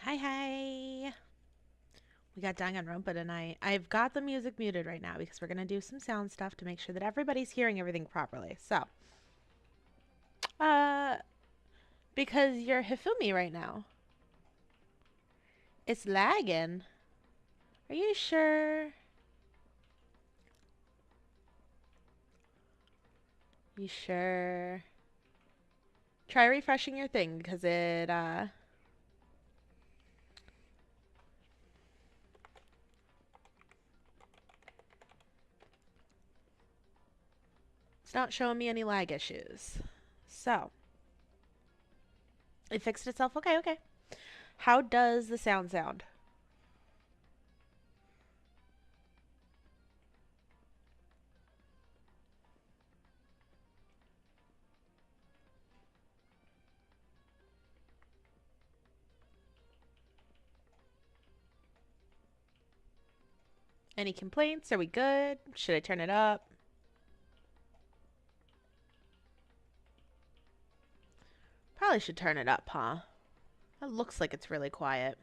Hi, hi. We got Danganronpa tonight. I've got the music muted right now because we're going to do some sound stuff to make sure that everybody's hearing everything properly. So, uh, because you're Hifumi right now. It's lagging. Are you sure? You sure? Try refreshing your thing because it's not showing me any lag issues. So, it fixed itself. Okay, okay. How does the sound? Any complaints? Are we good? Should I turn it up? Probably should turn it up, huh? That looks like it's really quiet.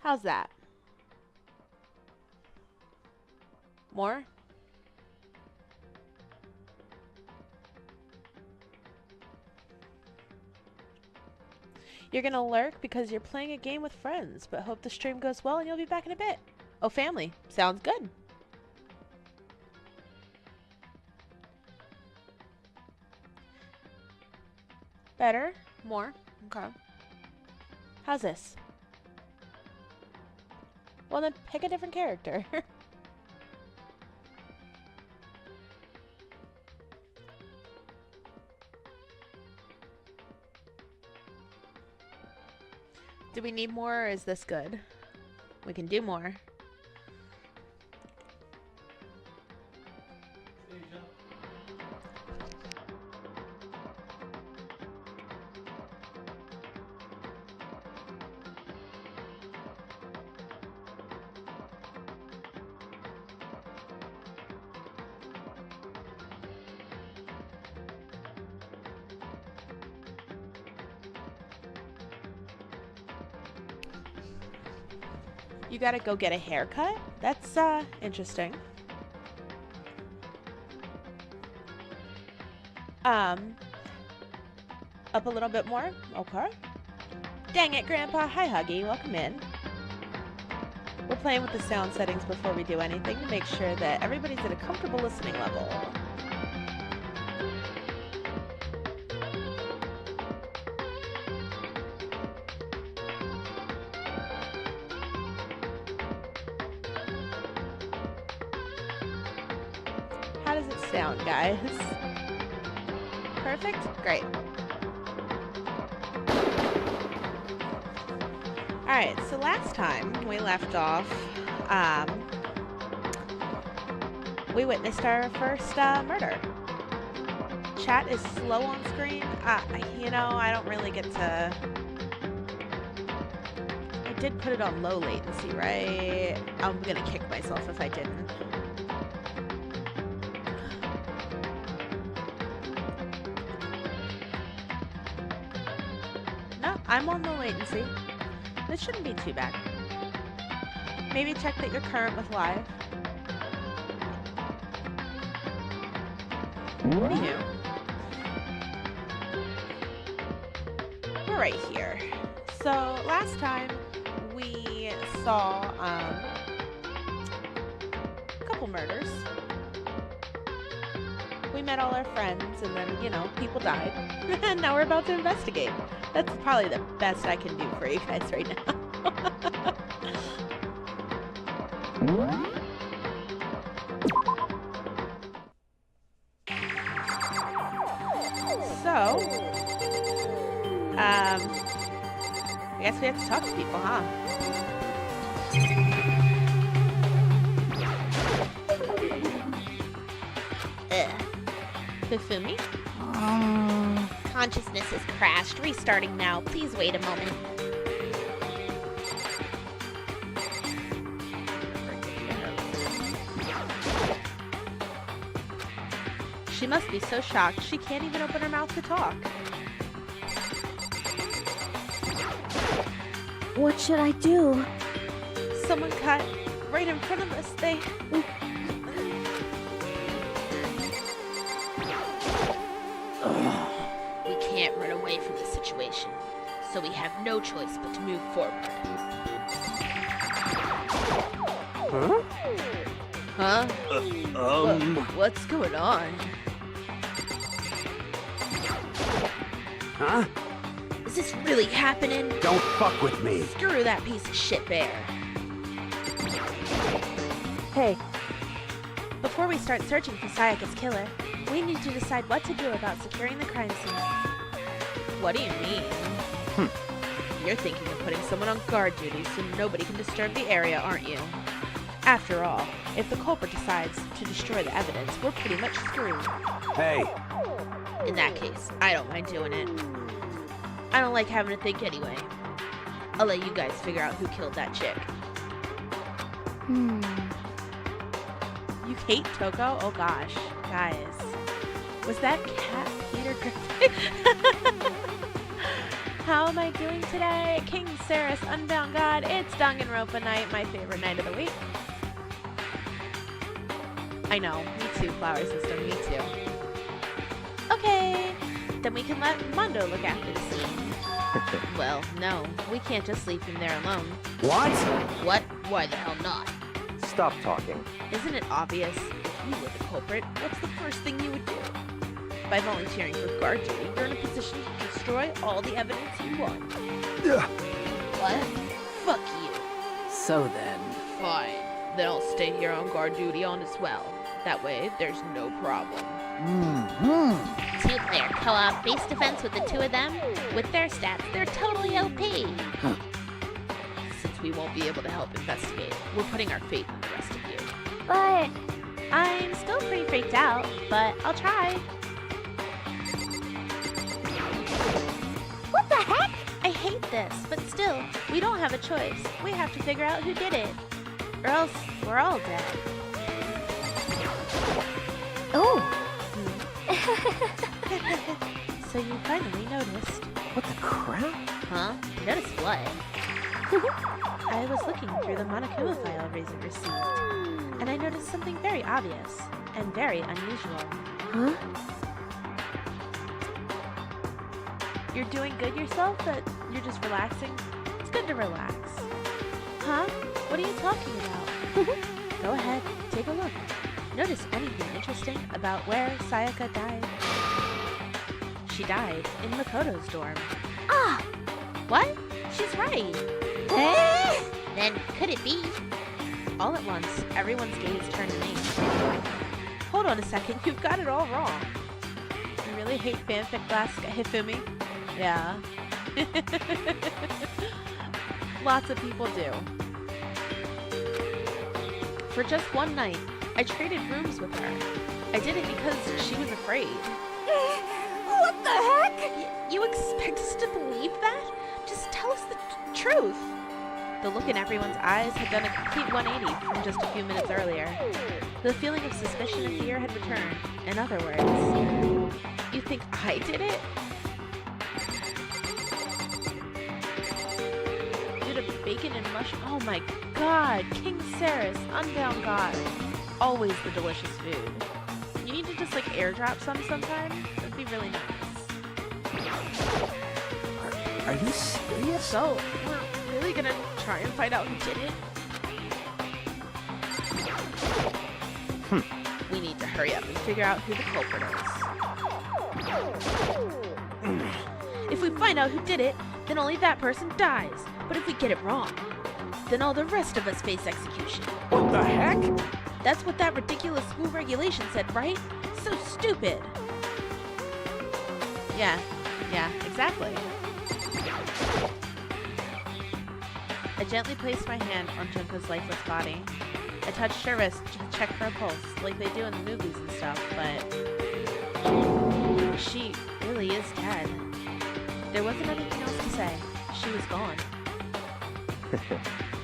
How's that? More? You're gonna lurk because you're playing a game with friends, but hope the stream goes well and you'll be back in a bit. Oh, family. Sounds good. Better? More? Okay. How's this? Well, then pick a different character. Do we need more or is this good? We can do more. You gotta go get a haircut? That's, interesting. Up a little bit more? Okay. Dang it, Grandpa. Hi, Huggy. Welcome in. We're playing with the sound settings before we do anything to make sure that everybody's at a comfortable listening level. How does it sound, guys? Perfect? Great. Alright, so last time we left off, we witnessed our first murder. Chat is slow on screen. I don't really get to... I did put it on low latency, right? I'm gonna kick myself if I didn't. No, I'm on low latency. This shouldn't be too bad. Maybe check that you're current with live. Anywho, we're right here. So last time we saw a couple murders. We met all our friends and then, people died. And now we're about to investigate. That's probably the best I can do for you guys right now. So, I guess we have to talk to people, huh? Hifumi? Consciousness has crashed. Restarting now. Please wait a moment. She must be so shocked she can't even open her mouth to talk. What should I do? Someone cut right in front of us. They... We can't run away from the situation, so we have no choice but to move forward. Huh? Huh? What's going on? Huh? Is this really happening? Don't fuck with me. Screw that piece of shit bear. Hey, Before we start searching for Sayaka's killer, we need to decide what to do about securing the crime scene. What do you mean? You're thinking of putting someone on guard duty so nobody can disturb the area, aren't you? After all, if the culprit decides to destroy the evidence, we're pretty much screwed. Hey, In that case, I don't mind doing it. I don't like having to think anyway. I'll let you guys figure out who killed that chick. You hate Toko? Oh gosh, guys. Was that cat Peter Griffin? How am I doing today? King Ceres, Unbound God. It's Danganronpa night, my favorite night of the week. I know, me too, Flower System, me too. Okay, then we can let Mondo look after the scene. Well, no, we can't just leave him there alone. what? What? Why the hell not? Stop talking. Isn't it obvious? If you were the culprit, what's the first thing you would do? By volunteering for guard duty, you're in a position to destroy all the evidence you want. Ugh. What? Fuck you. so then. Fine. Then I'll stay here on guard duty on as well. That way, there's no problem. Two-player co-op base defense with the two of them. With their stats, they're totally OP. Since we won't be able to help investigate, we're putting our faith in the rest of you. But I'm still pretty freaked out, but I'll try. what the heck? I hate this, but still, we don't have a choice. We have to figure out who did it. Or else, we're all dead. Oh, So you finally noticed. What the crap? Huh? Noticed what? I was looking through the Monokuma file Razor received, and I noticed something very obvious and very unusual. huh? You're doing good yourself, but you're just relaxing? It's good to relax. Huh? What are you talking about? Go ahead, take a look. Notice anything interesting about where Sayaka died? She died in Makoto's dorm. Ah, What? She's right. Then could it be? All at once, everyone's gaze turned to me. Hold on a second, you've got it all wrong. You really hate fanfic glass Hifumi? Yeah. Lots of people do. For just one night, I traded rooms with her. I did it because she was afraid. what the heck? You expect us to believe that? Just tell us the truth. The look in everyone's eyes had done a complete 180 from just a few minutes earlier. The feeling of suspicion and fear had returned. In other words, you think I did it? Due to bacon and mushroom. Oh my god, King Ceres, Unbound God. Always the delicious food. You need to just like airdrop some sometime. That'd be really nice. Are you serious? So, we're really gonna try and find out who did it? We need to hurry up and figure out who the culprit is. If we find out who did it, then only that person dies. But if we get it wrong, then all the rest of us face execution. What the heck? That's what that ridiculous school regulation said, right? So stupid. Yeah, exactly. I gently placed my hand on Junko's lifeless body. I touched her wrist to check for a pulse, like they do in the movies and stuff, but she really is dead. There wasn't anything else to say. She was gone.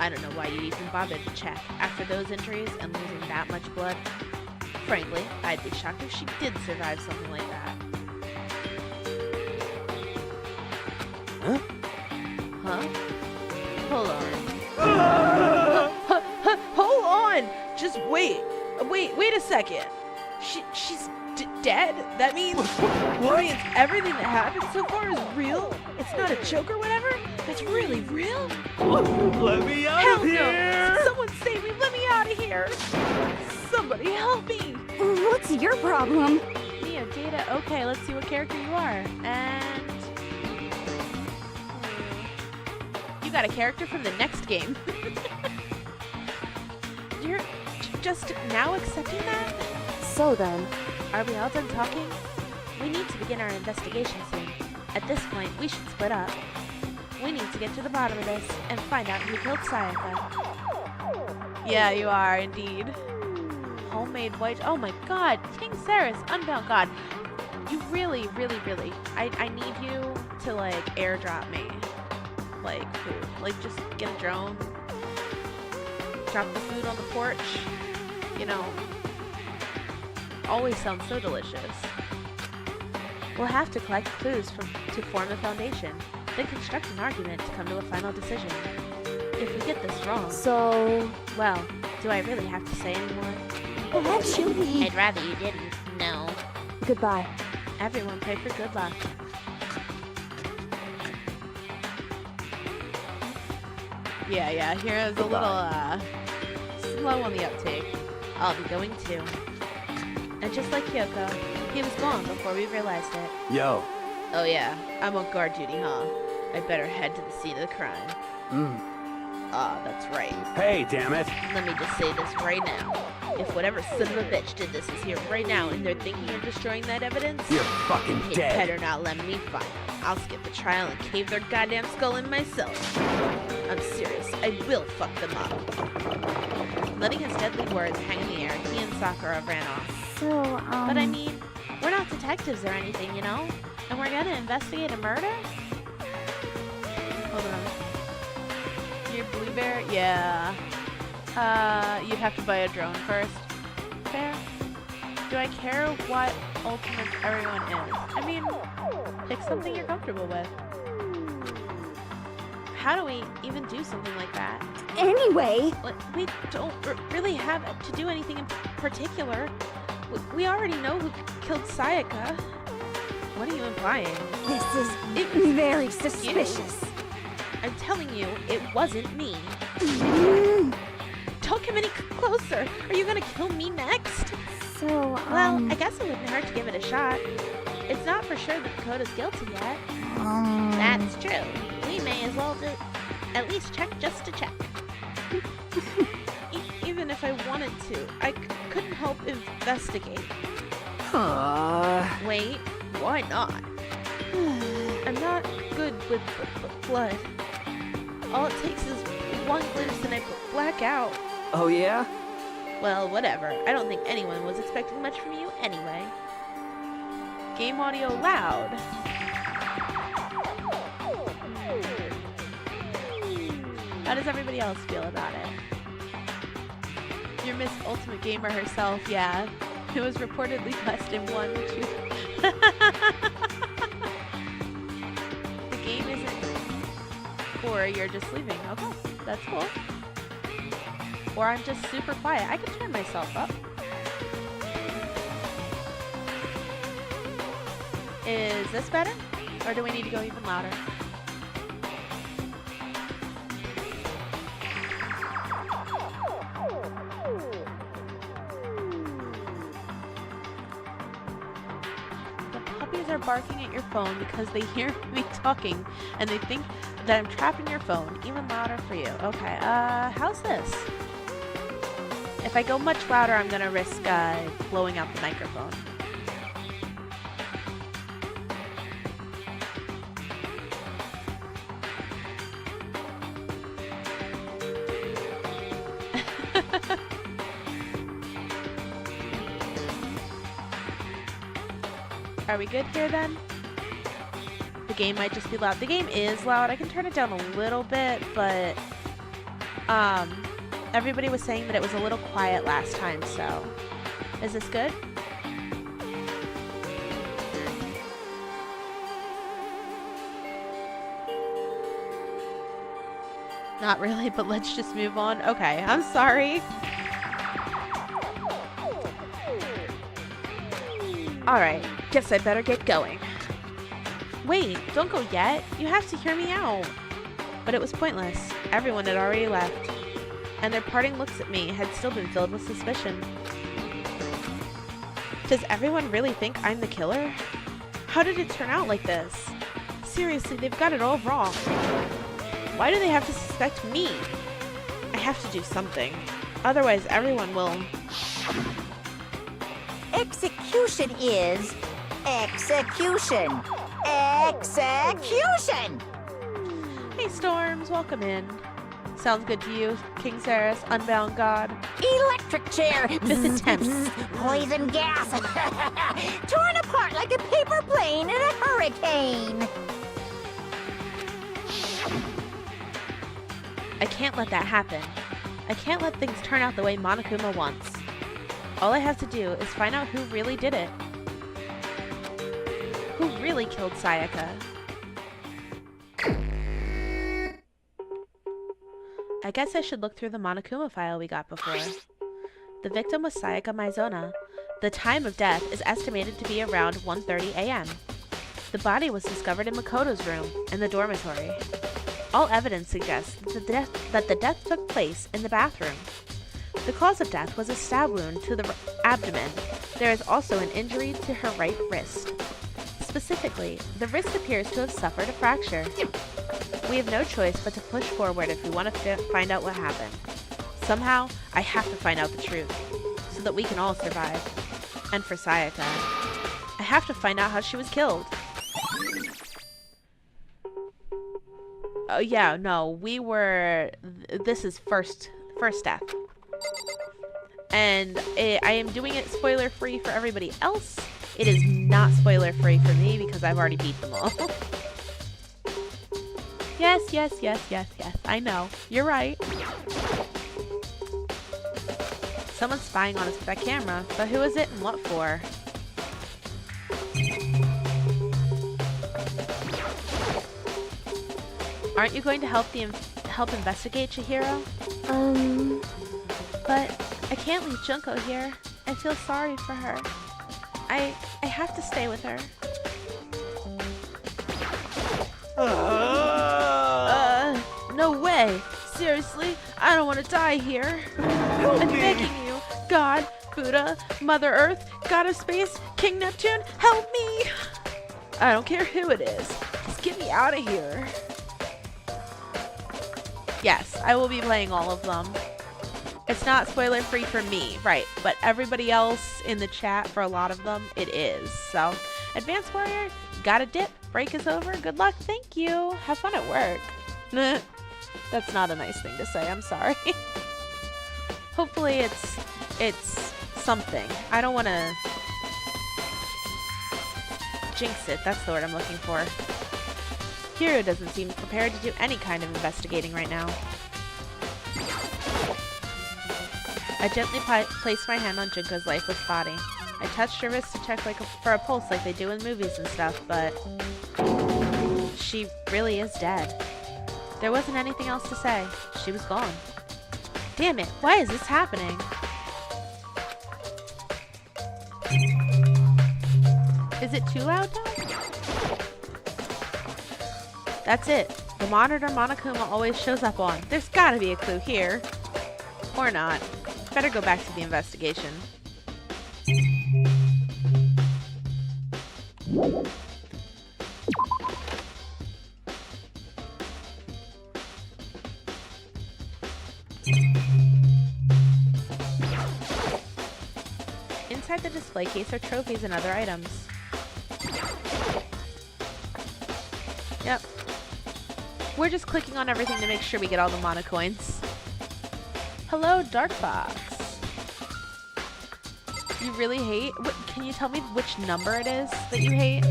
I don't know why you even bothered to check after those injuries and losing that much blood. Frankly, I'd be shocked if she did survive something like that. Huh? Huh? Hold on. Hold on! Just wait. Wait a second. She's dead? That means everything that happened so far is real? It's not a joke or whatever? It's really real? Let me out Hell of here! no! Someone save me! Let me out of here! Somebody help me! What's your problem? Neo, Data. Okay, let's see what character you are. And you got a character from the next game. You're just now accepting that? So then, Are we all done talking? We need to begin our investigation soon. At this point, we should split up. We need to get to the bottom of this and find out who killed Sayaka. Yeah, you are indeed. Homemade white. Oh my god, King Ceres, Unbound God. You really, I need you to like airdrop me. Like food. Like just get a drone. Drop the food on the porch. You know. Always sounds so delicious. We'll have to collect clues to form a foundation, then construct an argument to come to a final decision. If we get this wrong, so... well, do I really have to say anymore? Actually... I'd rather you didn't. No. Goodbye. Everyone pray for good luck. Yeah, Hero's a little, slow on the uptake. I'll be going too. And just like Kyoko, he was gone before we realized it. Yo. Oh yeah, I'm on guard duty, huh? I better head to the scene of the crime. Ah, that's right. Hey, damn it. Let me just say this right now. If whatever son of a bitch did this is here right now and they're thinking of destroying that evidence, You're fucking you dead. better not let me find them. I'll skip the trial and cave their goddamn skull in myself. I'm serious. I will fuck them up. Letting his deadly words hang in the air, he and Sakura ran off. So, But I mean, we're not detectives or anything, you know? And we're gonna investigate a murder? Hold on. Your blue bear? Yeah. You'd have to buy a drone first. Fair. Do I care what ultimate everyone is? I mean, pick something you're comfortable with. How do we even do something like that? anyway... We don't really have to do anything in particular. We already know who killed Sayaka. What are you implying? This is very suspicious. I'm telling you, it wasn't me. Don't come any closer. Are you gonna kill me next? So, Well, I guess it wouldn't hurt to give it a shot. It's not for sure that Dakota's guilty yet. That's true. We may as well at least check just to check. Even if I wanted to, I couldn't help investigate. Wait, why not? I'm not good with blood. All it takes is one glimpse and I black out. Oh, yeah? Well, whatever. I don't think anyone was expecting much from you anyway. Game audio loud. How does everybody else feel about it? Your Miss Ultimate Gamer herself, yeah. It was reportedly blessed in 1, 2... The game isn't... Or you're just leaving. Okay, that's cool. Or I'm just super quiet. I can turn myself up. Is this better? Or do we need to go even louder? The puppies are barking at your phone because they hear me talking and they think that I'm trapping your phone. Even louder for you. Okay, how's this? If I go much louder, I'm gonna risk blowing out the microphone. Are we good here then? The game might just be loud. The game is loud. I can turn it down a little bit, but everybody was saying that it was a little quiet last time, so Is this good? Not really, but let's just move on. Okay, I'm sorry. Alright, guess I better get going. Wait, don't go yet. You have to hear me out. But it was pointless. Everyone had already left. And their parting looks at me had still been filled with suspicion. Does everyone really think I'm the killer? How did it turn out like this? Seriously, they've got it all wrong. Why do they have to suspect me? I have to do something. Otherwise, everyone will... Execution is execution. Execution! Hey, Storms, welcome in. Sounds good to you, King Saris, Unbound God? Electric chair. Fifth attempt. Poison gas. Torn apart like a paper plane in a hurricane. I can't let that happen. I can't let things turn out the way Monokuma wants. All I have to do is find out who really did it. Who really killed Sayaka? I guess I should look through the Monokuma file we got before. The victim was Sayaka Maizona. The time of death is estimated to be around 1:30 a.m. The body was discovered in Makoto's room in the dormitory. All evidence suggests that the death took place in the bathroom. The cause of death was a stab wound to the abdomen. There is also an injury to her right wrist. Specifically, the wrist appears to have suffered a fracture. We have no choice but to push forward if we want to find out what happened. Somehow, I have to find out the truth, so that we can all survive. And for Sayaka, I have to find out how she was killed. Oh yeah, no, we were... This is first death. And I am doing it spoiler-free for everybody else. It is not spoiler-free for me because I've already beat them all. Yes. I know. You're right. Someone's spying on us with that camera, but who is it and what for? Aren't you going to help investigate, Chihiro? But I can't leave Junko here. I feel sorry for her. I have to stay with her. No way. Seriously, I don't want to die here. I'm begging you. God, Buddha, Mother Earth, God of Space, King Neptune, help me. I don't care who it is. Just get me out of here. Yes, I will be playing all of them. It's not spoiler free for me, right, but everybody else in the chat, for a lot of them, it is. So, Advanced Warrior, got a dip, break is over, good luck, thank you, have fun at work. That's not a nice thing to say, I'm sorry. Hopefully it's something. I don't want to jinx it, that's the word I'm looking for. Hiro doesn't seem prepared to do any kind of investigating right now. I gently placed my hand on Junko's lifeless body. I touched her wrist to check for a pulse like they do in movies and stuff, but she really is dead. There wasn't anything else to say. She was gone. Damn it, why is this happening? Is it too loud now? That's it. The monitor Monokuma always shows up on. There's gotta be a clue here. Or not. Better go back to the investigation. Inside the display case are trophies and other items. Yep. We're just clicking on everything to make sure we get all the Mono coins. Hello, Dark Fox. You really hate? Can you tell me which number it is that you hate?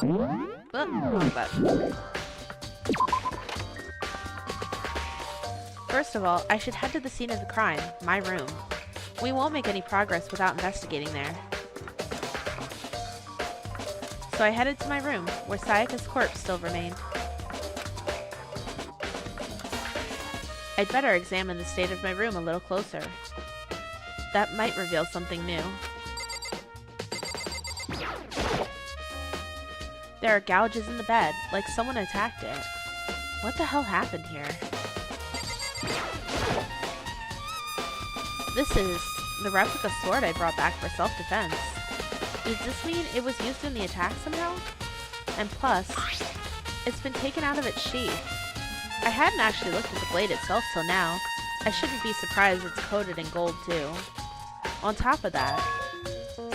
Wrong button. First of all, I should head to the scene of the crime, my room. We won't make any progress without investigating there. So I headed to my room, where Sayaka's corpse still remained. I'd better examine the state of my room a little closer. That might reveal something new. There are gouges in the bed, like someone attacked it. What the hell happened here? This is the replica sword I brought back for self-defense. Does this mean it was used in the attack somehow? And plus, it's been taken out of its sheath. I hadn't actually looked at the blade itself till now. I shouldn't be surprised it's coated in gold too. On top of that,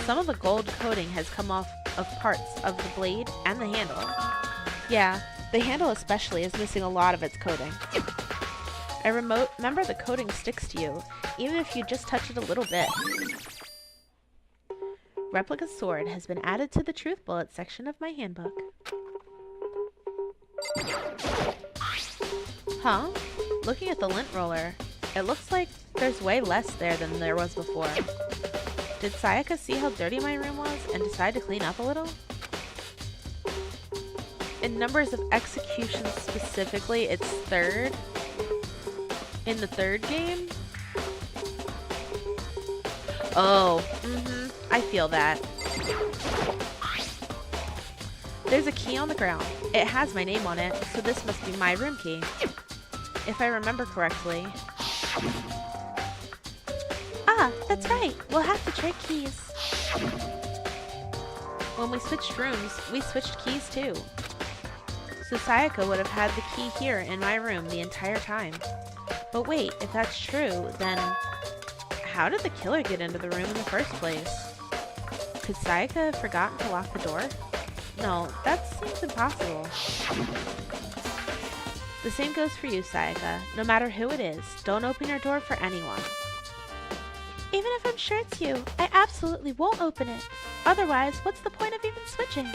some of the gold coating has come off of parts of the blade and the handle. Yeah, the handle especially is missing a lot of its coating. Remember the coating sticks to you, even if you just touch it a little bit. Replica sword has been added to the truth bullet section of my handbook. Huh? Looking at the lint roller, it looks like there's way less there than there was before. Did Sayaka see how dirty my room was and decide to clean up a little? In numbers of executions specifically, it's third. In the third game? Oh, I feel that. There's a key on the ground. It has my name on it, so this must be my room key. If I remember correctly. Ah, that's right. We'll have to trade keys. When we switched rooms, we switched keys too. So Sayaka would have had the key here in my room the entire time. But wait, if that's true, then how did the killer get into the room in the first place? Could Sayaka have forgotten to lock the door? No, that seems impossible. The same goes for you, Sayaka. No matter who it is, don't open your door for anyone. Even if I'm sure it's you, I absolutely won't open it. Otherwise, what's the point of even switching?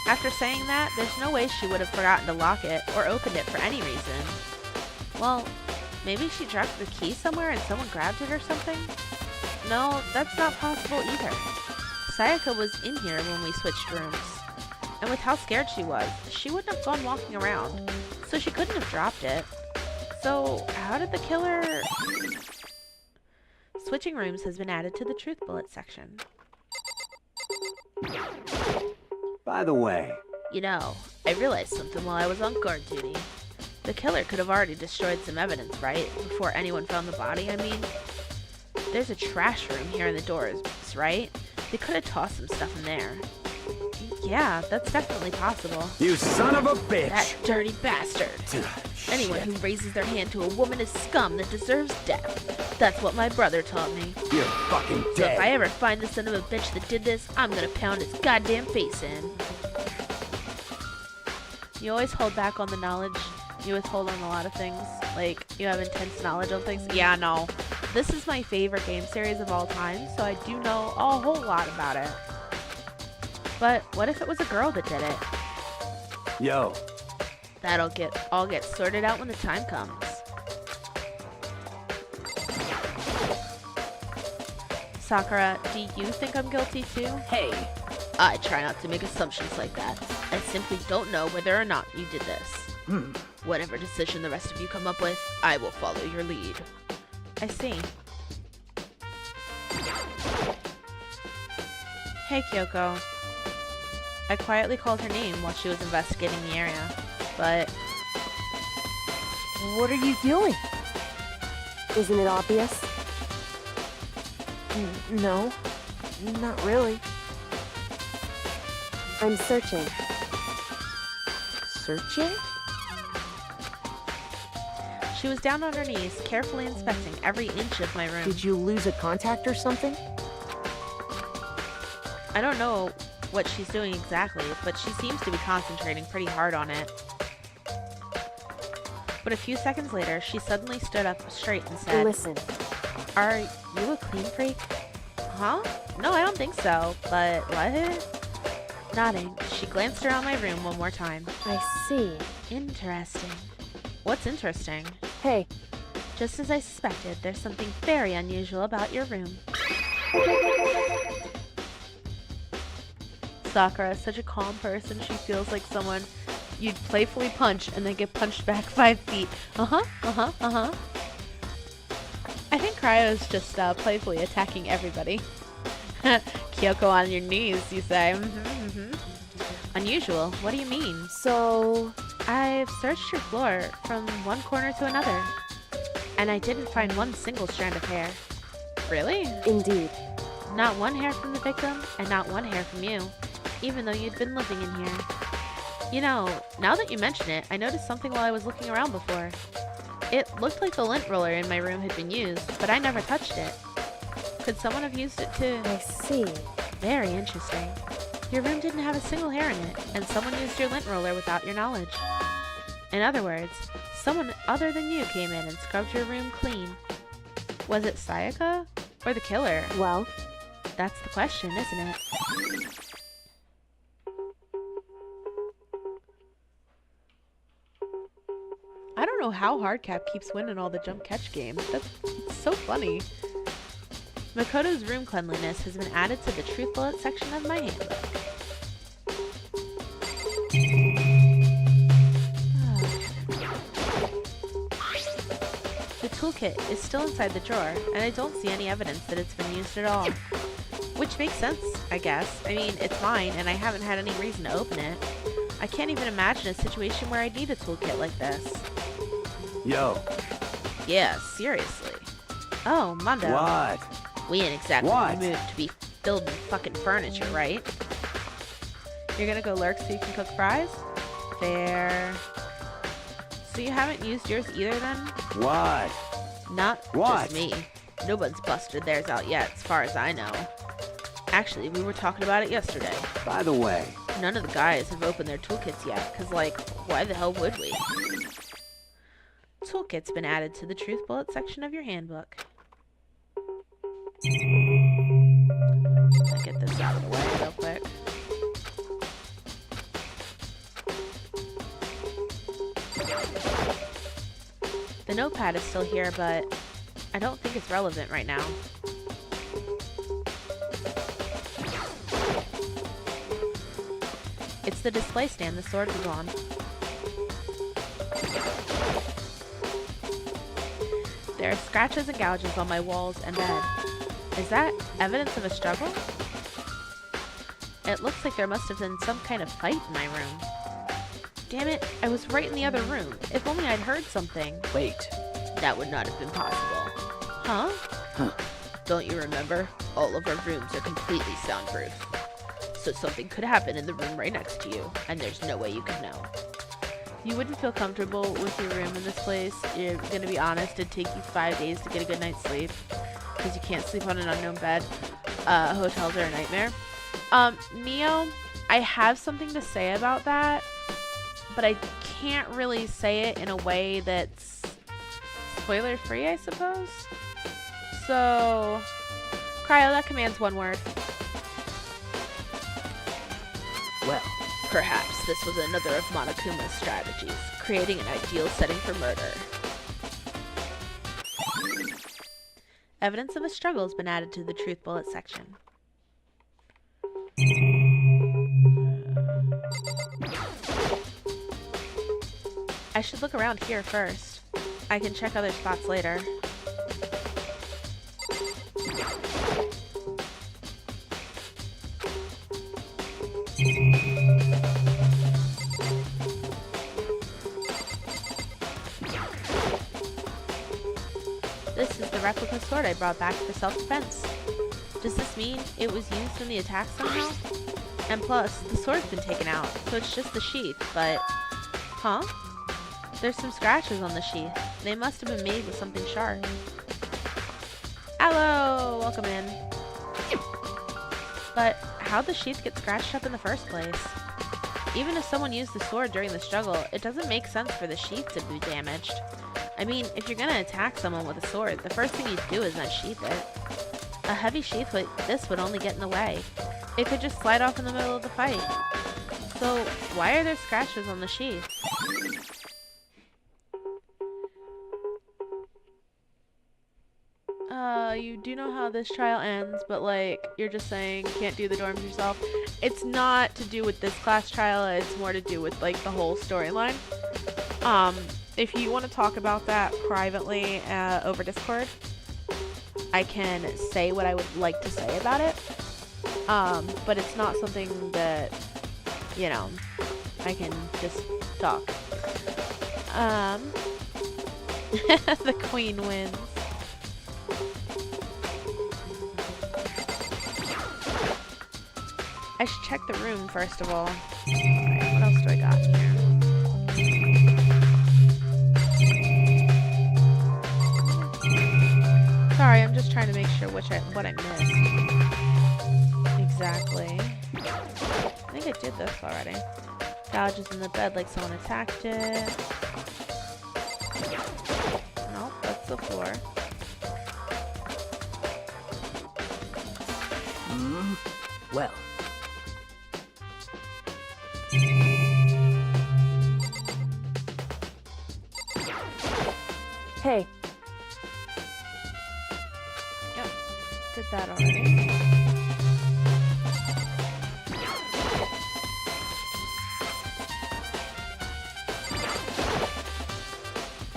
After saying that, there's no way she would have forgotten to lock it or opened it for any reason. Well, maybe she dropped the key somewhere and someone grabbed it or something? No, that's not possible either. Sayaka was in here when we switched rooms. And with how scared she was, she wouldn't have gone walking around, so she couldn't have dropped it. So, how did the killer... Switching rooms has been added to the truth bullet section. By the way, You know, I realized something while I was on guard duty. The killer could have already destroyed some evidence, right? Before anyone found the body, I mean. There's a trash room here in the doors, right? They could have tossed some stuff in there. Yeah, that's definitely possible. you son of a bitch! That dirty bastard. Anyone who raises their hand to a woman is scum that deserves death. That's what my brother taught me. You're fucking So if I dead. ever find the son of a bitch that did this, I'm gonna pound his goddamn face in. You always hold back on the knowledge. You withhold on a lot of things. Like, you have intense knowledge on things. Yeah, no. This is my favorite game series of all time, so I do know a whole lot about it. But what if it was a girl that did it? Yo, That'll all get sorted out when the time comes. Sakura, do you think I'm guilty too? hey, I try not to make assumptions like that. I simply don't know whether or not you did this. Whatever decision the rest of you come up with, I will follow your lead. I see. Hey, Kyoko. I quietly called her name while she was investigating the area, but What are you doing? Isn't it obvious? No, not really. I'm searching. Searching? she was down on her knees, carefully inspecting every inch of my room. Did you lose a contact or something? I don't know what she's doing exactly, but she seems to be concentrating pretty hard on it. But a few seconds later, she suddenly stood up straight and said, Listen, "Are you a clean freak?" Huh? No, I don't think so, but what? Nodding, she glanced around my room one more time. I see. Interesting. What's interesting? Hey, Just as I suspected, there's something very unusual about your room. Sakura is such a calm person, she feels like someone you'd playfully punch and then get punched back 5 feet. I think Cryo is just playfully attacking everybody. Kyoko on your knees, you say. Unusual? What do you mean? so... I've searched your floor from one corner to another, and I didn't find one single strand of hair. Really? Indeed. Not one hair from the victim, and not one hair from you, even though you'd been living in here. You know, now that you mention it, I noticed something while I was looking around before. It looked like the lint roller in my room had been used, but I never touched it. Could someone have used it to... I see. Very interesting. Your room didn't have a single hair in it, and someone used your lint roller without your knowledge. In other words, someone other than you came in and scrubbed your room clean. Was it Sayaka? Or the killer? Well, That's the question, isn't it? I don't know how Hardcap keeps winning all the jump catch games. That's so funny. Makoto's room cleanliness has been added to the truth bullet section of my handbook. The toolkit is still inside the drawer, and I don't see any evidence that it's been used at all. Which makes sense, I guess. I mean, it's mine, and I haven't had any reason to open it. I can't even imagine a situation where I'd need a toolkit like this. Yo. Yeah, seriously. Oh, Mondo. What? We ain't exactly What? in the mood to be building fucking furniture, right? You're gonna go lurk so you can cook fries? Fair. So you haven't used yours either then? What? Not What? just me. No one's busted theirs out yet, as far as I know. Actually, we were talking about it yesterday. By the way, None of the guys have opened their toolkits yet, cause like, why the hell would we? Toolkit's been added to the truth bullet section of your handbook. I'll get this out of the way real quick. The notepad is still here, but I don't think it's relevant right now. It's the display stand the sword was on. There are scratches and gouges on my walls and bed. Is that evidence of a struggle? It looks like there must have been some kind of fight in my room. Damn it, I was right in the other room. If only I'd heard something. Wait. That would not have been possible. Huh? Don't you remember? All of our rooms are completely soundproof. So something could happen in the room right next to you, and there's no way you could know. You wouldn't feel comfortable with your room in this place. You're gonna be honest, it'd take you 5 days to get a good night's sleep. Because you can't sleep on an unknown bed. Hotels are a nightmare. Neo, I have something to say about that, but I can't really say it in a way that's spoiler-free, I suppose. So, Cryo, that commands one word. Well, Perhaps this was another of Monokuma's strategies, creating an ideal setting for murder. Evidence of a struggle has been added to the truth bullet section. I should look around here first. I can check other spots later. This is the replica sword I brought back for self-defense. Does this mean it was used in the attack somehow? And plus, the sword's been taken out, so it's just the sheath, but... Huh? There's some scratches on the sheath. They must have been made with something sharp. Hello! Welcome in. But how'd the sheath get scratched up in the first place? Even if someone used the sword during the struggle, it doesn't make sense for the sheath to be damaged. I mean, if you're gonna attack someone with a sword, the first thing you'd do is unsheath it. A heavy sheath like this would only get in the way. it could just slide off in the middle of the fight. So why are there scratches on the sheath? You do know how this trial ends, but like, you're just saying can't do the dorms yourself. It's not to do with this class trial, it's more to do with like the whole storyline. If you want to talk about that privately over Discord, I can say what I would like to say about it. But it's not something that, you know, I can just talk. The queen wins. I should check the room first of all. Alright, what else do I got in here? Sorry, I'm just trying to make sure what I missed. Exactly. I think I did this already. Gouges in the bed like someone attacked it. Nope, that's the floor. Well. Hey. Yep, did that already.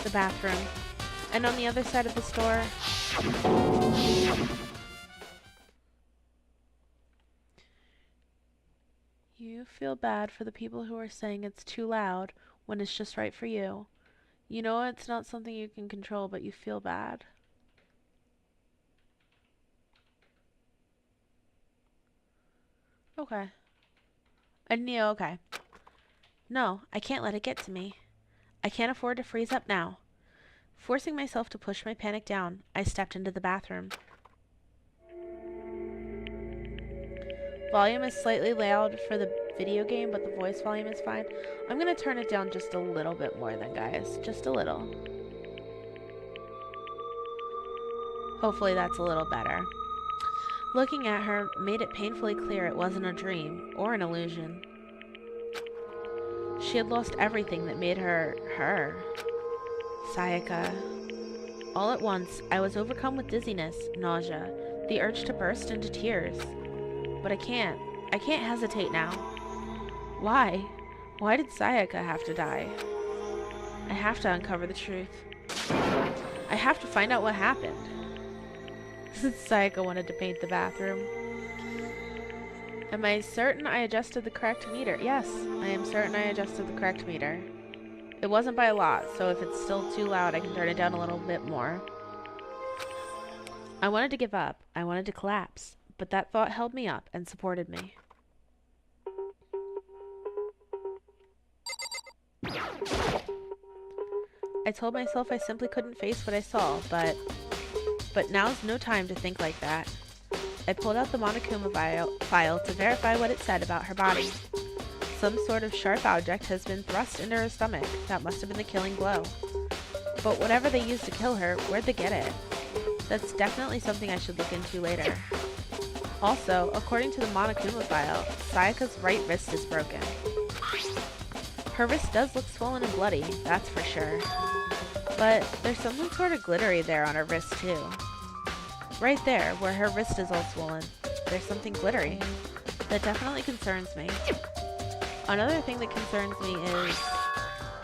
The bathroom. And on the other side of the store. You feel bad for the people who are saying it's too loud when it's just right for you. You know it's not something you can control, but you feel bad. Okay. And Neo, okay. No, I can't let it get to me. I can't afford to freeze up now. Forcing myself to push my panic down, I stepped into the bathroom. Volume is slightly loud for the video game, but the voice volume is fine. I'm gonna turn it down just a little bit more then, guys. Just a little. Hopefully that's a little better. Looking at her made it painfully clear it wasn't a dream or an illusion. She had lost everything that made her, her. Sayaka. All at once, I was overcome with dizziness, nausea, the urge to burst into tears. But I can't hesitate now. Why? Why did Sayaka have to die? I have to uncover the truth. I have to find out what happened. Sayaka wanted to paint the bathroom. Am I certain I adjusted the correct meter? Yes, I am certain I adjusted the correct meter. It wasn't by a lot, so if it's still too loud, I can turn it down a little bit more. I wanted to give up. I wanted to collapse. But that thought held me up and supported me. I told myself I simply couldn't face what I saw, but now's no time to think like that. I pulled out the Monokuma file to verify what it said about her body. Some sort of sharp object has been thrust into her stomach. That must have been the killing blow. But whatever they used to kill her, where'd they get it? That's definitely something I should look into later. Also, according to the Monokuma file, Sayaka's right wrist is broken. Her wrist does look swollen and bloody, that's for sure. But there's something sort of glittery there on her wrist too. Right there, where her wrist is all swollen, there's something glittery. That definitely concerns me. Another thing that concerns me is...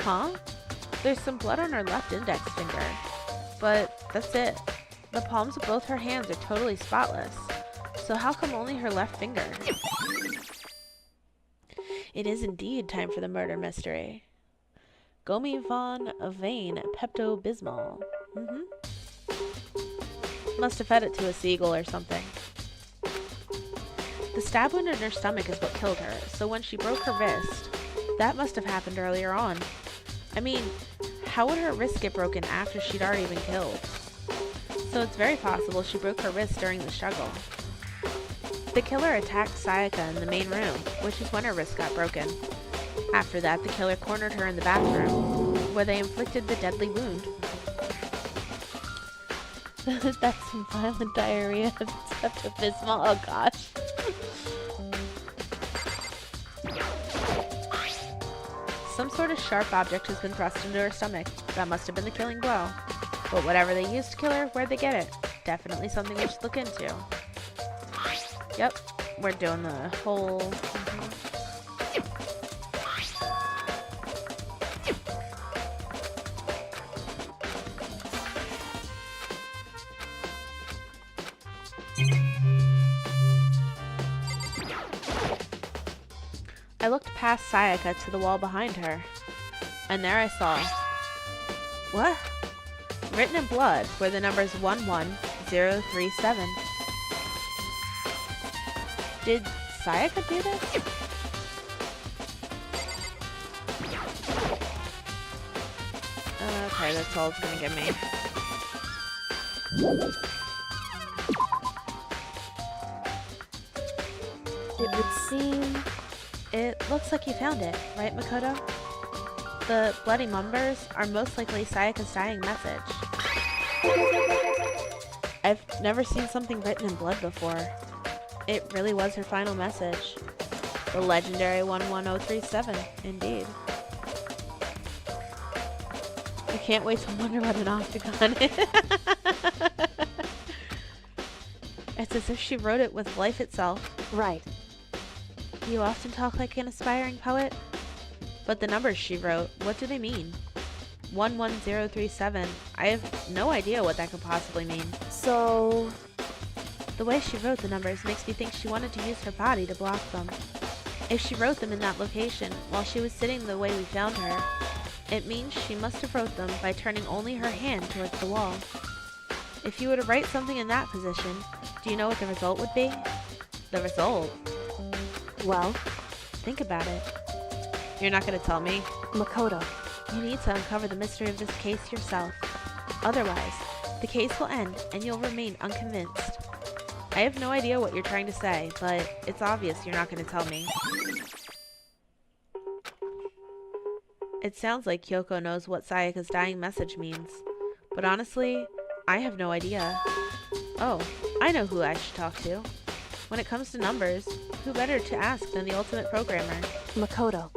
Huh? There's some blood on her left index finger. But that's it. The palms of both her hands are totally spotless. So how come only her left finger? It is indeed time for the murder mystery. Gomi von Vane Pepto-Bismol. Must have fed it to a seagull or something. The stab wound in her stomach is what killed her, so when she broke her wrist, that must have happened earlier on. I mean, how would her wrist get broken after she'd already been killed? So it's very possible she broke her wrist during the struggle. The killer attacked Sayaka in the main room, which is when her wrist got broken. After that, the killer cornered her in the bathroom, where they inflicted the deadly wound. That's some violent diarrhea of Pepto-Bismol. Oh gosh. Some sort of sharp object has been thrust into her stomach. That must have been the killing blow. But whatever they used to kill her, where'd they get it? Definitely something we should look into. Yep, we're doing the whole... I looked past Sayaka to the wall behind her, and there I saw... What? Written in blood were the numbers 11037. Did Sayaka do this? Okay, that's all it's gonna give me. It would seem... It looks like you found it, right, Makoto? The bloody numbers are most likely Sayaka's dying message. I've never seen something written in blood before. It really was her final message. The legendary 11037, indeed. I can't wait to wonder what an octagon is. It's as if she wrote it with life itself. Right. You often talk like an aspiring poet? But the numbers she wrote, what do they mean? 11037. I have no idea what that could possibly mean. So... The way she wrote the numbers makes me think she wanted to use her body to block them. If she wrote them in that location, while she was sitting the way we found her, it means she must have wrote them by turning only her hand towards the wall. If you were to write something in that position, do you know what the result would be? The result? Well? Think about it. You're not going to tell me? Makoto. You need to uncover the mystery of this case yourself. Otherwise, the case will end and you'll remain unconvinced. I have no idea what you're trying to say, but it's obvious you're not going to tell me. It sounds like Kyoko knows what Sayaka's dying message means, but honestly, I have no idea. Oh, I know who I should talk to. When it comes to numbers, who better to ask than the ultimate programmer? Makoto.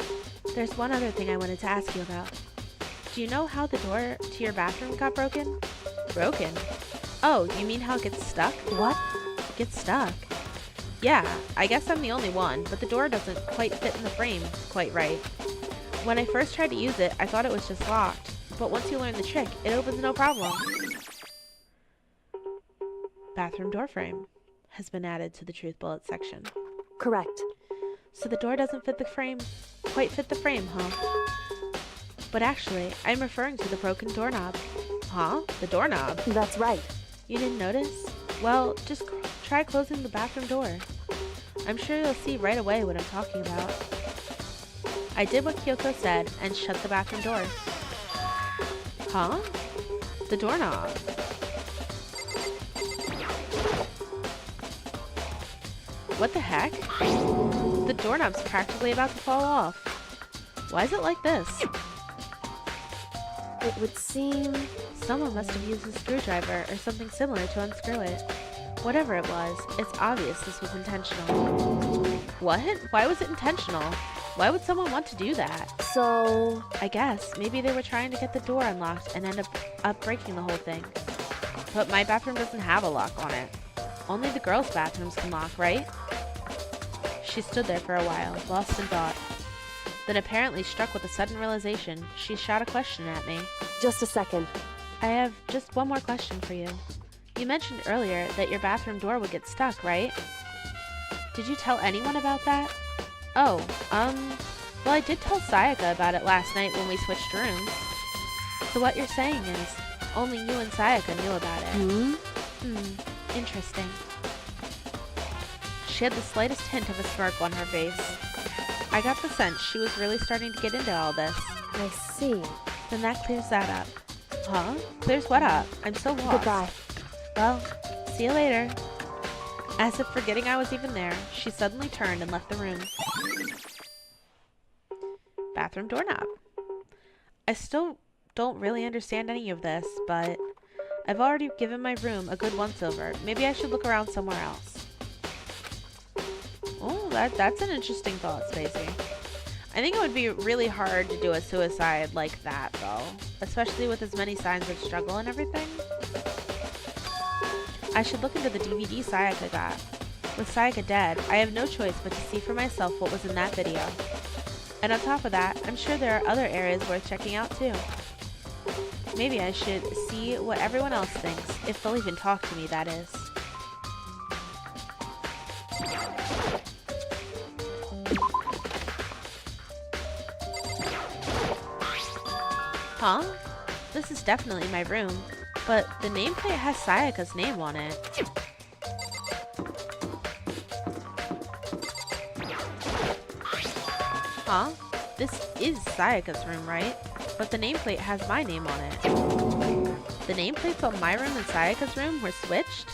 There's one other thing I wanted to ask you about. Do you know how the door to your bathroom got broken? Broken? Oh, you mean how it gets stuck? What? It gets stuck. Yeah, I guess I'm the only one, but the door doesn't quite fit in the frame quite right. When I first tried to use it, I thought it was just locked, but once you learn the trick, it opens no problem. Bathroom door frame has been added to the truth bullet section. Correct. So the door doesn't quite fit the frame, huh? But actually, I'm referring to the broken doorknob. Huh? The doorknob? That's right. You didn't notice? Well, just try closing the bathroom door. I'm sure you'll see right away what I'm talking about. I did what Kyoko said and shut the bathroom door. Huh? The doorknob. What the heck? The doorknob's practically about to fall off. Why is it like this? It would seem... Someone must have used a screwdriver or something similar to unscrew it. Whatever it was, it's obvious this was intentional. What? Why was it intentional? Why would someone want to do that? So... I guess maybe they were trying to get the door unlocked and end up breaking the whole thing. But my bathroom doesn't have a lock on it. Only the girls' bathrooms can lock, right? She stood there for a while, lost in thought. Then apparently struck with a sudden realization, she shot a question at me. Just a second. I have just one more question for you. You mentioned earlier that your bathroom door would get stuck, right? Did you tell anyone about that? Oh, well, I did tell Sayaka about it last night when we switched rooms. So what you're saying is, only you and Sayaka knew about it. Interesting. She had the slightest hint of a smirk on her face. I got the sense she was really starting to get into all this. I see. Then that clears that up. Huh? Clears what up? I'm so lost. Goodbye. Well, see you later. As if forgetting I was even there, she suddenly turned and left the room. Bathroom doorknob. I still don't really understand any of this, but I've already given my room a good once-over. Maybe I should look around somewhere else. Oh, that's an interesting thought, Spacey. I think it would be really hard to do a suicide like that, though. Especially with as many signs of struggle and everything. I should look into the DVD Sayaka got. With Sayaka dead, I have no choice but to see for myself what was in that video. And on top of that, I'm sure there are other areas worth checking out too. Maybe I should see what everyone else thinks, if they'll even talk to me, that is. Huh? This is definitely my room, but the nameplate has Sayaka's name on it. Huh? This is Sayaka's room, right? But the nameplate has my name on it. The nameplates on my room and Sayaka's room were switched?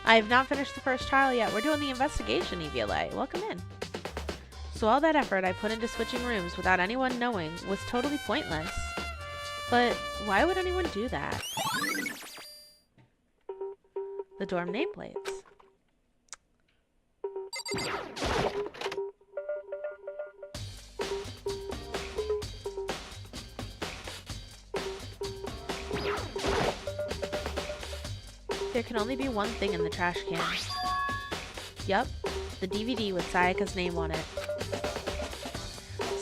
I have not finished the first trial yet. We're doing the investigation, EVLA. Welcome in. So all that effort I put into switching rooms without anyone knowing was totally pointless. But why would anyone do that? The dorm nameplates. There can only be one thing in the trash can. Yup, the DVD with Sayaka's name on it.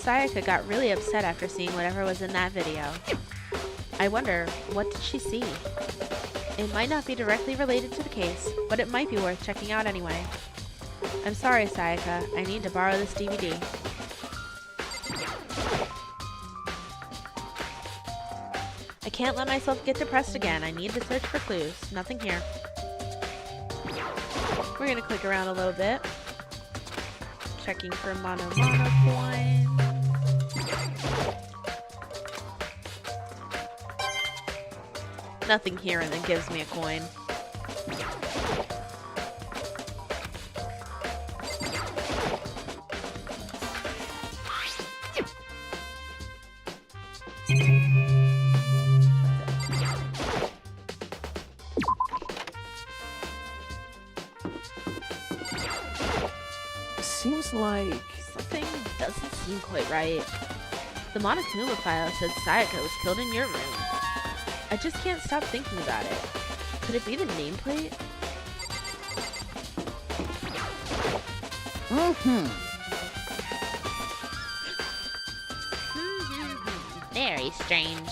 Sayaka got really upset after seeing whatever was in that video. I wonder, what did she see? It might not be directly related to the case, but it might be worth checking out anyway. I'm sorry, Sayaka. I need to borrow this DVD. I can't let myself get depressed again. I need to search for clues. Nothing here. We're gonna click around a little bit. Checking for mono coins. Nothing here, and then gives me a coin. Seems like... Something doesn't seem quite right. The Monokuma file said Sayaka was killed in your room. I just can't stop thinking about it. Could it be the nameplate? Very strange.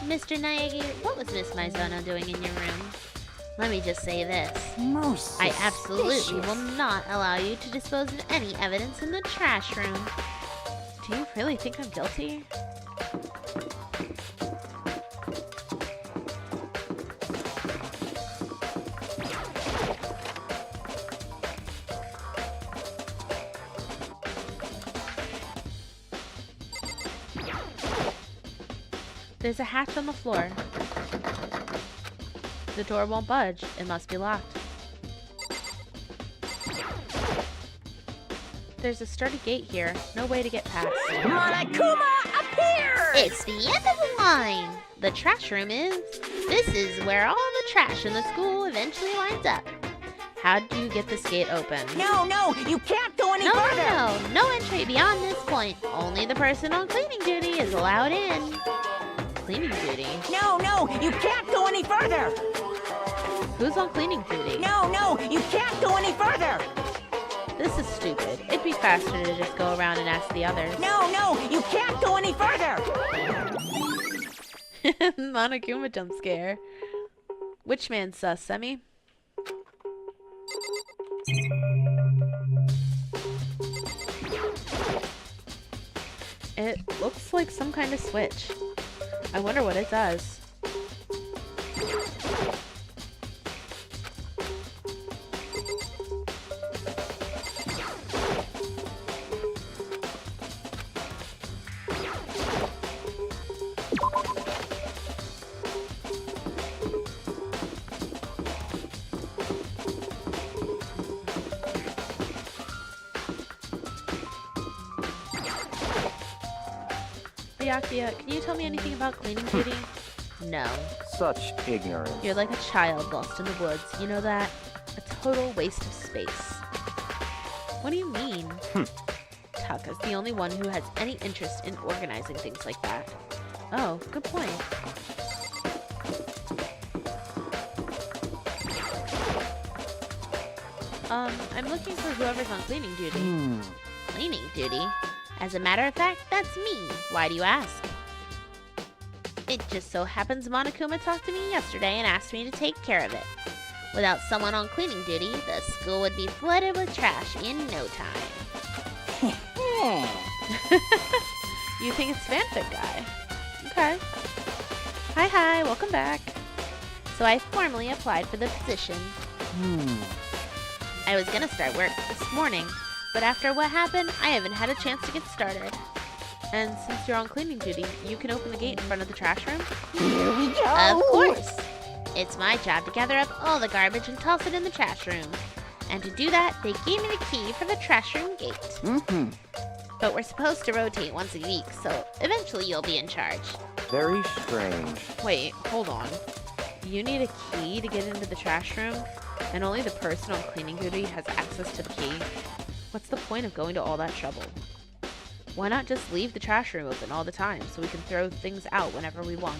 Mr. Naegi, what was Miss Maizono doing in your room? Let me just say this. Most I absolutely will not allow you to dispose of any evidence in the trash room. Do you really think I'm guilty? There's a hatch on the floor. The door won't budge. It must be locked. There's a sturdy gate here. No way to get past. Monokuma appears! It's the end of the line. The trash room is. This is where all the trash in the school eventually winds up. How do you get this gate open? No, you can't go any further! No entry beyond this point. Only the person on cleaning duty is allowed in. Cleaning duty? No, you can't go any further! Who's on cleaning duty? No, you can't go any further! This is stupid. It'd be faster to just go around and ask the others. No, you can't go any further! Monokuma jump scare. Which man's sus, Semi? It looks like some kind of switch. I wonder what it does. Byakuya, can you tell me anything about cleaning duty? No. Such ignorance. You're like a child lost in the woods. You know that? A total waste of space. What do you mean? Taka's the only one who has any interest in organizing things like that. Oh, good point. I'm looking for whoever's on cleaning duty. Cleaning duty? As a matter of fact, that's me. Why do you ask? It just so happens Monokuma talked to me yesterday and asked me to take care of it. Without someone on cleaning duty, the school would be flooded with trash in no time. You think it's fanfic guy? Okay. Hi, welcome back. So I formally applied for the position. I was gonna start work this morning, but after what happened, I haven't had a chance to get started. And since you're on cleaning duty, you can open the gate in front of the trash room? Here we go. Of course! It's my job to gather up all the garbage and toss it in the trash room. And to do that, they gave me the key for the trash room gate. But we're supposed to rotate once a week, so eventually you'll be in charge. Very strange. Wait, hold on. You need a key to get into the trash room, and only the person on cleaning duty has access to the key. What's the point of going to all that trouble? Why not just leave the trash room open all the time so we can throw things out whenever we want?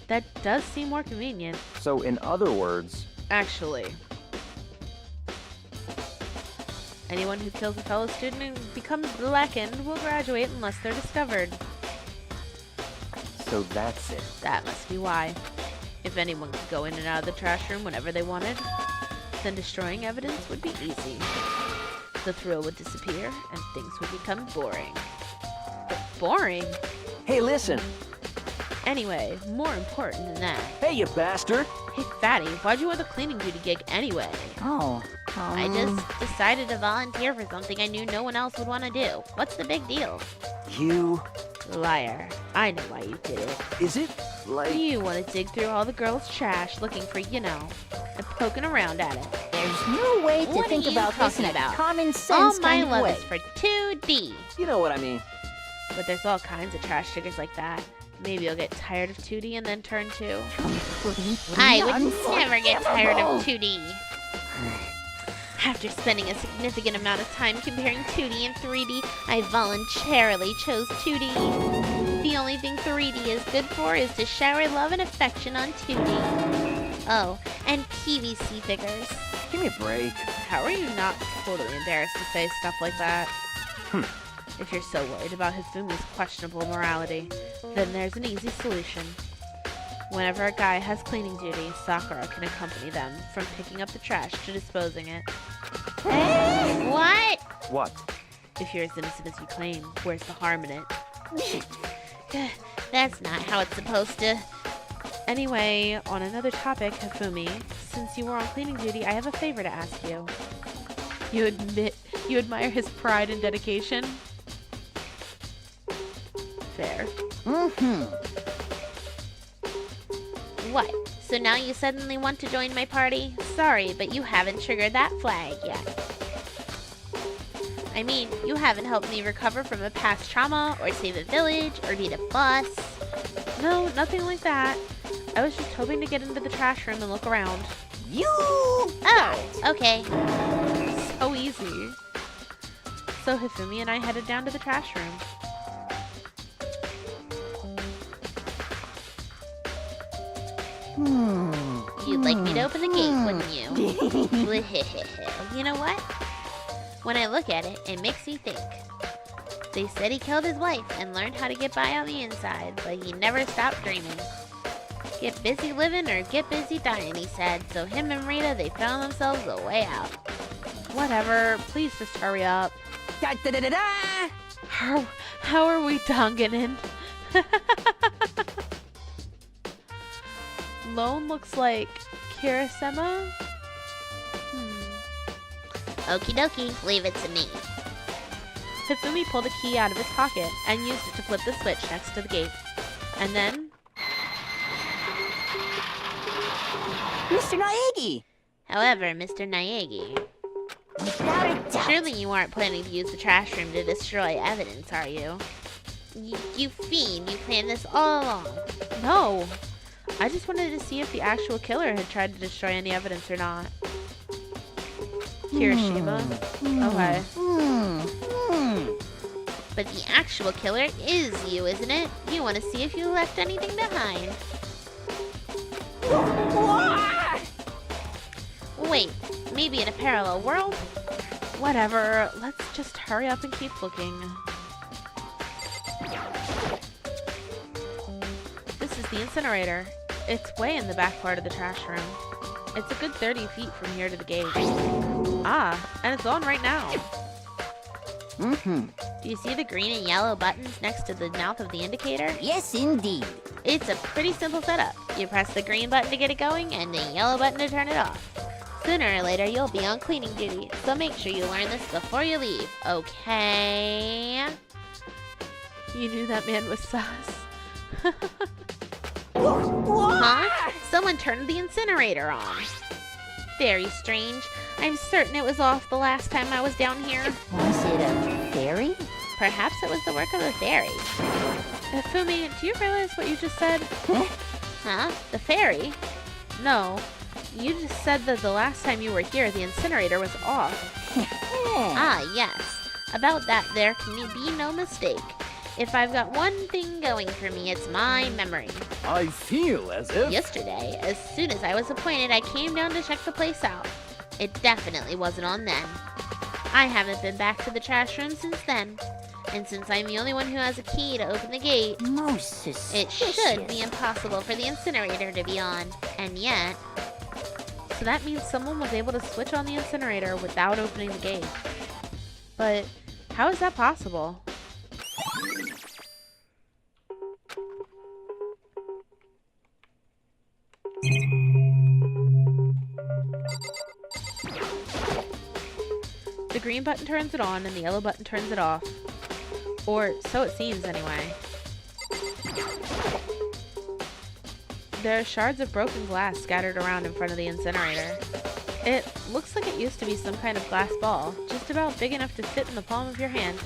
That does seem more convenient. So in other words, Actually, anyone who kills a fellow student and becomes blackened will graduate unless they're discovered. so that's it. That must be why. If anyone could go in and out of the trash room whenever they wanted, then destroying evidence would be easy. The thrill would disappear, and things would become boring. But boring? Hey, listen. Anyway, more important than that. Hey, you bastard. Hey, Fatty, why'd you want the cleaning duty gig anyway? Oh. I just decided to volunteer for something I knew no one else would want to do. What's the big deal? You... Liar. I know why you did it. Is it like... You want to dig through all the girls' trash looking for, and poking around at it. There's no way to What are think you about this in talking a about? common All sense my kind of love way. is for 2D. You know what I mean. But there's all kinds of trash diggers like that. Maybe you'll get tired of 2D and then turn to... I would never get tired of 2D. After spending a significant amount of time comparing 2D and 3D, I voluntarily chose 2D. The only thing 3D is good for is to shower love and affection on 2D. Oh, and PVC figures. Give me a break. How are you not totally embarrassed to say stuff like that? If you're so worried about Hifumi's questionable morality, then there's an easy solution. Whenever a guy has cleaning duty, Sakura can accompany them from picking up the trash to disposing it. What? What? If you're as innocent as you claim, where's the harm in it? That's not how it's supposed to. Anyway, on another topic, Hifumi, since you were on cleaning duty, I have a favor to ask you. You admit you admire his pride and dedication? Fair. What? So now you suddenly want to join my party? Sorry, but you haven't triggered that flag yet. I mean, you haven't helped me recover from a past trauma, or save a village, or beat a boss. No, nothing like that. I was just hoping to get into the trash room and look around. You Oh, okay. So easy. So Hifumi and I headed down to the trash room. You'd like me to open the gate, wouldn't you? You know what? When I look at it, it makes me think. They said he killed his wife and learned how to get by on the inside, but he never stopped dreaming. Get busy living or get busy dying, he said, so him and Rita, they found themselves a way out. Whatever, please just hurry up. Da-da-da-da-da! How are we Danganronpa? Lone looks like Kirasema? Okie dokie, leave it to me. Hifumi pulled a key out of his pocket and used it to flip the switch next to the gate. And then... Mr. Naegi! However, Mr. Naegi, Without a doubt. surely you aren't planning to use the trash room to destroy evidence, are you? You fiend, you planned this all along. No! I just wanted to see if the actual killer had tried to destroy any evidence or not. Kirishima? Okay. But the actual killer is you, isn't it? You want to see if you left anything behind. Wait, maybe in a parallel world? Whatever, let's just hurry up and keep looking. This is the incinerator. It's way in the back part of the trash room. It's a good 30 feet from here to the gate. Ah, and it's on right now. Do you see the green and yellow buttons next to the mouth of the indicator? Yes, indeed. It's a pretty simple setup. You press the green button to get it going and the yellow button to turn it off. Sooner or later, you'll be on cleaning duty, so make sure you learn this before you leave, okay? You knew that man was sus. Huh? Someone turned the incinerator on. Very strange. I'm certain it was off the last time I was down here. Was it a fairy? Perhaps it was the work of a fairy. Fumi, do you realize what you just said? Huh? The fairy? No. You just said that the last time you were here, the incinerator was off. Ah, yes. About that, there can be no mistake. If I've got one thing going for me, it's my memory. I feel as if... Yesterday, as soon as I was appointed, I came down to check the place out. It definitely wasn't on then. I haven't been back to the trash room since then. And since I'm the only one who has a key to open the gate, Most suspicious. it should be impossible for the incinerator to be on. And yet... So that means someone was able to switch on the incinerator without opening the gate. But how is that possible? The green button turns it on and the yellow button turns it off. Or so it seems anyway. There are shards of broken glass scattered around in front of the incinerator. It looks like it used to be some kind of glass ball, just about big enough to fit in the palm of your hand.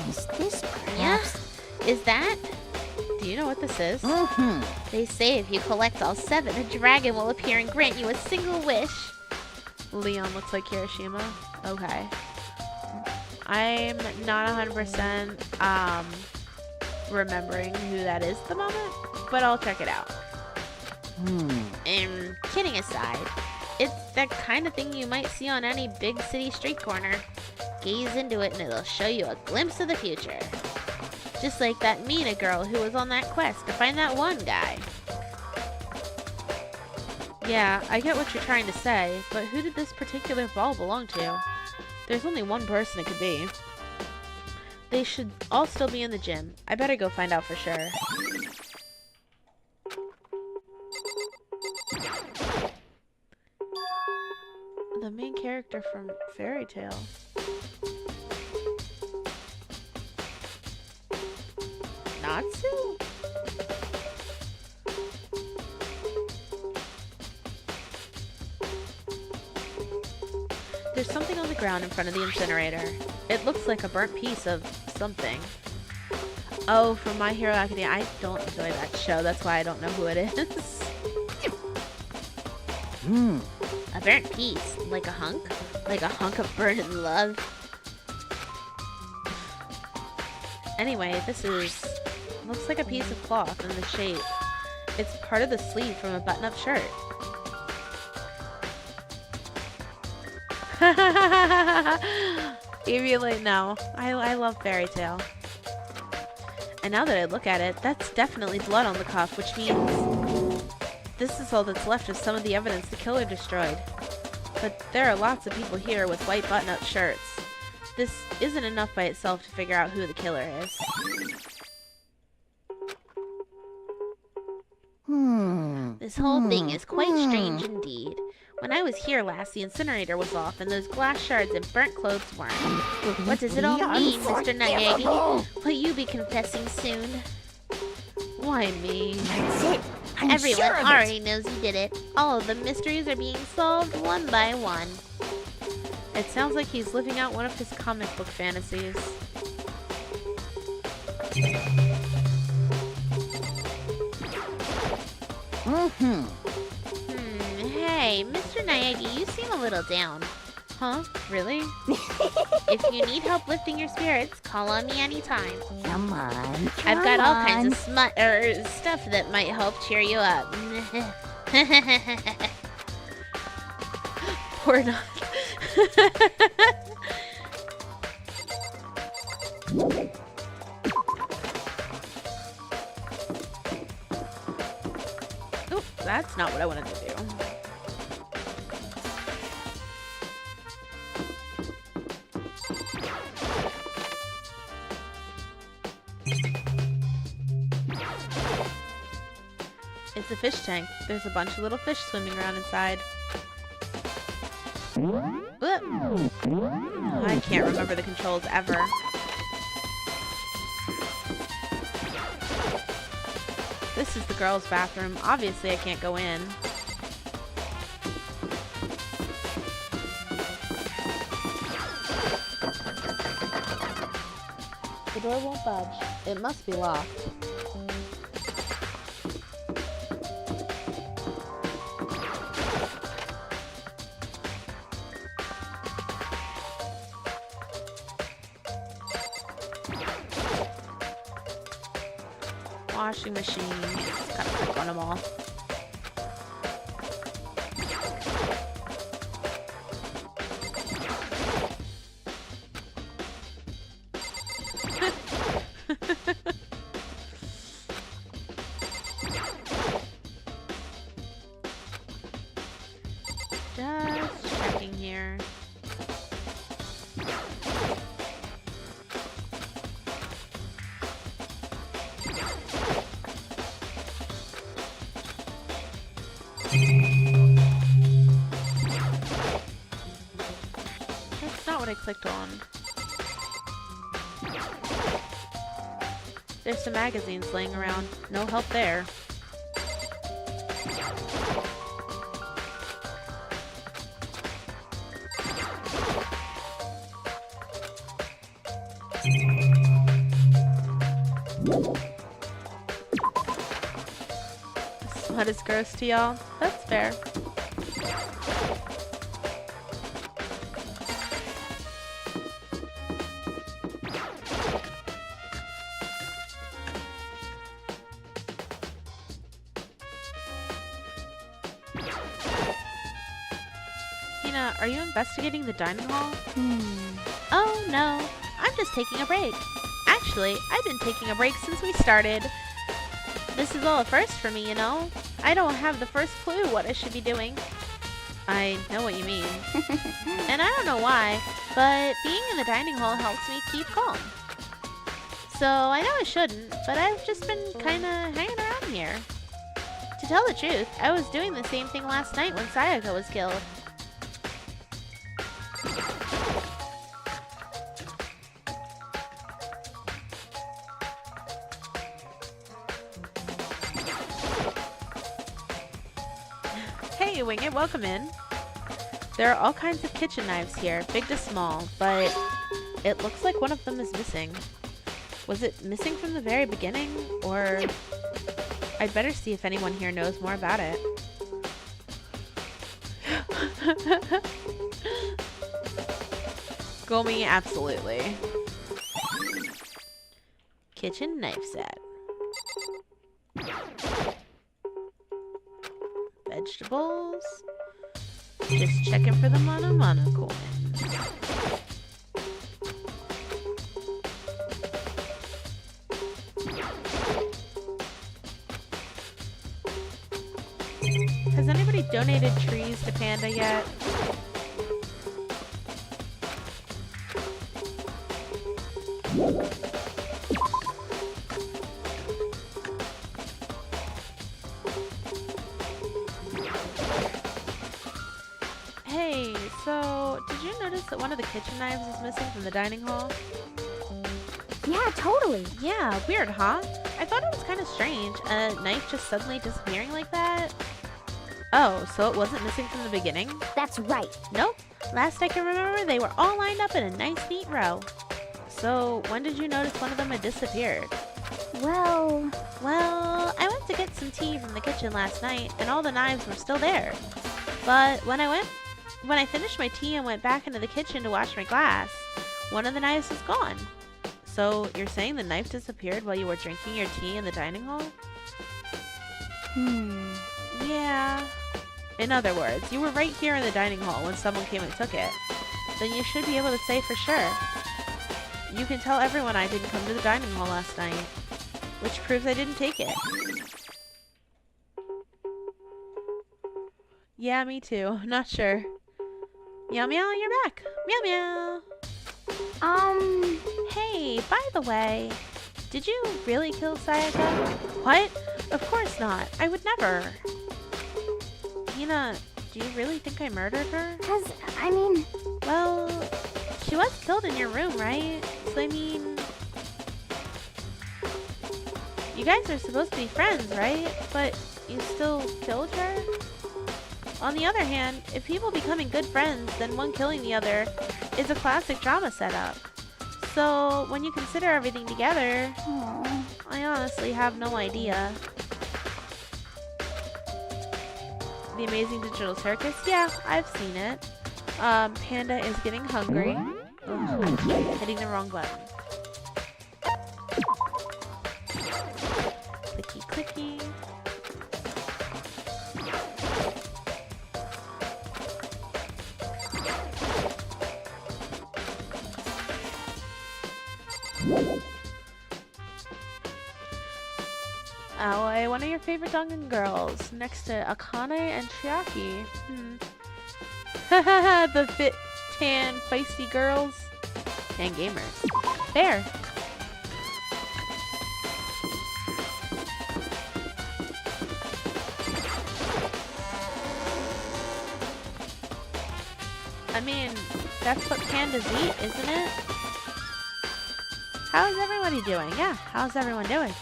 Is this Yeah? perhaps? Is that? Do you know what this is? They say if you collect all 7, a dragon will appear and grant you a single wish. Leon looks like Hiroshima. Okay. I'm not 100% remembering who that is at the moment, but I'll check it out. And kidding aside, it's that kind of thing you might see on any big city street corner. Gaze into it and it'll show you a glimpse of the future. Just like that Mina girl who was on that quest to find that one guy. Yeah, I get what you're trying to say, but who did this particular ball belong to? There's only one person it could be. They should all still be in the gym. I better go find out for sure. The main character from Fairy Tale. Natsu? There's something on the ground in front of the incinerator. It looks like a burnt piece of something. Oh, from My Hero Academia. I don't enjoy that show. That's why I don't know who it is. A burnt piece. Like a hunk? Like a hunk of burning love. Anyway, this is... looks like a piece of cloth in the shape. It's part of the sleeve from a button-up shirt. Emulate now. I love Fairy Tale. And now that I look at it, that's definitely blood on the cuff, which means this is all that's left of some of the evidence the killer destroyed. But there are lots of people here with white button-up shirts. This isn't enough by itself to figure out who the killer is. This whole thing is quite strange indeed. When I was here last, the incinerator was off, and those glass shards and burnt clothes weren't. What does it all mean, Mr. Nayagi? Will you be confessing soon? Why me? That's it. I'm Everyone sure of it. already knows you did it. All of the mysteries are being solved one by one. It sounds like he's living out one of his comic book fantasies. Hey, Mr. Nayagi, you seem a little down. Huh? Really? If you need help lifting your spirits, call on me anytime. Come on. I've got all kinds of stuff that might help cheer you up. Poor Nod. Oop, that's not what I wanted to do. It's a fish tank. There's a bunch of little fish swimming around inside. Oop. I can't remember the controls ever. This is the girls' bathroom. Obviously, I can't go in. The door won't budge. It must be locked. Washing machine. Gotta click on them all. Just checking here. That's not what I clicked on. There's some magazines laying around. No help there. Smut is gross to y'all. That's fair. Hina, are you investigating the dining hall? Oh, no. I'm just taking a break. Actually, I've been taking a break since we started. This is all a first for me, you know? I don't have the first clue what I should be doing. I know what you mean. And I don't know why, but being in the dining hall helps me keep calm. So I know I shouldn't, but I've just been kinda hanging around here. To tell the truth, I was doing the same thing last night when Sayaka was killed. Hey, Wing It, welcome in. There are all kinds of kitchen knives here, big to small, but it looks like one of them is missing. Was it missing from the very beginning, or... I'd better see if anyone here knows more about it. Gomi, absolutely. Kitchen knife set. Vegetables. Just checking for the mana coin. Has anybody donated trees to Panda yet? Hey, so did you notice that one of the kitchen knives is missing from the dining hall? Yeah, totally. Yeah, weird, huh? I thought it was kind of strange, a knife just suddenly disappearing like that. Oh, so it wasn't missing from the beginning? That's right. Nope. Last I can remember, they were all lined up in a nice, neat row. So, when did you notice one of them had disappeared? Well, I went to get some tea from the kitchen last night, and all the knives were still there. But when I went, when I finished my tea and went back into the kitchen to wash my glass, one of the knives is gone. So you're saying the knife disappeared while you were drinking your tea in the dining hall? Yeah. In other words, you were right here in the dining hall when someone came and took it. Then you should be able to say for sure. You can tell everyone I didn't come to the dining hall last night, which proves I didn't take it. Yeah, me too. Not sure. Meow meow, you're back. Meow meow. Hey, by the way, did you really kill Sayaka? What? Of course not. I would never. Hina, do you really think I murdered her? I mean... Well, she was killed in your room, right? So, I mean... You guys are supposed to be friends, right? But you still killed her? On the other hand, if people becoming good friends, then one killing the other is a classic drama setup. So, when you consider everything together, I honestly have no idea. The Amazing Digital Circus? Yeah, I've seen it. Panda is getting hungry. Ugh, hitting the wrong button. Clicky clicky. Aoi, one of your favorite Dangan girls, next to Akane and Chiaki. Hahaha, the fit, tan, feisty girls. And gamers. Fair. I mean, that's what pandas eat, isn't it? How's everybody doing? Yeah, how's everyone doing?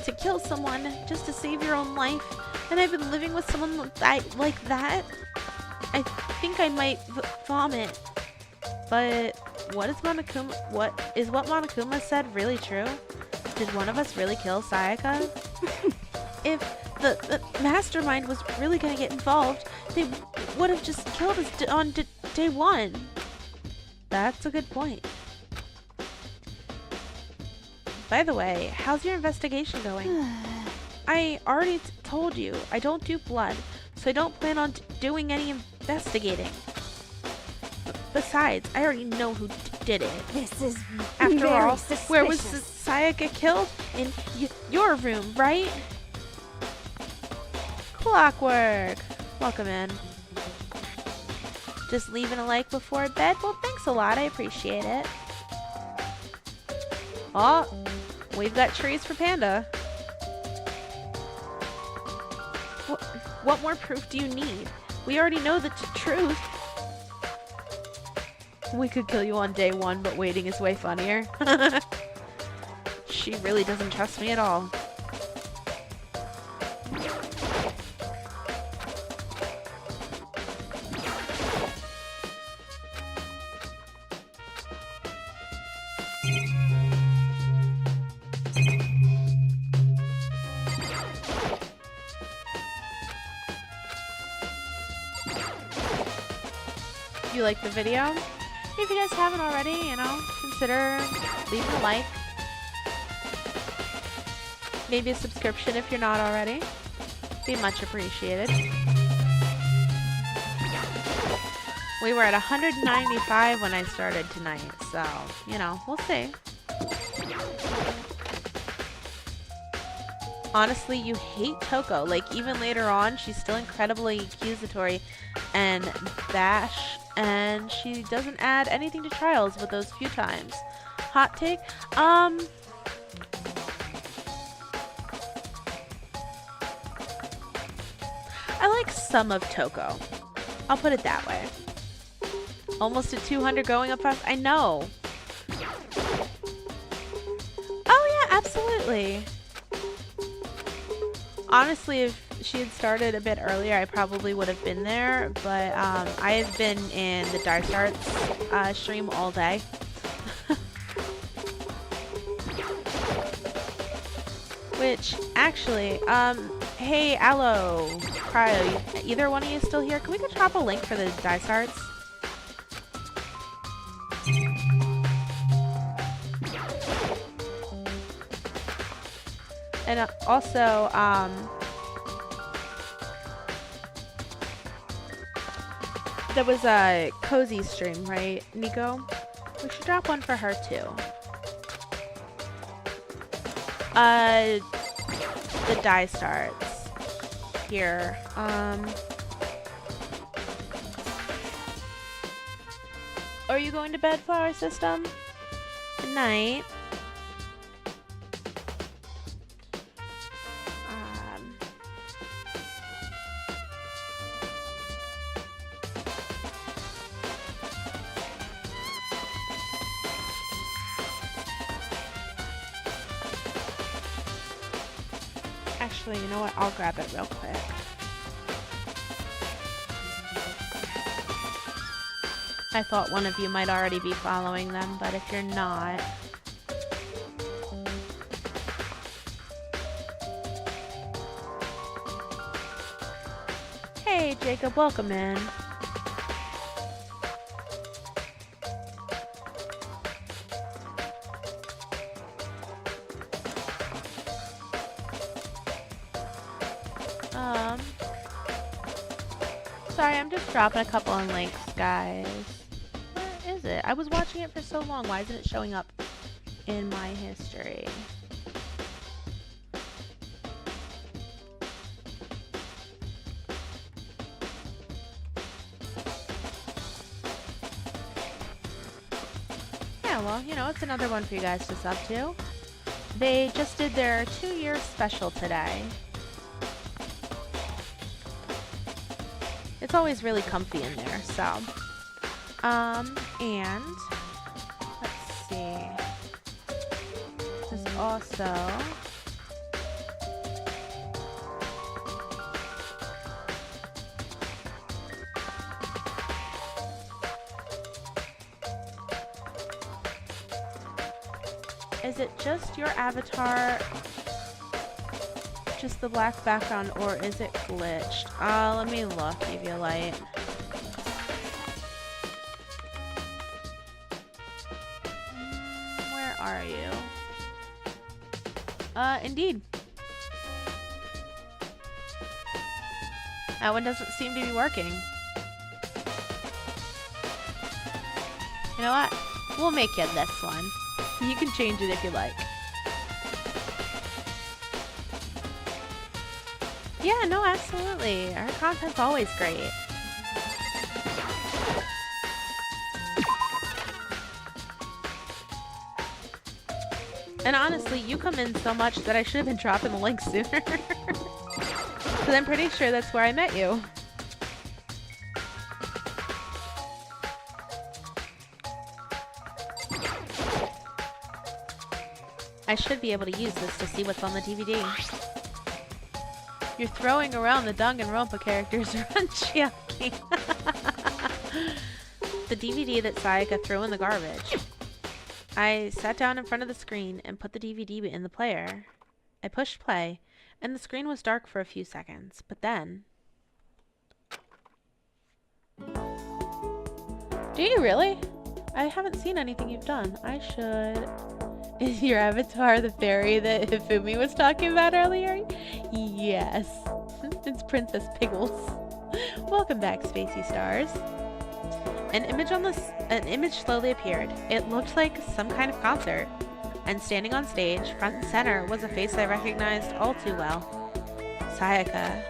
to kill someone just to save your own life, and I've been living with someone like that? I think I might vomit. But what is what Monokuma said really true? Did one of us really kill Sayaka? If the mastermind was really gonna get involved, they would have just killed us on day one. That's a good point. By the way, how's your investigation going? I already told you, I don't do blood, so I don't plan on doing any investigating. Besides, I already know who did it. This is After very all, suspicious. where was Sayaka killed? In your room, right? Clockwork! Welcome in. Just leaving a like before bed? Well, thanks a lot, I appreciate it. Oh, we've got trees for Panda. What more proof do you need? We already know the truth. We could kill you on day one, but waiting is way funnier. She really doesn't trust me at all. You like the video? If you guys haven't already, you know, consider leaving a like. Maybe a subscription if you're not already. Be much appreciated. We were at 195 when I started tonight, so, you know, we'll see. Honestly, you hate Toko. Like, even later on, she's still incredibly accusatory and bash, and she doesn't add anything to trials but those few times. Hot take? I like some of Toko. I'll put it that way. Almost at 200 going up fast. I know. Oh yeah, absolutely. Honestly, if she had started a bit earlier, I probably would have been there, but I have been in the Dark Arts stream all day. Which, actually, Hey, Aloe, Cryo, either one of you still here? Can we go drop a link for the die starts? And also, there was a Cozy stream, right, Nico? We should drop one for her too. The die starts here. Are you going to bed, Flower System? Good night. Actually, you know what? I'll grab it real quick. I thought one of you might already be following them, but if you're not... Hey, Jacob, welcome in. Sorry, I'm just dropping a couple of links, guys. Where is it? I was watching it for so long. Why isn't it showing up in my history? Yeah, well, you know, it's another one for you guys to sub to. They just did their 2-year special today. It's always really comfy in there, so. And let's see. There's also is it just your avatar? Just the black background, or is it glitched? Let me look, Eviolite. Where are you? Indeed. That one doesn't seem to be working. You know what? We'll make it this one. You can change it if you like. Yeah, no, absolutely. Our content's always great. And honestly, you come in so much that I should have been dropping the link sooner. Because I'm pretty sure that's where I met you. I should be able to use this to see what's on the DVD. You're throwing around the Danganronpa characters around Chiaki. The DVD that Sayaka threw in the garbage. I sat down in front of the screen and put the DVD in the player. I pushed play, and the screen was dark for a few seconds, but then... Do you really? I haven't seen anything you've done. I should... Is your avatar the fairy that Hifumi was talking about earlier? Yes. It's Princess Piggles. Welcome back, Spacey Stars. An image slowly appeared. It looked like some kind of concert. And standing on stage, front and center, was a face I recognized all too well. Sayaka.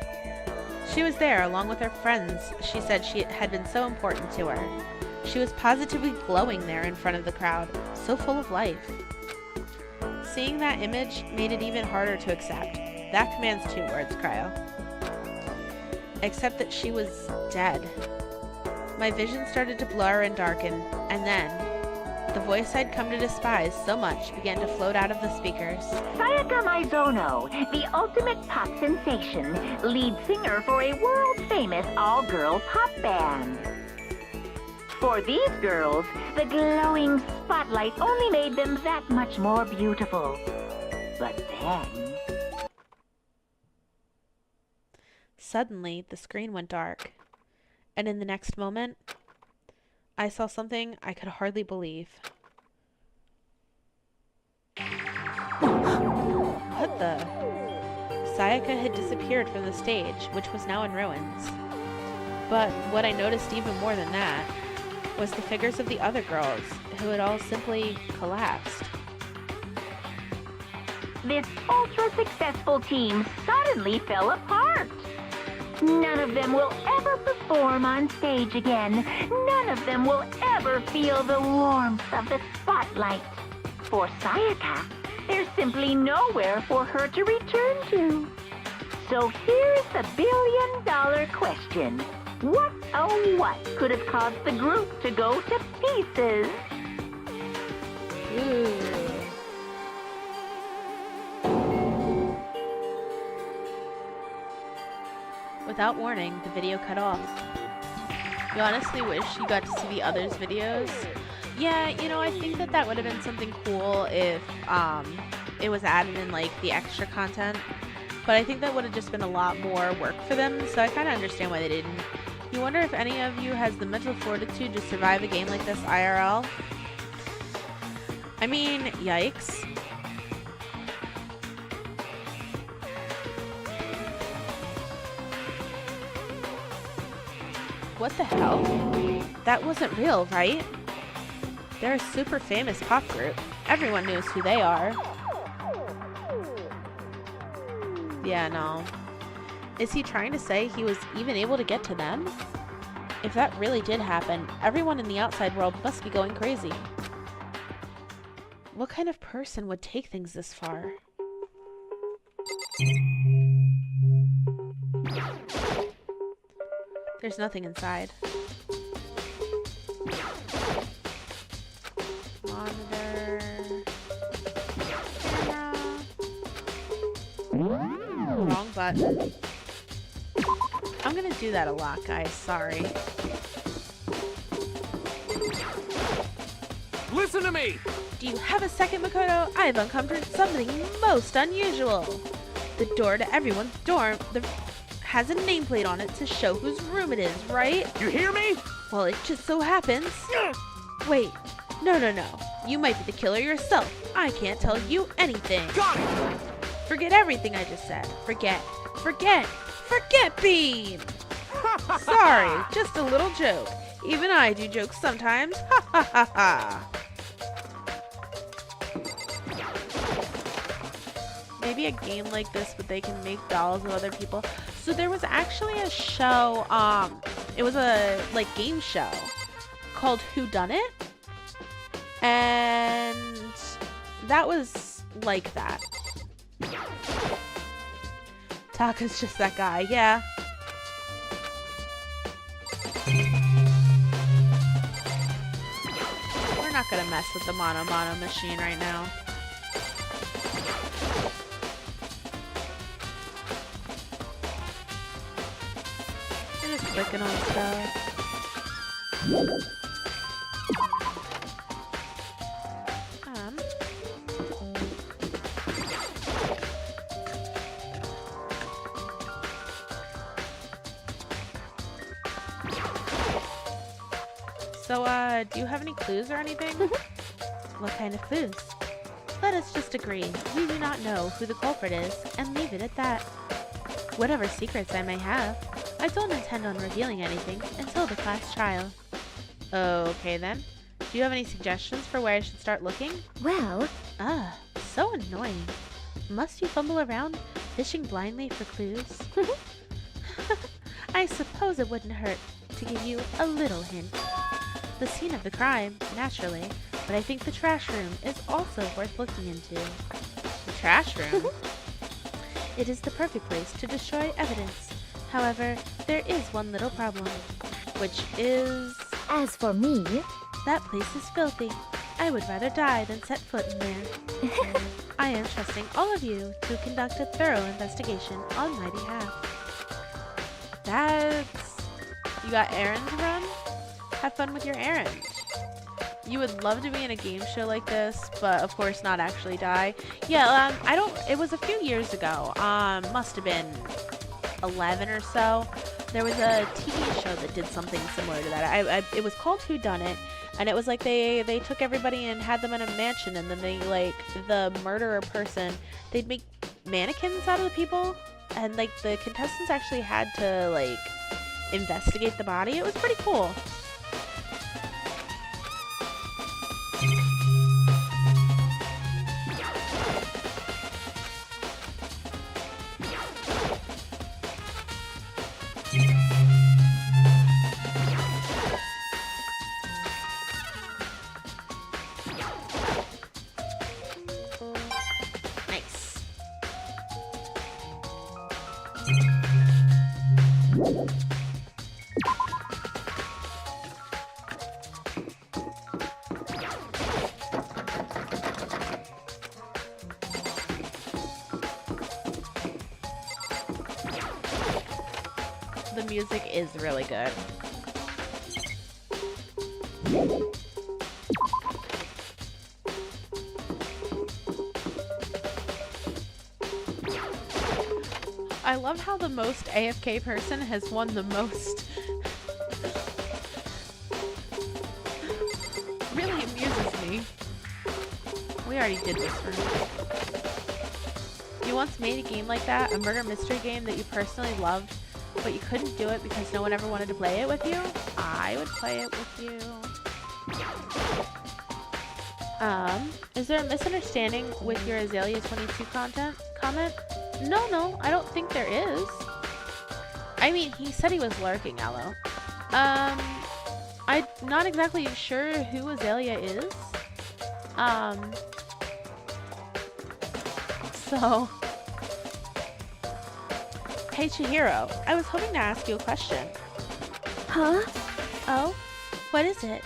She was there, along with her friends. She said she had been so important to her. She was positively glowing there in front of the crowd, so full of life. Seeing that image made it even harder to accept. That commands 2 words, Cryo. Except that she was dead. My vision started to blur and darken, and then, the voice I'd come to despise so much began to float out of the speakers. Sayaka Maizono, the ultimate pop sensation, lead singer for a world-famous all-girl pop band. For these girls, the glowing spotlight only made them that much more beautiful. But then... Suddenly, the screen went dark, and in the next moment, I saw something I could hardly believe. What the? Sayaka had disappeared from the stage, which was now in ruins. But what I noticed even more than that was the figures of the other girls, who had all simply collapsed. This ultra-successful team suddenly fell apart. None of them will ever perform on stage again. None of them will ever feel the warmth of the spotlight. For Sayaka, there's simply nowhere for her to return to. So here's the billion-dollar question. What, oh what, could have caused the group to go to pieces? Ooh. Without warning, the video cut off. You honestly wish you got to see the others' videos. Yeah, you know, I think that would have been something cool if it was added in like the extra content. But I think that would have just been a lot more work for them, so I kind of understand why they didn't. You wonder if any of you has the mental fortitude to survive a game like this IRL? I mean, yikes. What the hell? That wasn't real, right? They're a super famous pop group. Everyone knows who they are. Yeah, no. Is he trying to say he was even able to get to them? If that really did happen, everyone in the outside world must be going crazy. What kind of person would take things this far? There's nothing inside. Monitor. Camera. Wrong button. I'm gonna do that a lot, guys. Sorry. Listen to me! Do you have a second, Makoto? I have uncovered something most unusual. The door to everyone's dorm has a nameplate on it to show whose room it is, right? You hear me? Well, it just so happens. Wait. No. You might be the killer yourself. I can't tell you anything. Got it! Forget everything I just said. Forget Bean! Sorry, just a little joke. Even I do jokes sometimes. Ha ha ha ha. Maybe a game like this, but they can make dolls of other people. So there was actually a show, it was a, like, game show called whodunit. And that was like that. Taka's just that guy, yeah. We're not gonna mess with the mono machine right now. We're just clicking on stuff. So, do you have any clues or anything? What kind of clues? Let us just agree, we do not know who the culprit is, and leave it at that. Whatever secrets I may have, I don't intend on revealing anything until the class trial. Okay then. Do you have any suggestions for where I should start looking? Well, So annoying. Must you fumble around, fishing blindly for clues? I suppose it wouldn't hurt to give you a little hint. The scene of the crime, naturally, but I think the trash room is also worth looking into. The trash room? It is the perfect place to destroy evidence. However, there is one little problem, which is... as for me, that place is filthy. I would rather die than set foot in there. I am trusting all of you to conduct a thorough investigation on my behalf. That's... You got errands to run? Have fun with your errands. You would love to be in a game show like this, but of course not actually die. Yeah, it was a few years ago. Must have been 11 or so, there was a TV show that did something similar to that. It was called Whodunit, and it was like they took everybody and had them in a mansion, and then they, like, the murderer person, they'd make mannequins out of the people, and, like, the contestants actually had to, like, investigate the body. It was pretty cool. Nice. The music is really good. I love how the most AFK person has won the most. Really amuses me. We already did this room. You once made a game like that, a murder mystery game that you personally loved, but you couldn't do it because no one ever wanted to play it with you? I would play it with you. Is there a misunderstanding with your Azalea 22 comment? No, I don't think there is. I mean, he said he was lurking, Aloe. I'm not exactly sure who Azalea is. So... Hey, Chihiro, I was hoping to ask you a question. Huh? Oh? What is it?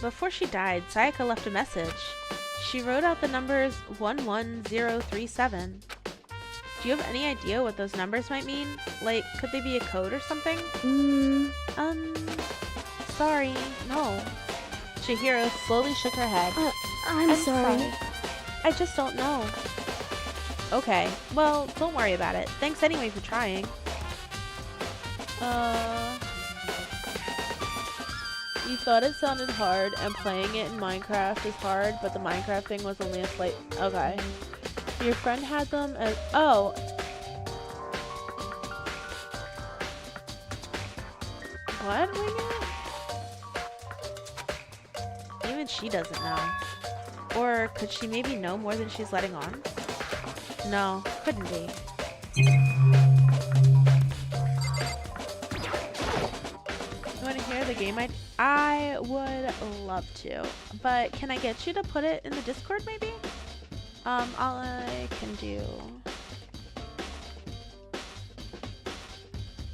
Before she died, Sayaka left a message. She wrote out the numbers 11037. Do you have any idea what those numbers might mean? Like, could they be a code or something? Sorry, no. Chihiro slowly shook her head. I'm sorry. I just don't know. Okay, well, don't worry about it. Thanks anyway for trying. You thought it sounded hard, and playing it in Minecraft is hard, but the Minecraft thing was only a slight... Okay. Your friend had them as... Oh. What? Even she doesn't know. Or could she maybe know more than she's letting on? No, couldn't be. You want to hear the game I would love to, but can I get you to put it in the Discord maybe? All I can do...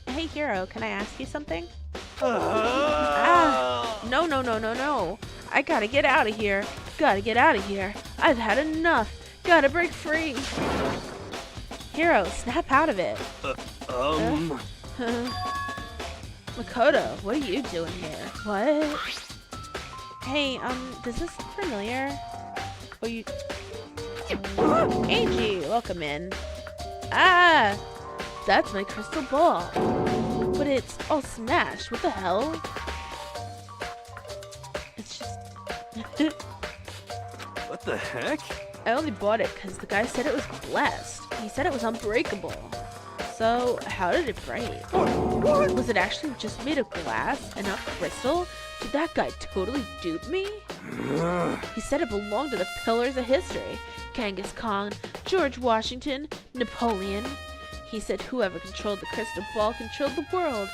Hey Hero, can I ask you something? No. I gotta get out of here. I've had enough. Gotta break free. Hero, snap out of it. Makoto, what are you doing here? What? Hey, does this look familiar? Oh, you... AG, welcome in. Ah! That's my crystal ball. But it's all smashed. What the hell? It's just... What the heck? I only bought it because the guy said it was blessed. He said it was unbreakable. So, how did it break? What? Was it actually just made of glass and not crystal? Did that guy totally dupe me? He said it belonged to the pillars of history. Genghis Khan, George Washington, Napoleon. He said whoever controlled the crystal ball controlled the world.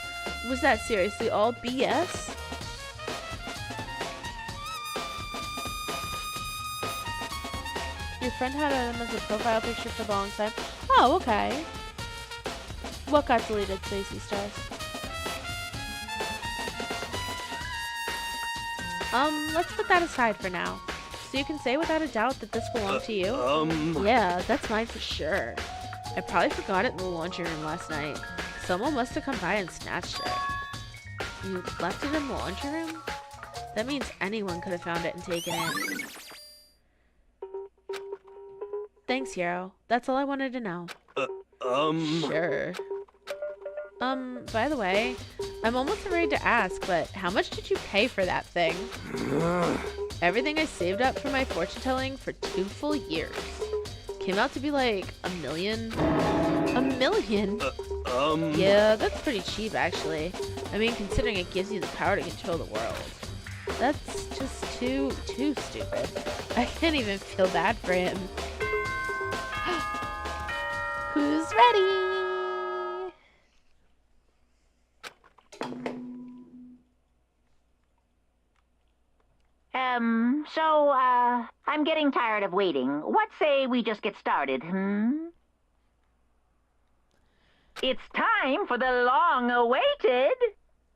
Was that seriously all BS? Your friend had him as a profile picture for a long time. Oh, okay. What got deleted, Stacy Stars? Let's put that aside for now. So you can say without a doubt that this belonged to you? Yeah, that's mine for sure. I probably forgot it in the laundry room last night. Someone must have come by and snatched it. You left it in the laundry room? That means anyone could have found it and taken it. Thanks, Hero. That's all I wanted to know. Sure. By the way, I'm almost afraid to ask, but how much did you pay for that thing? Everything I saved up for my fortune telling for 2 full years. Came out to be like $1 million. $1 million? Yeah, that's pretty cheap actually. I mean, considering it gives you the power to control the world. That's just too stupid. I can't even feel bad for him. Who's ready? I'm getting tired of waiting. What say we just get started, It's time for the long-awaited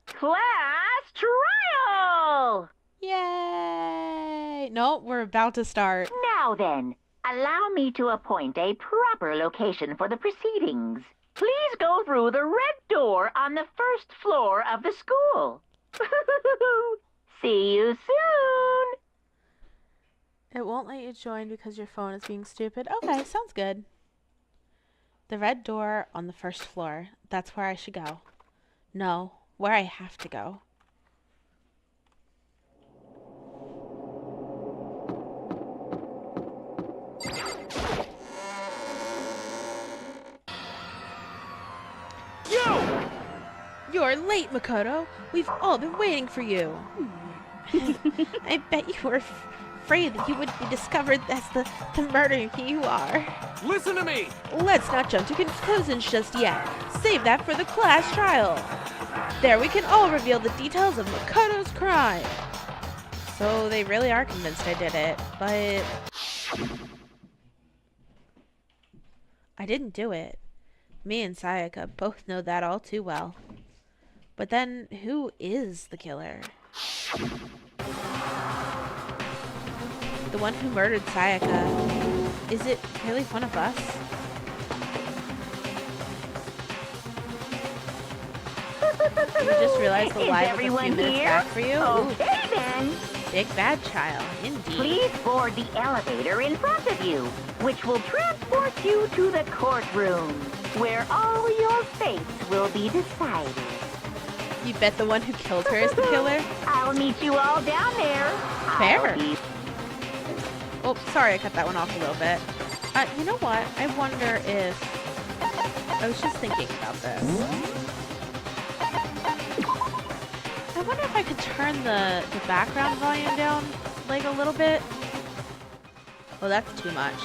class trial! Yay! No, we're about to start. Now then, allow me to appoint a proper location for the proceedings. Please go through the red door on the first floor of the school. See you soon! It won't let you join because your phone is being stupid. Okay, sounds good. The red door on the first floor. That's where I should go. No, where I have to go. Yo! You're late, Makoto. We've all been waiting for you. I bet you were afraid that you would be discovered as the murderer you are. Listen to me! Let's not jump to conclusions just yet. Save that for the class trial. There we can all reveal the details of Makoto's crime. So they really are convinced I did it, but I didn't do it. Me and Sayaka both know that all too well. But then, who is the killer? The one who murdered Sayaka. Is it really one of us? You just realized the lie was a few minutes back for you? Okay, then. Big bad child, indeed. Please board the elevator in front of you, which will transport you to the courtroom, where all your fates will be decided. You bet the one who killed her is the killer? I'll meet you all down there. Fair. Oh, sorry, I cut that one off a little bit. You know what? I wonder if... I was just thinking about this. I wonder if I could turn the background volume down, like, a little bit. Oh, that's too much.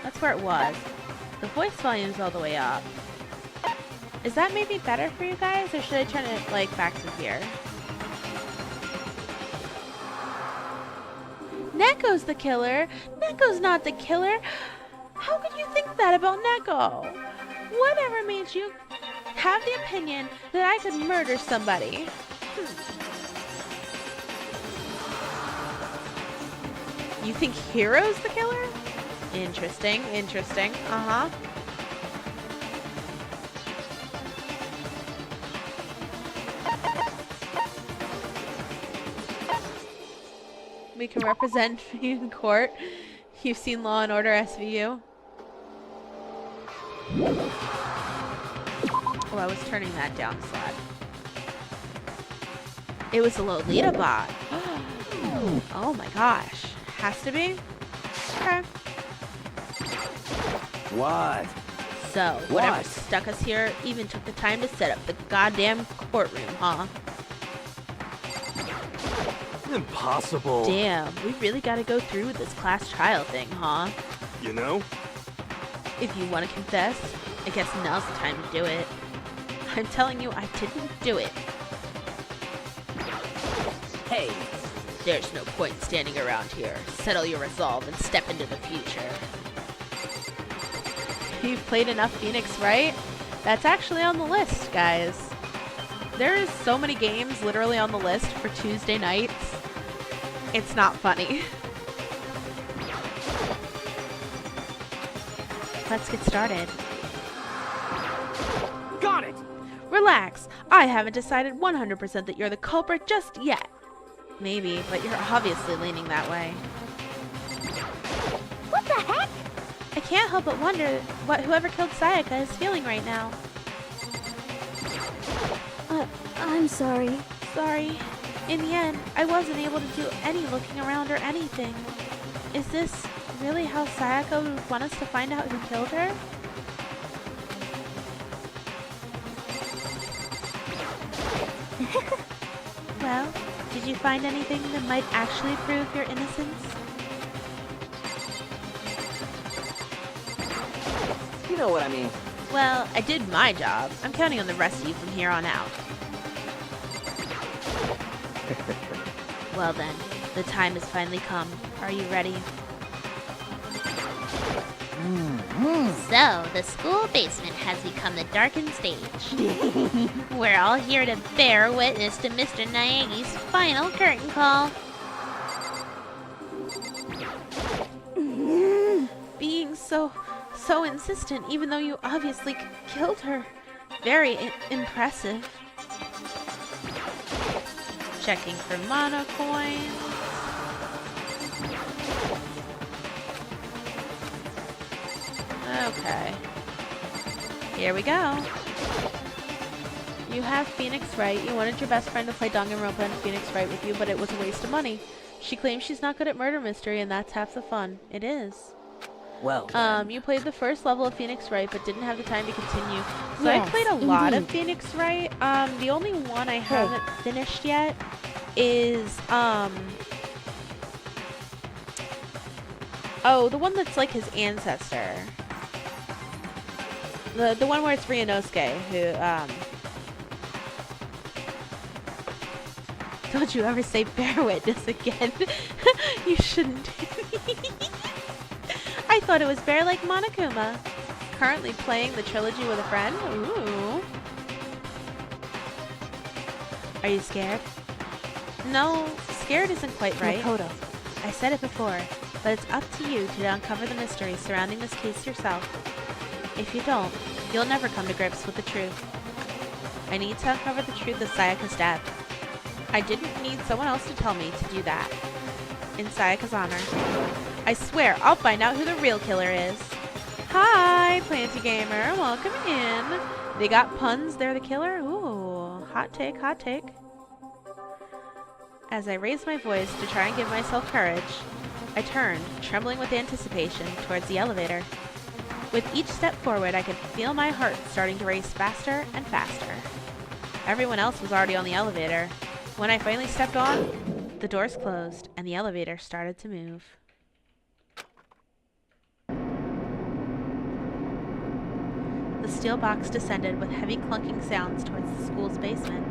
That's where it was. The voice volume's all the way up. Is that maybe better for you guys, or should I turn it, like, back to here? Neko's the killer! Neko's not the killer! How could you think that about Neko? Whatever made you have the opinion that I could murder somebody? You think Hiro's the killer? Interesting, interesting. Uh-huh. We can represent you in court. You've seen Law & Order SVU. Oh, I was turning that down a slide. It was a Lolita bot. Oh my gosh. Has to be? Okay. What? So, whatever stuck us here even took the time to set up the goddamn courtroom, huh? Impossible. Damn, we really gotta go through with this class trial thing, huh? You know? If you want to confess, I guess now's the time to do it. I'm telling you, I didn't do it. Hey, there's no point standing around here. Settle your resolve and step into the future. You've played enough Phoenix, right? That's actually on the list, guys. There is so many games literally on the list for Tuesday nights. It's not funny. Let's get started. Got it! Relax. I haven't decided 100% that you're the culprit just yet. Maybe, but you're obviously leaning that way. What the heck? I can't help but wonder what whoever killed Sayaka is feeling right now. I'm sorry. Sorry. In the end, I wasn't able to do any looking around or anything. Is this really how Sayaka would want us to find out who killed her? Well, did you find anything that might actually prove your innocence? You know what I mean. Well, I did my job. I'm counting on the rest of you from here on out. Well then, the time has finally come. Are you ready? So, the school basement has become the darkened stage. We're all here to bear witness to Mr. Naegi's final curtain call. Being so insistent, even though you obviously killed her. Very impressive. Checking for mana coins. Okay. Here we go. You have Phoenix Wright. You wanted your best friend to play Danganronpa and Phoenix Wright with you, but it was a waste of money. She claims she's not good at murder mystery, and that's half the fun. It is. Well, You played the first level of Phoenix Wright, but didn't have the time to continue. So Yes, I played a lot of indeed. Phoenix Wright. The only one I haven't finished yet is, oh, the one that's like his ancestor. The one where it's Ryunosuke, who, don't you ever say bear witness again. You shouldn't. I thought it was bear like Monokuma. Currently playing the trilogy with a friend. Ooh. Are you scared? No, scared isn't quite right. Makoto. I said it before, but it's up to you to uncover the mystery surrounding this case yourself. If you don't, you'll never come to grips with the truth. I need to uncover the truth of Sayaka's death. I didn't need someone else to tell me to do that. In Sayaka's honor. I swear, I'll find out who the real killer is. Hi, Planty Gamer. Welcome in. They got puns, they're the killer? Ooh, hot take, hot take. As I raised my voice to try and give myself courage, I turned, trembling with anticipation, towards the elevator. With each step forward, I could feel my heart starting to race faster and faster. Everyone else was already on the elevator. When I finally stepped on, the doors closed and the elevator started to move. The steel box descended with heavy clunking sounds towards the school's basement.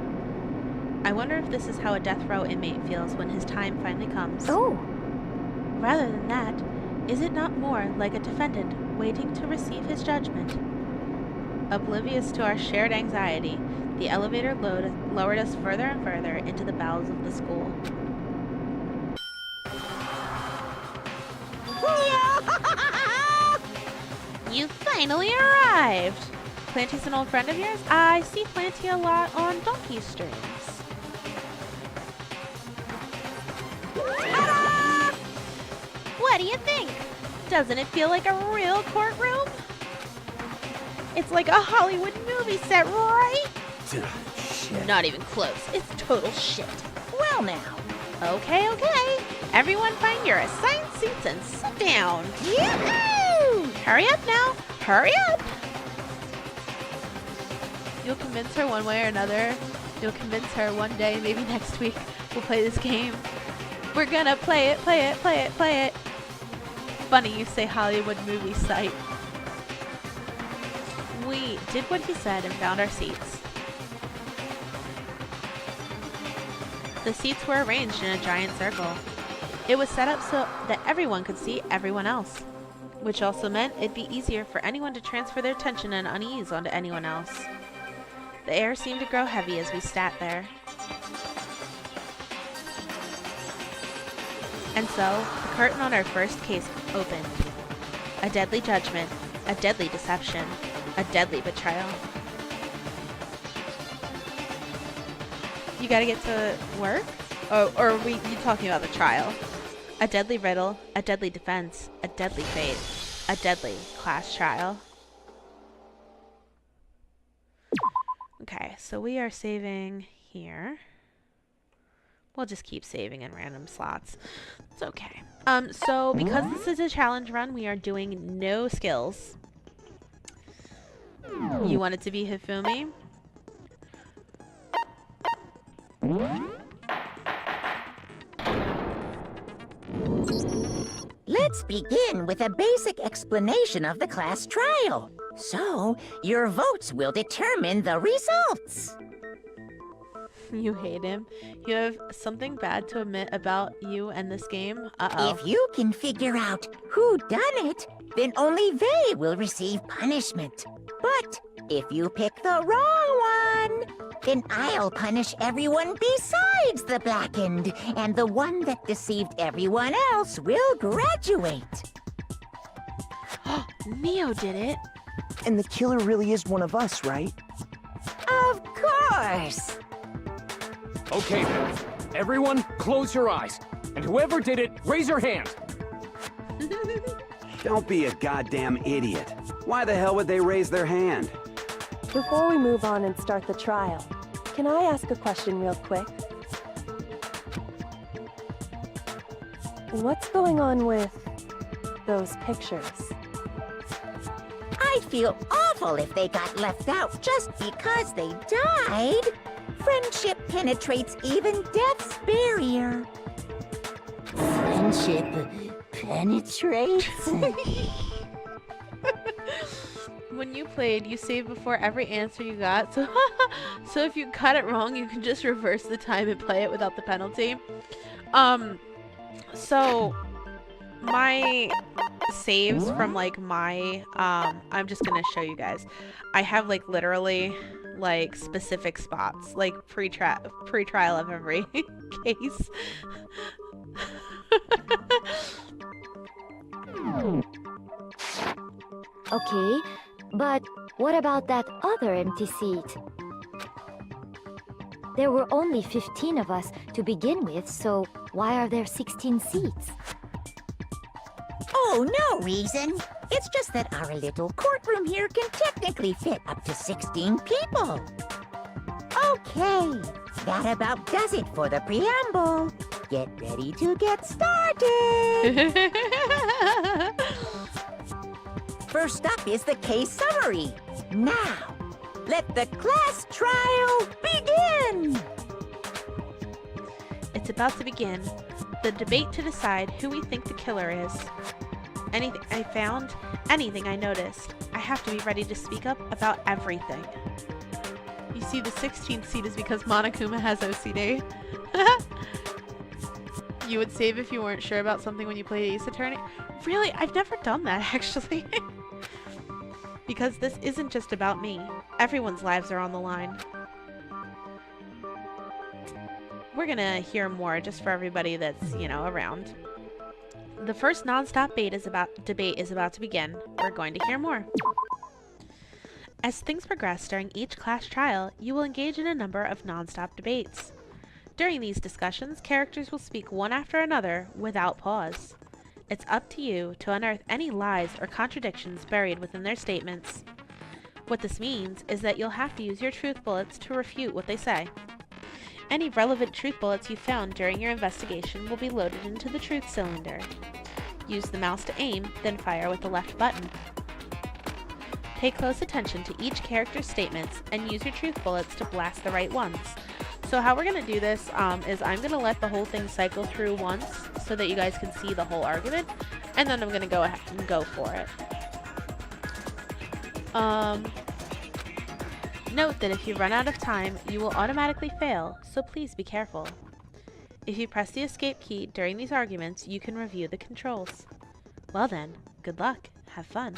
I wonder if this is how a death row inmate feels when his time finally comes. Oh, Rather than that, is it not more like a defendant waiting to receive his judgment? Oblivious to our shared anxiety, the elevator lowered us further and further into the bowels of the school. You finally arrived! Planty's an old friend of yours? I see Planty a lot on Donkey streams. What do you think? Doesn't it feel like a real courtroom? It's like a Hollywood movie set, right? Shit. Not even close. It's total shit. Well now. Okay. Everyone find your assigned seats and sit down. Yoo-hoo! Hurry up now. Hurry up. You'll convince her one way or another. You'll convince her one day, maybe next week, we'll play this game. We're gonna play it. Funny you say Hollywood movie site. We did what he said and found our seats. The seats were arranged in a giant circle. It was set up so that everyone could see everyone else, which also meant it'd be easier for anyone to transfer their tension and unease onto anyone else. The air seemed to grow heavy as we sat there. And so, the curtain on our first case opened. A deadly judgment, a deadly deception, a deadly betrayal. You gotta get to work? Or are you talking about the trial? A deadly riddle, a deadly defense, a deadly fate, a deadly class trial. Okay, so we are saving here. We'll just keep saving in random slots. It's okay. So because this is a challenge run, we are doing no skills. You want it to be Hifumi? Let's begin with a basic explanation of the class trial. So, your votes will determine the results. You hate him. You have something bad to admit about you and this game? Uh-oh. If you can figure out who done it, then only they will receive punishment. But if you pick the wrong one, then I'll punish everyone besides the blackened, and the one that deceived everyone else will graduate. Neo did it. And the killer really is one of us, right? Of course! Okay then. Everyone, close your eyes. And whoever did it, raise your hand. Don't be a goddamn idiot. Why the hell would they raise their hand? Before we move on and start the trial, can I ask a question real quick? What's going on with those pictures? I'd feel awful if they got left out just because they died. Friendship penetrates even death's barrier. Friendship penetrates? When you played, you saved before every answer you got. So, so if you got it wrong, you can just reverse the time and play it without the penalty. So my saves from like my I'm just gonna show you guys. I have like literally like specific spots, like pre-trial of every case. Okay, but what about that other empty seat? There were only 15 of us to begin with, so why are there 16 seats? Oh, no reason. It's just that our little courtroom here can technically fit up to 16 people. Okay, that about does it for the preamble. Get ready to get started. First up is the case summary. Now, let the class trial begin. It's about to begin. The debate to decide who we think the killer is. Anything I found, anything I noticed. I have to be ready to speak up about everything. You see, the 16th seat is because Monokuma has OCD. You would save if you weren't sure about something when you played Ace Attorney? Really? I've never done that, actually. Because this isn't just about me. Everyone's lives are on the line. We're gonna hear more just for everybody that's, you know, around. The first non-stop debate is about to begin. We're going to hear more. As things progress during each class trial, you will engage in a number of non-stop debates. During these discussions, characters will speak one after another without pause. It's up to you to unearth any lies or contradictions buried within their statements. What this means is that you'll have to use your truth bullets to refute what they say. Any relevant truth bullets you found during your investigation will be loaded into the truth cylinder. Use the mouse to aim, then fire with the left button. Pay close attention to each character's statements and use your truth bullets to blast the right ones. So how we're going to do this is I'm going to let the whole thing cycle through once so that you guys can see the whole argument, and then I'm going to go ahead and go for it. Note that if you run out of time, you will automatically fail, so please be careful. If you press the escape key during these arguments, you can review the controls. Well then, good luck. Have fun.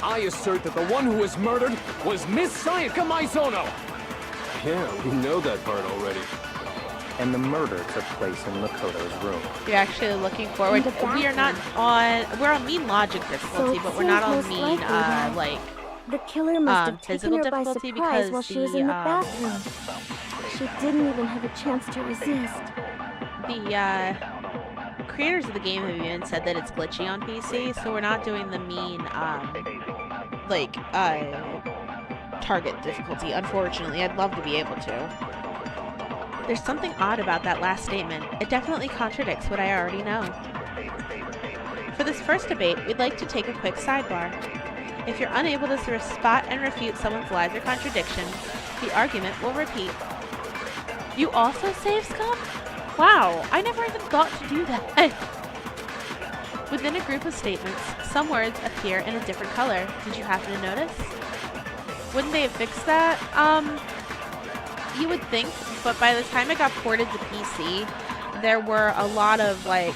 I assert that the one who was murdered was Miss Sayaka Maizono! Yeah, we know that part already. And the murder took place in Makoto's room. You're actually looking forward. We are not on. We're on mean logic difficulty, but we're not on mean like the killer must have physical taken her by difficulty surprise because while she was in the bathroom. She didn't even have a chance to resist. the creators of the game have even said that it's glitchy on PC, so we're not doing the mean, target difficulty, unfortunately. I'd love to be able to. There's something odd about that last statement. It definitely contradicts what I already know. For this first debate, we'd like to take a quick sidebar. If you're unable to spot and refute someone's lies or contradictions, the argument will repeat. You also save scum? Wow, I never even thought to do that. Within a group of statements, some words appear in a different color. Did you happen to notice? Wouldn't they have fixed that? You would think, but by the time it got ported to PC, there were a lot of, like,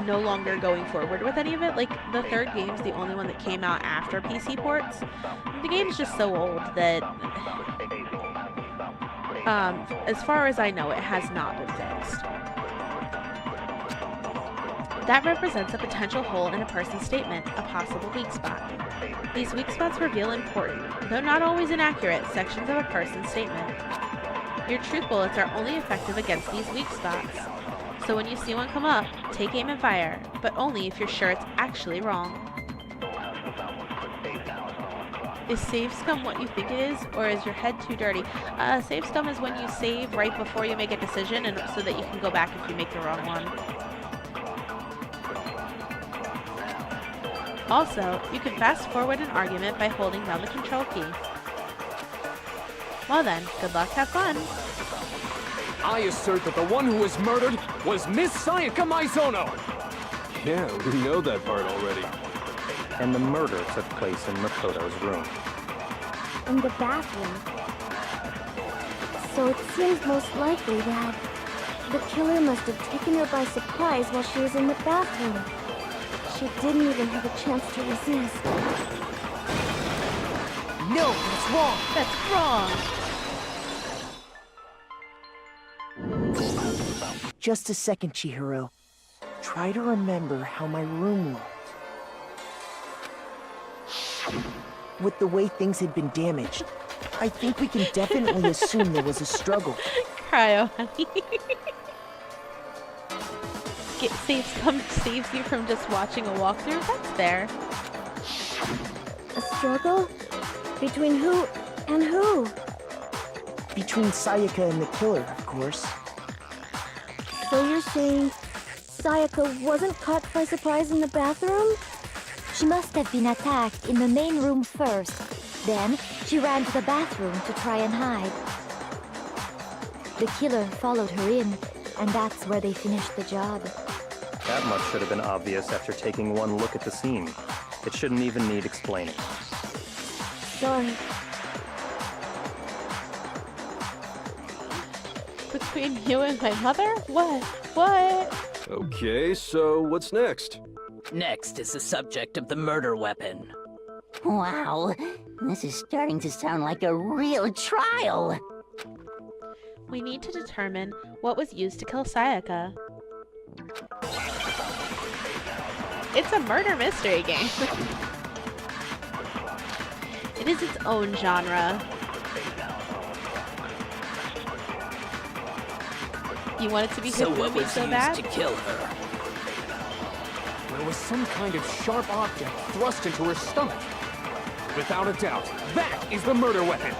no longer going forward with any of it. Like, the third game's the only one that came out after PC ports. The game's just so old that, as far as I know, it has not been fixed. That represents a potential hole in a person's statement, a possible weak spot. These weak spots reveal important, though not always inaccurate, sections of a person's statement. Your truth bullets are only effective against these weak spots. So when you see one come up, take aim and fire, but only if you're sure it's actually wrong. Is save scum what you think it is, or is your head too dirty? Save scum is when you save right before you make a decision, and so that you can go back if you make the wrong one. Also, you can fast forward an argument by holding down the control key. Well then, good luck, have fun! I assert that the one who was murdered was Miss Sayaka Maizono! Yeah, we know that part already. And the murder took place in Makoto's room. In the bathroom. So it seems most likely that the killer must have taken her by surprise while she was in the bathroom. She didn't even have a chance to resist. No, that's wrong! That's wrong! Just a second, Chihiro. Try to remember how my room looked. With the way things had been damaged, I think we can definitely assume there was a struggle. Cryo, honey. Save scum saves you from just watching a walkthrough? That's fair. A struggle? Between who and who? Between Sayaka and the killer, of course. So you're saying Sayaka wasn't caught by surprise in the bathroom? She must have been attacked in the main room first. Then, she ran to the bathroom to try and hide. The killer followed her in, and that's where they finished the job. That much should have been obvious after taking one look at the scene. It shouldn't even need explaining. Sorry. Between you and my mother? What? What? Okay, so what's next? Next is the subject of the murder weapon. Wow, this is starting to sound like a real trial. We need to determine what was used to kill Sayaka. It's a murder mystery game. It is its own genre. You want it to be So what was so used bad? to kill her? There was some kind of sharp object thrust into her stomach. Without a doubt, that is the murder weapon.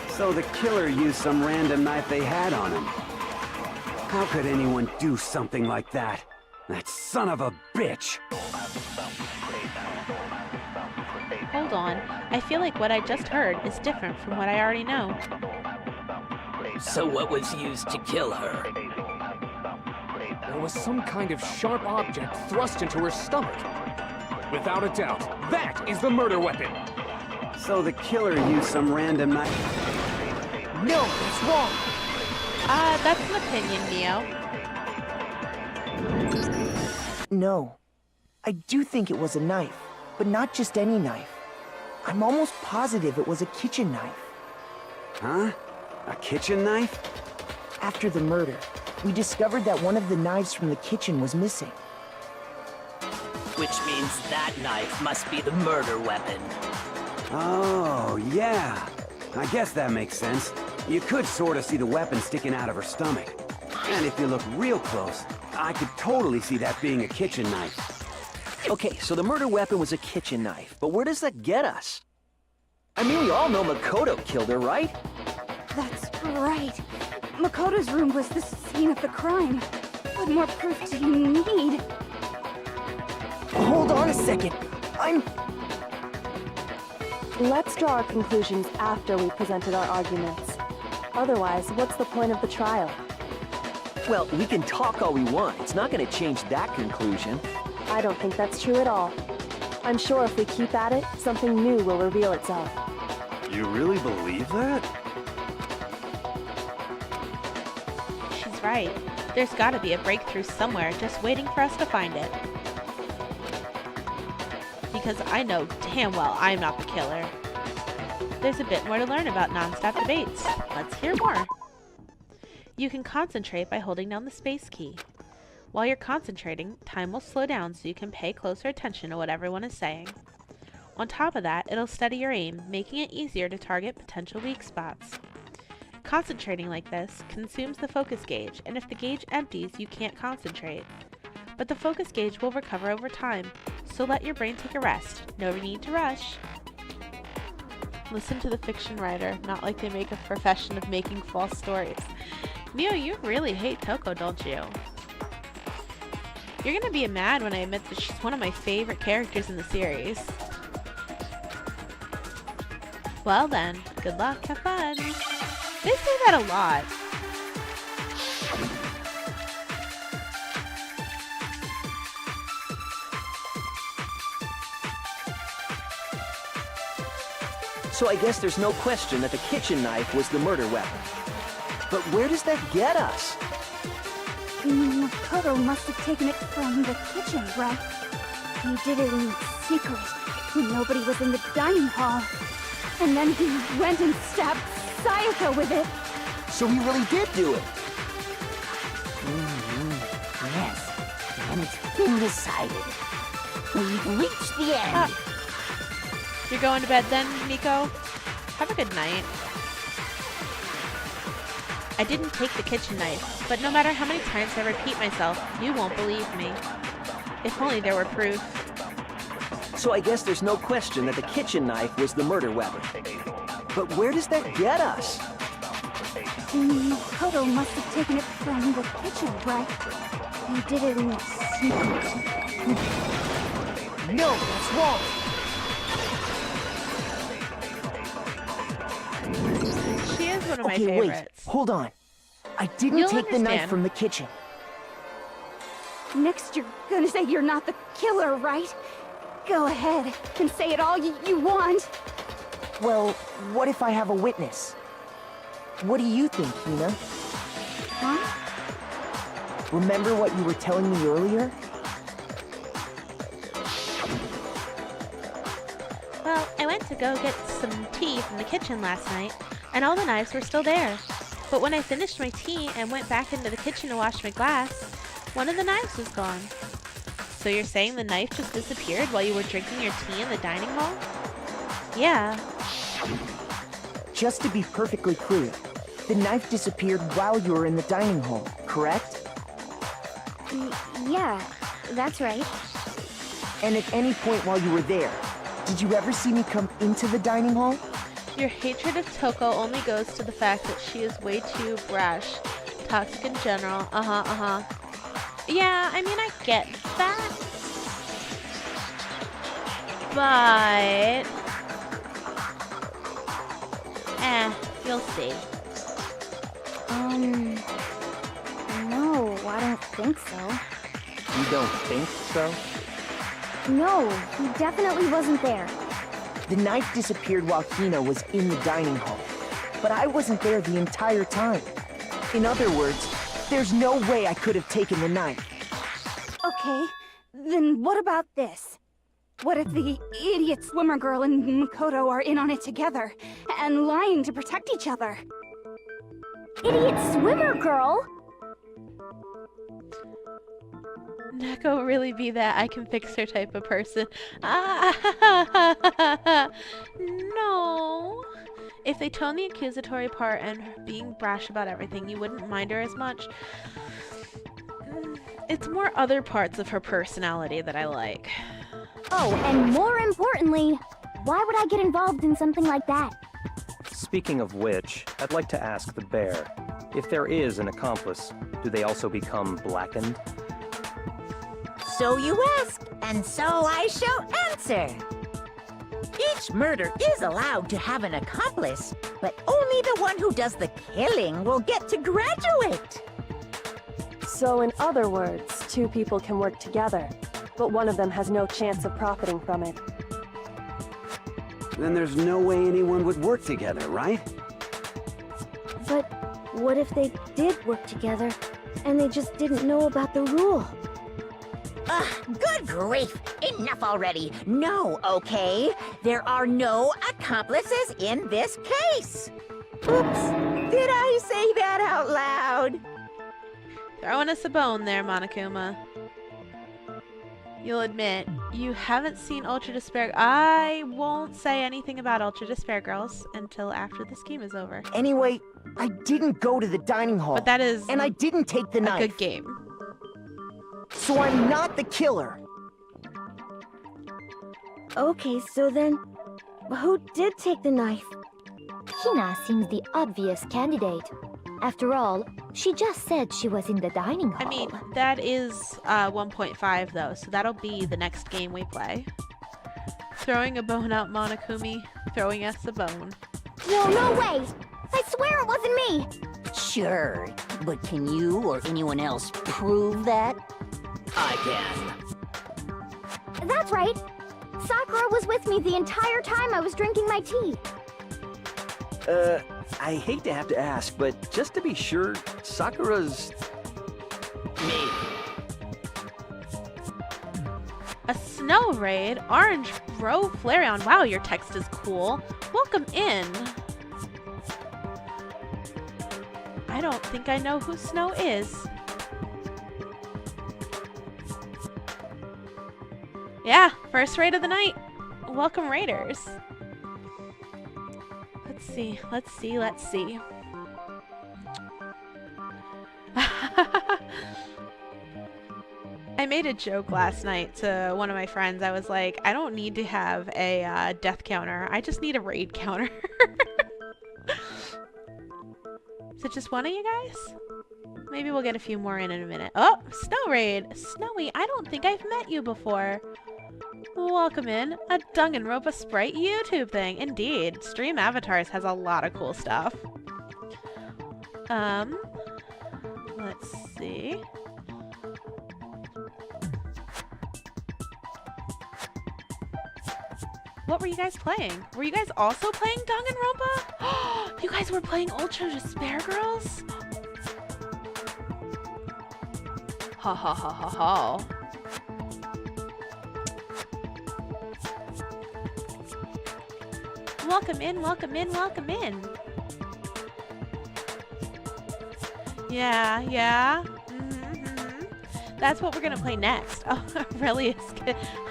So the killer used some random knife they had on him. How could anyone do something like that? That son of a bitch! Hold on. I feel like what I just heard is different from what I already know. So what was used to kill her? There was some kind of sharp object thrust into her stomach. Without a doubt, that is the murder weapon. So the killer used some random knife. No, that's wrong. That's an opinion, Neo. No. I do think it was a knife, but not just any knife. I'm almost positive it was a kitchen knife. Huh? A kitchen knife? After the murder, we discovered that one of the knives from the kitchen was missing. Which means that knife must be the murder weapon. Oh, yeah. I guess that makes sense. You could sort of see the weapon sticking out of her stomach. And if you look real close, I could totally see that being a kitchen knife. Okay, so the murder weapon was a kitchen knife, but where does that get us? I mean, we all know Makoto killed her, right? That's right. Makoto's room was the scene of the crime. What more proof do you need? Hold on a second. Let's draw our conclusions after we've presented our arguments. Otherwise, what's the point of the trial? Well, we can talk all we want. It's not going to change that conclusion. I don't think that's true at all. I'm sure if we keep at it, something new will reveal itself. You really believe that? She's right. There's gotta be a breakthrough somewhere just waiting for us to find it. Because I know damn well I'm not the killer. There's a bit more to learn about non-stop debates. Let's hear more. You can concentrate by holding down the space key. While you're concentrating, time will slow down so you can pay closer attention to what everyone is saying. On top of that, it'll steady your aim, making it easier to target potential weak spots. Concentrating like this consumes the focus gauge, and if the gauge empties, you can't concentrate. But the focus gauge will recover over time, so let your brain take a rest. No need to rush. Listen to the fiction writer, not like they make a profession of making false stories. Mio, you really hate Toko, don't you? You're gonna be mad when I admit that she's one of my favorite characters in the series. Well then, good luck, have fun. They say that a lot. So I guess there's no question that the kitchen knife was the murder weapon. But where does that get us? Makoto must have taken it from the kitchen, right? He did it in secret, when nobody was in the dining hall. And then he went and stabbed Sayaka with it. So he really did do it. Yes, and it's been decided. We've reached the end. You're going to bed then, Nico? Have a good night. I didn't take the kitchen knife, but no matter how many times I repeat myself, you won't believe me. If only there were proof. So I guess there's no question that the kitchen knife was the murder weapon. But where does that get us? Makoto must have taken it from the kitchen, right? He did it in secret. No, that's wrong. She is one of my Okay, favorites. wait, hold on. I didn't You'll take the knife understand. from the kitchen. Next you're gonna say you're not the killer, right? Go ahead and say it all you want. Well, what if I have a witness? What do you think, Hina? Huh? Remember what you were telling me earlier? Well, I went to go get some tea from the kitchen last night, and all the knives were still there. But when I finished my tea and went back into the kitchen to wash my glass, one of the knives was gone. So you're saying the knife just disappeared while you were drinking your tea in the dining hall? Yeah. Just to be perfectly clear, the knife disappeared while you were in the dining hall, correct? Yeah, that's right. And at any point while you were there, did you ever see me come into the dining hall? Your hatred of Toko only goes to the fact that she is way too brash, toxic in general, Yeah, I mean, I get that. But... you'll see. No, I don't think so. You don't think so? No, he definitely wasn't there. The knife disappeared while Hina was in the dining hall, but I wasn't there the entire time. In other words, there's no way I could have taken the knife. Okay, then what about this? What if the idiot swimmer girl and Makoto are in on it together, and lying to protect each other? Idiot swimmer girl? Neko really be that I can fix her type of person. No. If they tone the accusatory part and being brash about everything, you wouldn't mind her as much. It's more other parts of her personality that I like. Oh, and more importantly, why would I get involved in something like that? Speaking of which, I'd like to ask the bear, if there is an accomplice, do they also become blackened? So you ask, and so I shall answer. Each murder is allowed to have an accomplice, but only the one who does the killing will get to graduate. So in other words, two people can work together, but one of them has no chance of profiting from it. Then there's no way anyone would work together, right? But what if they did work together, and they just didn't know about the rule? Good grief! Enough already! No, okay? There are no accomplices in this case! Oops! Did I say that out loud? Throwing us a bone there, Monokuma. You'll admit, you haven't seen Ultra Despair... I won't say anything about Ultra Despair Girls until after this game is over. Anyway, I didn't go to the dining hall. But that is... And I didn't take the knife. A good game. So I'm not the killer. Okay, so then, who did take the knife? Hina seems the obvious candidate. After all, she just said she was in the dining hall. I mean, that is 1.5 though, so that'll be the next game we play. Throwing a bone out, Monokumi. Throwing us a bone. No way! I swear it wasn't me! Sure, but can you or anyone else prove that? I can. That's right! Sakura was with me the entire time I was drinking my tea. I hate to have to ask, but just to be sure, Sakura's... Me. A snow raid? Orange Bro Flareon. Wow, your text is cool. Welcome in. I don't think I know who Snow is. Yeah, first raid of the night. Welcome, raiders. Let's see. I made a joke last night to one of my friends. I was like, I don't need to have a death counter. I just need a raid counter. Is it just one of you guys? Maybe we'll get a few more in a minute. Oh, Snow Raid. Snowy, I don't think I've met you before. Welcome in. A Danganronpa Sprite YouTube thing. Indeed. Stream Avatars has a lot of cool stuff. Let's see. What were you guys playing? Were you guys also playing Danganronpa? You guys were playing Ultra Despair Girls? Ha ha ha ha ha. Welcome in, welcome in, welcome in. Yeah. That's what we're gonna play next. Oh, really?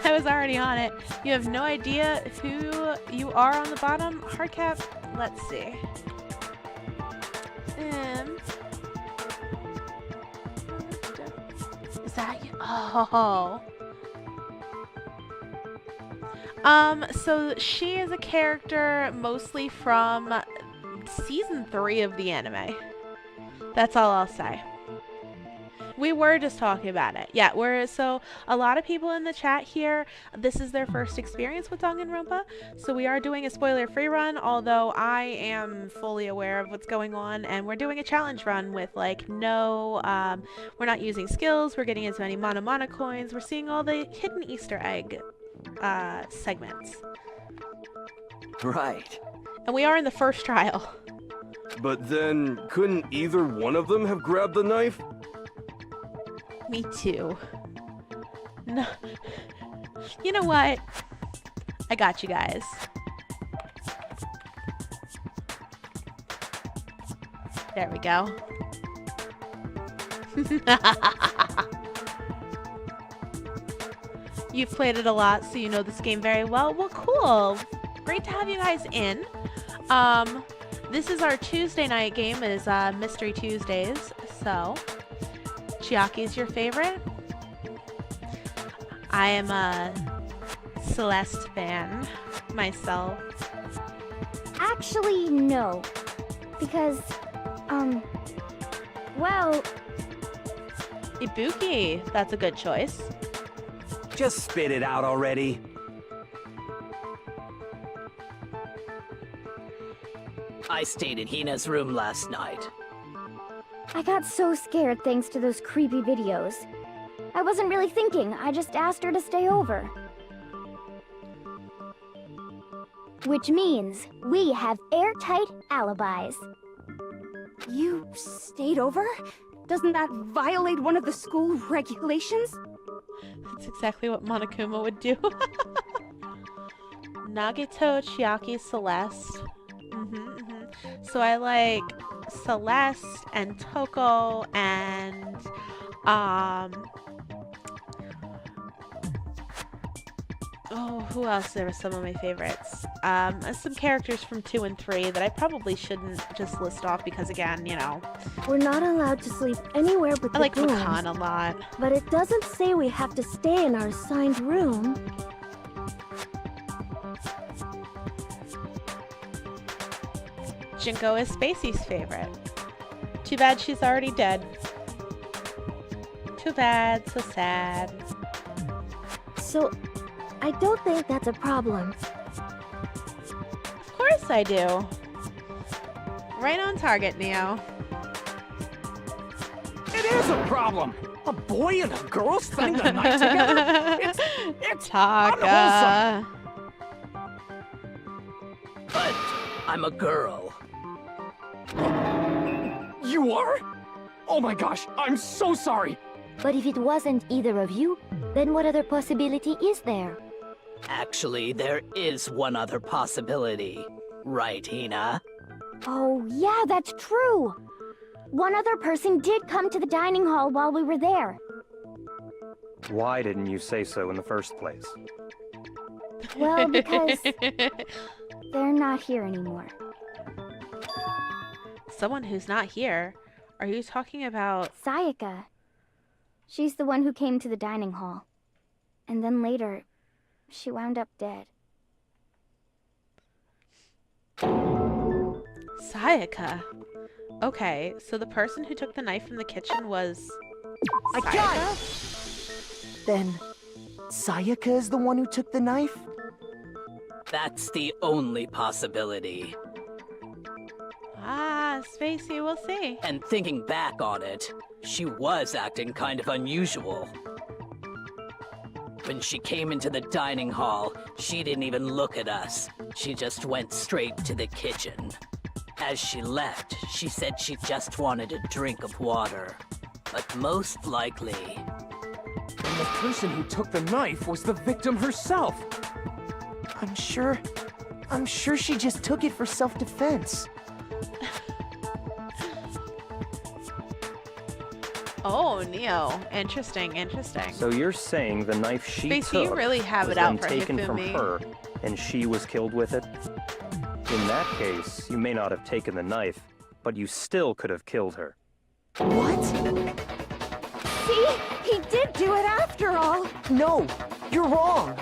I was already on it. You have no idea who you are on the bottom? Hardcap? Let's see. Is that you? Oh. So she is a character mostly from season 3 of the anime. That's all I'll say. We were just talking about it. Yeah, so a lot of people in the chat here, this is their first experience with Danganronpa. So we are doing a spoiler-free run, although I am fully aware of what's going on, and we're doing a challenge run with like no, we're not using skills, we're getting as many mana coins, we're seeing all the hidden Easter egg segments. Right. And we are in the first trial. But then, couldn't either one of them have grabbed the knife? Me too. No. You know what? I got you guys. There we go. You've played it a lot, so you know this game very well. Well, cool. great to have you guys in. This is our Tuesday night game, is Mystery Tuesdays. So, Chiaki's your favorite? I am a Celeste fan myself. Actually, no. Because, well... Ibuki, that's a good choice. Just spit it out already. I stayed in Hina's room last night. I got so scared thanks to those creepy videos. I wasn't really thinking, I just asked her to stay over. Which means we have airtight alibis. You stayed over? Doesn't that violate one of the school regulations? That's exactly what Monokuma would do. Nagito, Chiaki, Celeste. So I like Celeste and Toko and oh, who else? There were some of my favorites. Some characters from 2 and 3 that I probably shouldn't just list off because, again, you know. We're not allowed to sleep anywhere but the I like dorms, Makan a lot. But it doesn't say we have to stay in our assigned room. Jinko is Spacey's favorite. Too bad she's already dead. Too bad, so sad. So, I don't think that's a problem. Of course I do. Right on target, Neo. It is a problem! A boy and a girl spending the night together? It's Taka. unwholesome! But I'm a girl. You are? Oh my gosh, I'm so sorry! But if it wasn't either of you, then what other possibility is there? Actually, there is one other possibility. Right, Hina? Oh, yeah, that's true. One other person did come to the dining hall while we were there. Why didn't you say so in the first place? Well, because they're not here anymore. Someone who's not here? Are you talking about... Sayaka. She's the one who came to the dining hall. And then later, she wound up dead. Sayaka. Okay, so the person who took the knife from the kitchen was... I got it! Then, Sayaka is the one who took the knife? That's the only possibility. Ah, Spacey, we'll see. And thinking back on it, she was acting kind of unusual. When she came into the dining hall, she didn't even look at us. She just went straight to the kitchen. As she left, she said she just wanted a drink of water. But most likely... And the person who took the knife was the victim herself! I'm sure she just took it for self-defense. Oh, Neo. Interesting, interesting. So you're saying the knife she Spacey, took you really have was it out then for taken from Hifumi. her, and she was killed with it? In that case, you may not have taken the knife, but you still could have killed her. What? See? He did do it after all! No, you're wrong!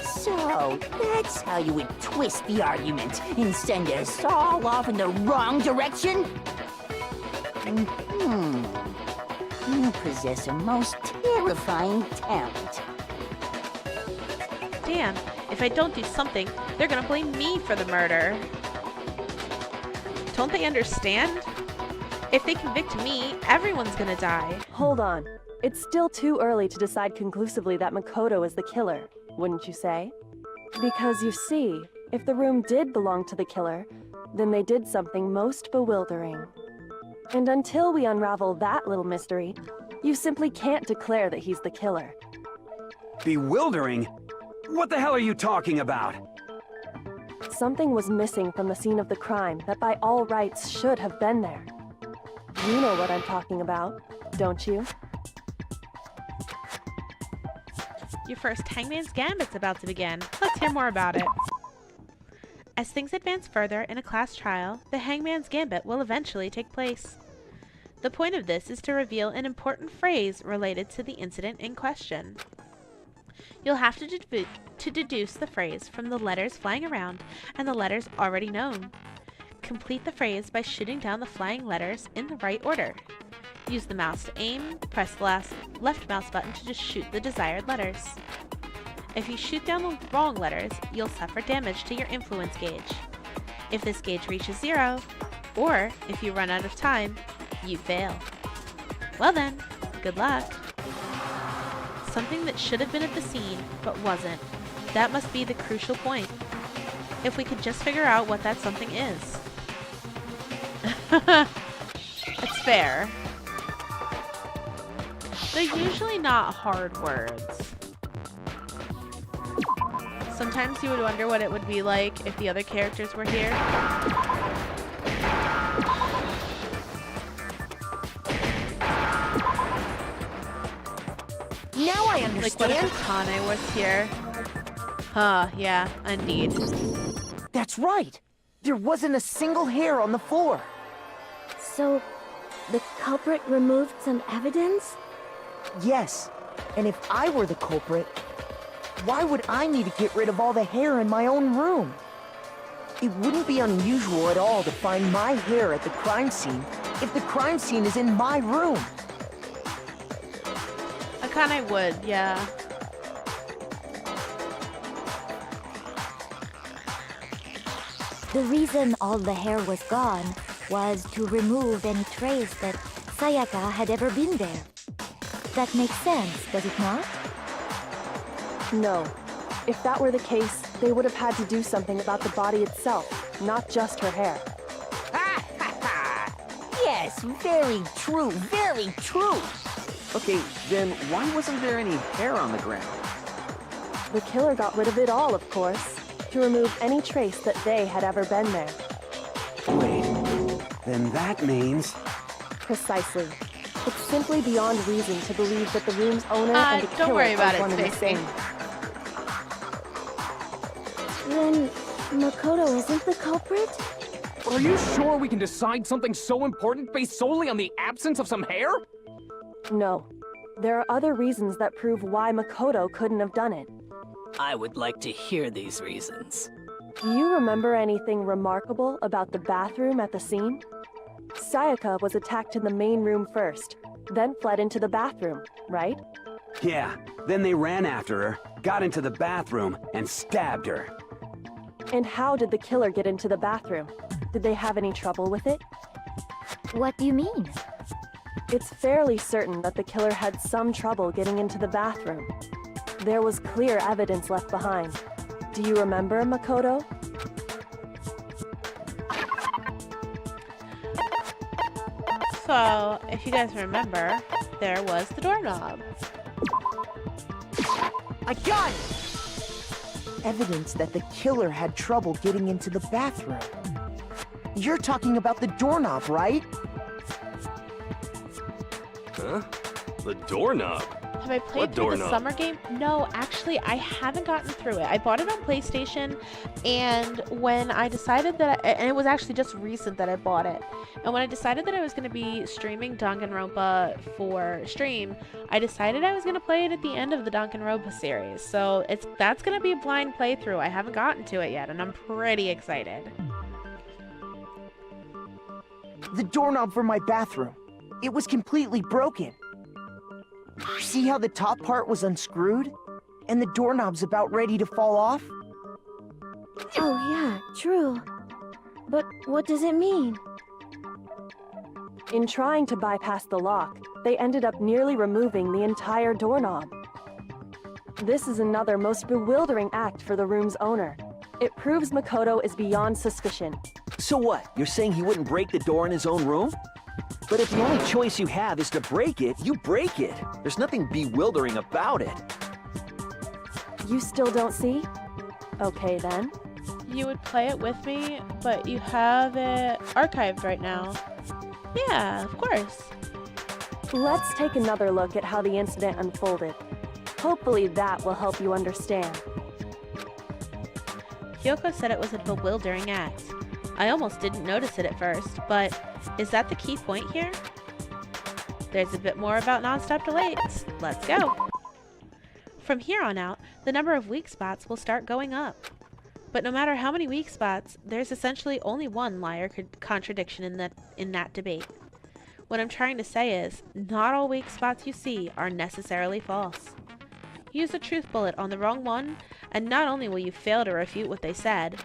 So, that's how you would twist the argument and send us all off in the wrong direction? You possess a most terrifying talent. Damn, if I don't do something, they're gonna blame me for the murder. Don't they understand? If they convict me, everyone's gonna die. Hold on. It's still too early to decide conclusively that Makoto is the killer, wouldn't you say? Because you see, if the room did belong to the killer, then they did something most bewildering. And until we unravel that little mystery, you simply can't declare that he's the killer. Bewildering? What the hell are you talking about? Something was missing from the scene of the crime that by all rights should have been there. You know what I'm talking about, don't you? Your first Hangman's Gambit's about to begin. Let's hear more about it. As things advance further in a class trial, the hangman's gambit will eventually take place. The point of this is to reveal an important phrase related to the incident in question. You'll have to deduce the phrase from the letters flying around and the letters already known. Complete the phrase by shooting down the flying letters in the right order. Use the mouse to aim, press the left mouse button to just shoot the desired letters. If you shoot down the wrong letters, you'll suffer damage to your influence gauge. If this gauge reaches 0, or if you run out of time, you fail. Well then, good luck. Something that should have been at the scene, but wasn't. That must be the crucial point. If we could just figure out what that something is. It's fair. They're usually not hard words. Sometimes you would wonder what it would be like if the other characters were here. Now I understand. Like what if Akane was here? Huh, yeah, indeed. That's right. There wasn't a single hair on the floor. So, the culprit removed some evidence? Yes. And if I were the culprit, why would I need to get rid of all the hair in my own room? It wouldn't be unusual at all to find my hair at the crime scene if the crime scene is in my room. Akane would, yeah. The reason all the hair was gone was to remove any trace that Sayaka had ever been there. That makes sense, does it not? No. If that were the case, they would have had to do something about the body itself, not just her hair. Yes, very true, very true. Okay, then why wasn't there any hair on the ground? The killer got rid of it all, of course, to remove any trace that they had ever been there. Wait, then that means... Precisely. It's simply beyond reason to believe that the room's owner and the don't killer worry about are it, one and the Stacy. same. Then, Makoto isn't the culprit? Are you sure we can decide something so important based solely on the absence of some hair? No. There are other reasons that prove why Makoto couldn't have done it. I would like to hear these reasons. Do you remember anything remarkable about the bathroom at the scene? Sayaka was attacked in the main room first, then fled into the bathroom, right? Yeah, then they ran after her, got into the bathroom, and stabbed her. And how did the killer get into the bathroom? Did they have any trouble with it? What do you mean? It's fairly certain that the killer had some trouble getting into the bathroom. There was clear evidence left behind. Do you remember, Makoto? So, if you guys remember, there was the doorknob. I got it! Evidence that the killer had trouble getting into the bathroom. You're talking about the doorknob, right? Huh? The doorknob? Have I played through the summer game? No, actually, I haven't gotten through it. I bought it on PlayStation, and when I decided that, and it was actually just recent that I bought it, and when I decided that I was going to be streaming Danganronpa for stream, I decided I was going to play it at the end of the Danganronpa series. So that's going to be a blind playthrough. I haven't gotten to it yet, and I'm pretty excited. The doorknob for my bathroom. It was completely broken. See how the top part was unscrewed? And the doorknob's about ready to fall off? Oh yeah, true. But what does it mean? In trying to bypass the lock, they ended up nearly removing the entire doorknob. This is another most bewildering act for the room's owner. It proves Makoto is beyond suspicion. So what? You're saying he wouldn't break the door in his own room? But if the only choice you have is to break it, you break it. There's nothing bewildering about it. You still don't see? Okay then. You would play it with me, but you have it archived right now. Yeah, of course. Let's take another look at how the incident unfolded. Hopefully that will help you understand. Kyoko said it was a bewildering act. I almost didn't notice it at first, but is that the key point here? There's a bit more about non-stop delays. Let's go. From here on out, the number of weak spots will start going up. But no matter how many weak spots, there's essentially only one liar contradiction in that debate. What I'm trying to say is, not all weak spots you see are necessarily false. Use a truth bullet on the wrong one, and not only will you fail to refute what they said,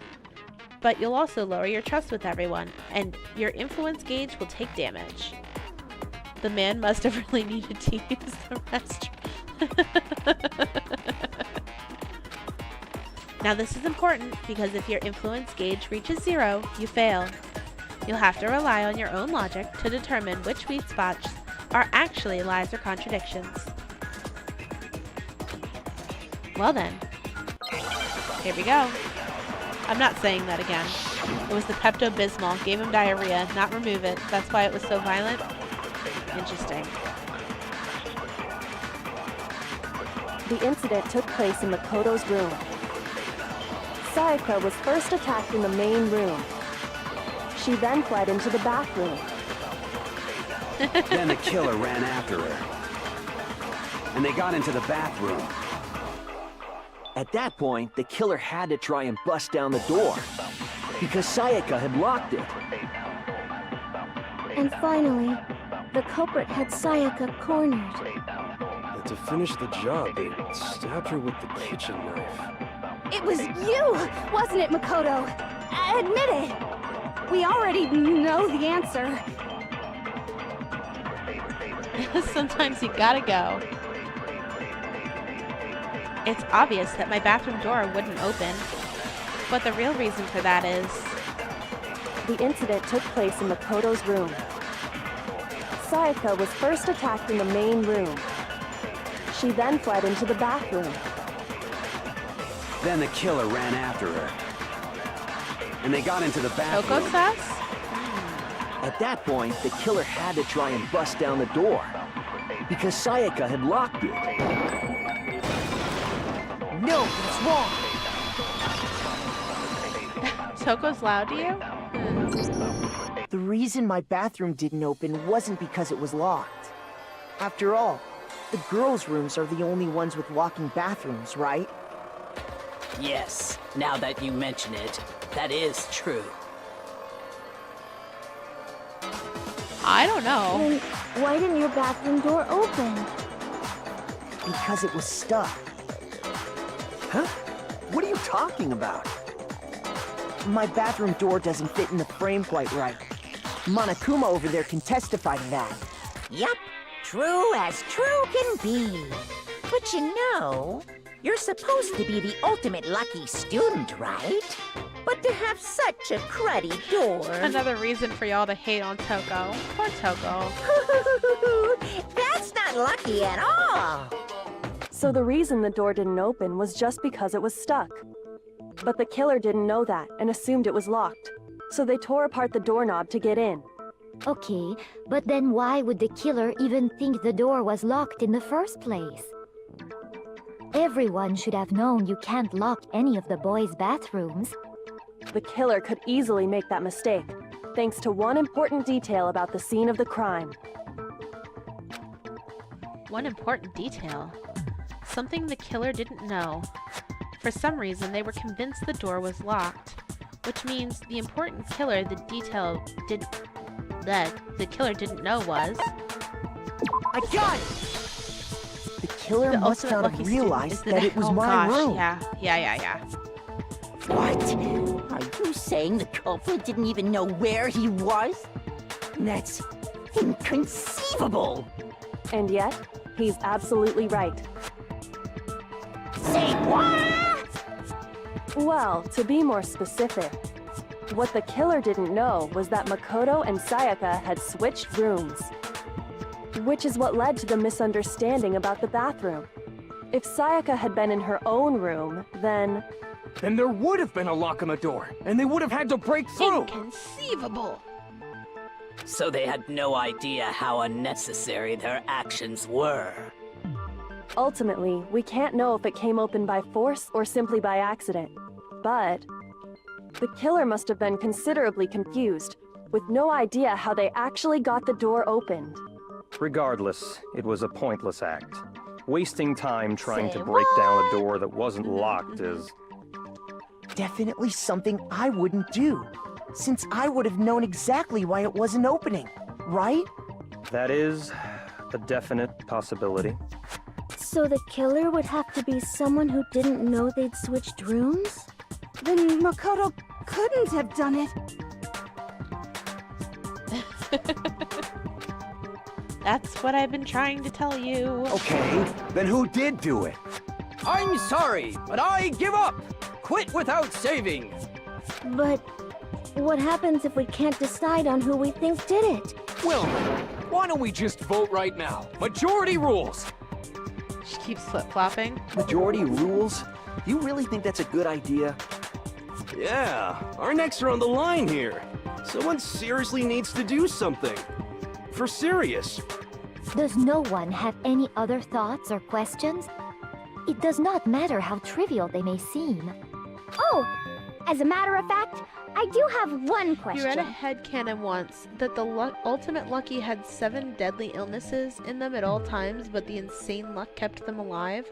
but you'll also lower your trust with everyone, and your influence gauge will take damage. The man must have really needed to use the restroom. Now this is important, because if your influence gauge reaches 0, you fail. You'll have to rely on your own logic to determine which weak spots are actually lies or contradictions. Well then, here we go. I'm not saying that again. It was the Pepto-Bismol, gave him diarrhea, not remove it. That's why it was so violent. Interesting. The incident took place in Makoto's room. Sayaka was first attacked in the main room. She then fled into the bathroom. Then the killer ran after her. And they got into the bathroom. At that point, the killer had to try and bust down the door, because Sayaka had locked it. And finally, the culprit had Sayaka cornered. And to finish the job, they stabbed her with the kitchen knife. It was you, wasn't it, Makoto? Admit it! We already know the answer. Sometimes you gotta go. It's obvious that my bathroom door wouldn't open, but the real reason for that is... The incident took place in Makoto's room. Sayaka was first attacked in the main room. She then fled into the bathroom. Then the killer ran after her. And they got into the bathroom. Coco sauce? At that point, the killer had to try and bust down the door, because Sayaka had locked it. No, that's wrong. Toko's loud to you? The reason my bathroom didn't open wasn't because it was locked. After all, the girls' rooms are the only ones with walking bathrooms, right? Yes, now that you mention it, that is true. I don't know. Then why didn't your bathroom door open? Because it was stuck. Huh? What are you talking about? My bathroom door doesn't fit in the frame quite right. Monokuma over there can testify to that. Yup, true as true can be. But you know, you're supposed to be the ultimate lucky student, right? But to have such a cruddy door... Another reason for y'all to hate on Toko. Poor Toko. That's not lucky at all! So the reason the door didn't open was just because it was stuck. But the killer didn't know that and assumed it was locked. So they tore apart the doorknob to get in. Okay, but then why would the killer even think the door was locked in the first place? Everyone should have known you can't lock any of the boys' bathrooms. The killer could easily make that mistake, thanks to one important detail about the scene of the crime. One important detail. Something the killer didn't know. For some reason, they were convinced the door was locked, which means the important killer the killer didn't know was... I got it! The killer The must ultimate not have lucky student realized is the that it was oh my gosh, room. Yeah. What? Are you saying the culprit didn't even know where he was? That's inconceivable! And yet, he's absolutely right. Say what? Well, to be more specific, what the killer didn't know was that Makoto and Sayaka had switched rooms. Which is what led to the misunderstanding about the bathroom. If Sayaka had been in her own room, then there would have been a lock on the door, and they would have had to break through! Inconceivable! So they had no idea how unnecessary their actions were. ultimately, we can't know if it came open by force or simply by accident. But The killer must have been considerably confused, with no idea how they actually got the door opened. Regardless, it was a pointless act. Wasting time trying Say to break down a what? door that wasn't locked is... Definitely something I wouldn't do, since I would have known exactly why it wasn't opening, right? That is a definite possibility. So the killer would have to be someone who didn't know they'd switched rooms? Then Makoto couldn't have done it. That's what I've been trying to tell you. Okay, then who did do it? I'm sorry, but I give up! Quit without saving! But what happens if we can't decide on who we think did it? Well, why don't we just vote right now? Majority rules! She keeps flip-flopping. Majority rules? You really think that's a good idea? Yeah, our necks are on the line here. Someone seriously needs to do something. For serious. Does no one have any other thoughts or questions? It does not matter how trivial they may seem. Oh, as a matter of fact, I do have one question. You read a headcanon once that the ultimate lucky had 7 deadly illnesses in them at all times, but the insane luck kept them alive.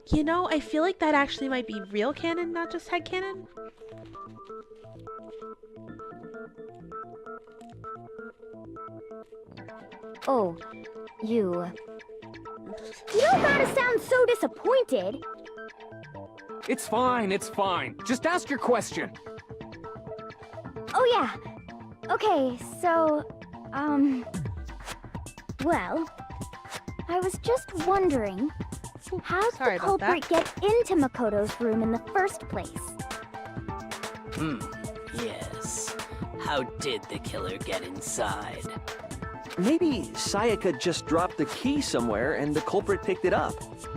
You know, I feel like that actually might be real canon, not just headcanon. Oh, you. You don't gotta sound so disappointed. It's fine, it's fine. Just ask your question. Oh yeah. Okay, so, well, I was just wondering, how did Sorry the about that. culprit get into Makoto's room in the first place? Yes. How did the killer get inside? Maybe Sayaka just dropped the key somewhere and the culprit picked it up.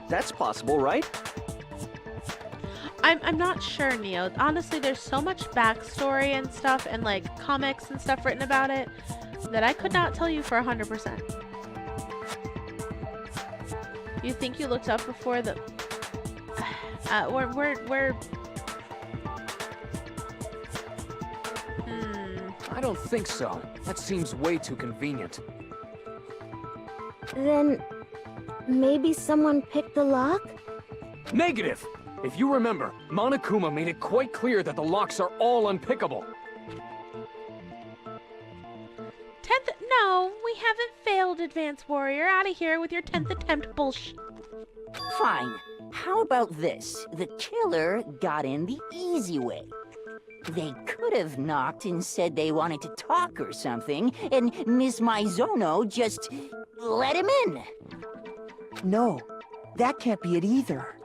That's possible, right? I'm not sure, Neo. Honestly, there's so much backstory and stuff and like comics and stuff written about it that I could not tell you for 100%. You think you looked up before the... we're... I don't think so. That seems way too convenient. Then maybe someone picked the lock? Negative! If you remember, Monokuma made it quite clear that the locks are all unpickable. 10th... No, we haven't failed, Advanced Warrior. Out of here with your 10th attempt bullshit. Fine. How about this? The killer got in the easy way. They could have knocked and said they wanted to talk or something, and Miss Maizono just let him in. No, that can't be it either.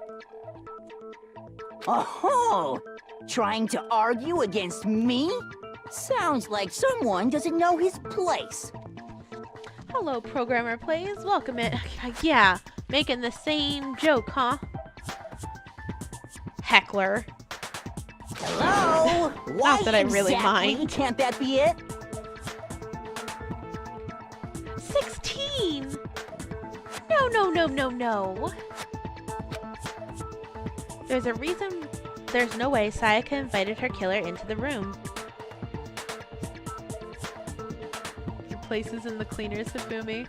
Oh, trying to argue against me? Sounds like someone doesn't know his place. Hello, Programmer Plays. Welcome in. Yeah, making the same joke, huh? Heckler. Hello? Why Not that I really exactly mind. can't that be it? 16! No, no, no, no, no. There's a reason. There's no way Sayaka invited her killer into the room. Your place is in the cleaners, Hifumi.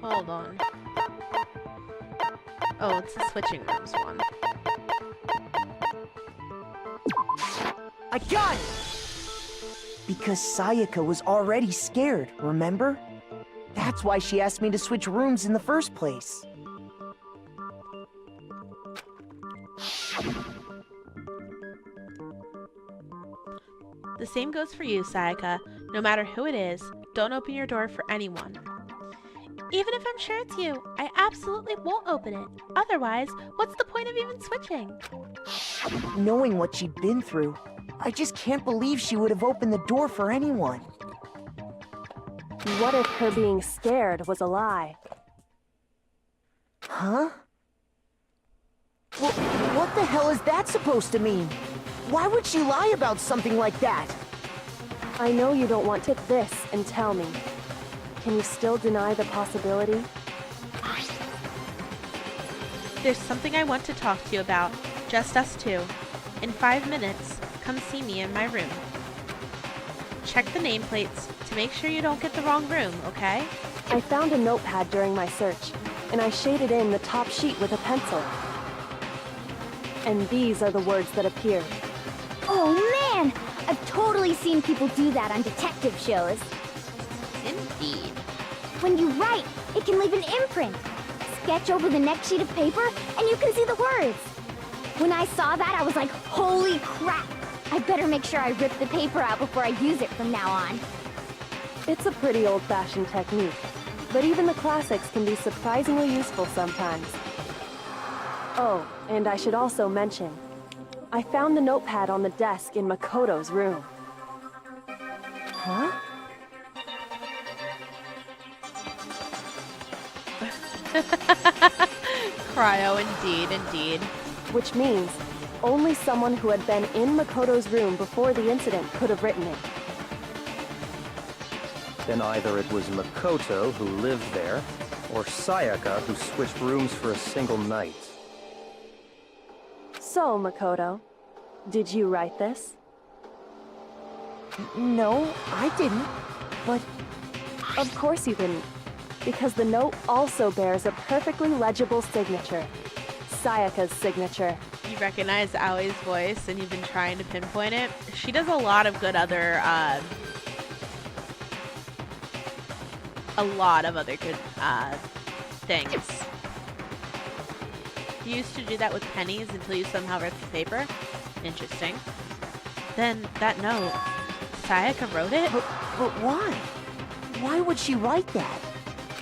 Hold on. Oh, it's the switching rooms one. I got it! Because Sayaka was already scared, remember? That's why she asked me to switch rooms in the first place. The same goes for you, Sayaka. No matter who it is, don't open your door for anyone. Even if I'm sure it's you, I absolutely won't open it. Otherwise, what's the point of even switching? Knowing what she'd been through, I just can't believe she would have opened the door for anyone. What if her being scared was a lie? Huh? Well, what the hell is that supposed to mean? Why would she lie about something like that? I know you don't want to this and tell me. Can you still deny the possibility? There's something I want to talk to you about. Just us two. In 5 minutes, come see me in my room. Check the nameplates to make sure you don't get the wrong room, okay? I found a notepad during my search, and I shaded in the top sheet with a pencil. And these are the words that appeared. Oh man! I've totally seen people do that on detective shows. Indeed. When you write, it can leave an imprint. Sketch over the next sheet of paper, and you can see the words. When I saw that, I was like, holy crap! I better make sure I rip the paper out before I use it from now on. It's a pretty old-fashioned technique, but even the classics can be surprisingly useful sometimes. Oh, and I should also mention, I found the notepad on the desk in Makoto's room. Huh? Cryo, indeed, indeed. Which means, only someone who had been in Makoto's room before the incident could have written it. Then either it was Makoto who lived there, or Sayaka who switched rooms for a single night. So, Makoto, did you write this? No, I didn't. But of course you didn't, because the note also bears a perfectly legible signature. Sayaka's signature. You recognize Aoi's voice and you've been trying to pinpoint it. She does a lot of good other, things. You used to do that with pennies until you somehow ripped the paper. Interesting. Then, that note, Sayaka wrote it? But why? Why would she write that?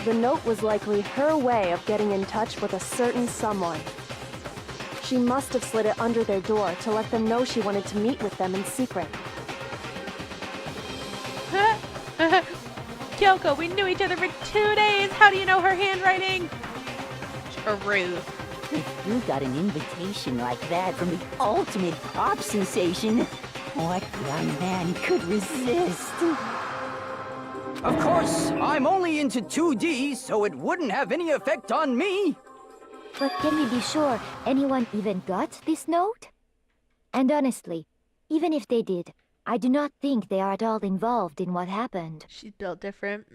The note was likely her way of getting in touch with a certain someone. She must have slid it under their door to let them know she wanted to meet with them in secret. Kyoko, we knew each other for 2 days! How do you know her handwriting? True. If you got an invitation like that from the ultimate pop sensation, what young man could resist? Of course, I'm only into 2D, so it wouldn't have any effect on me. But can we be sure anyone even got this note? And honestly, even if they did, I do not think they are at all involved in what happened. She's built different.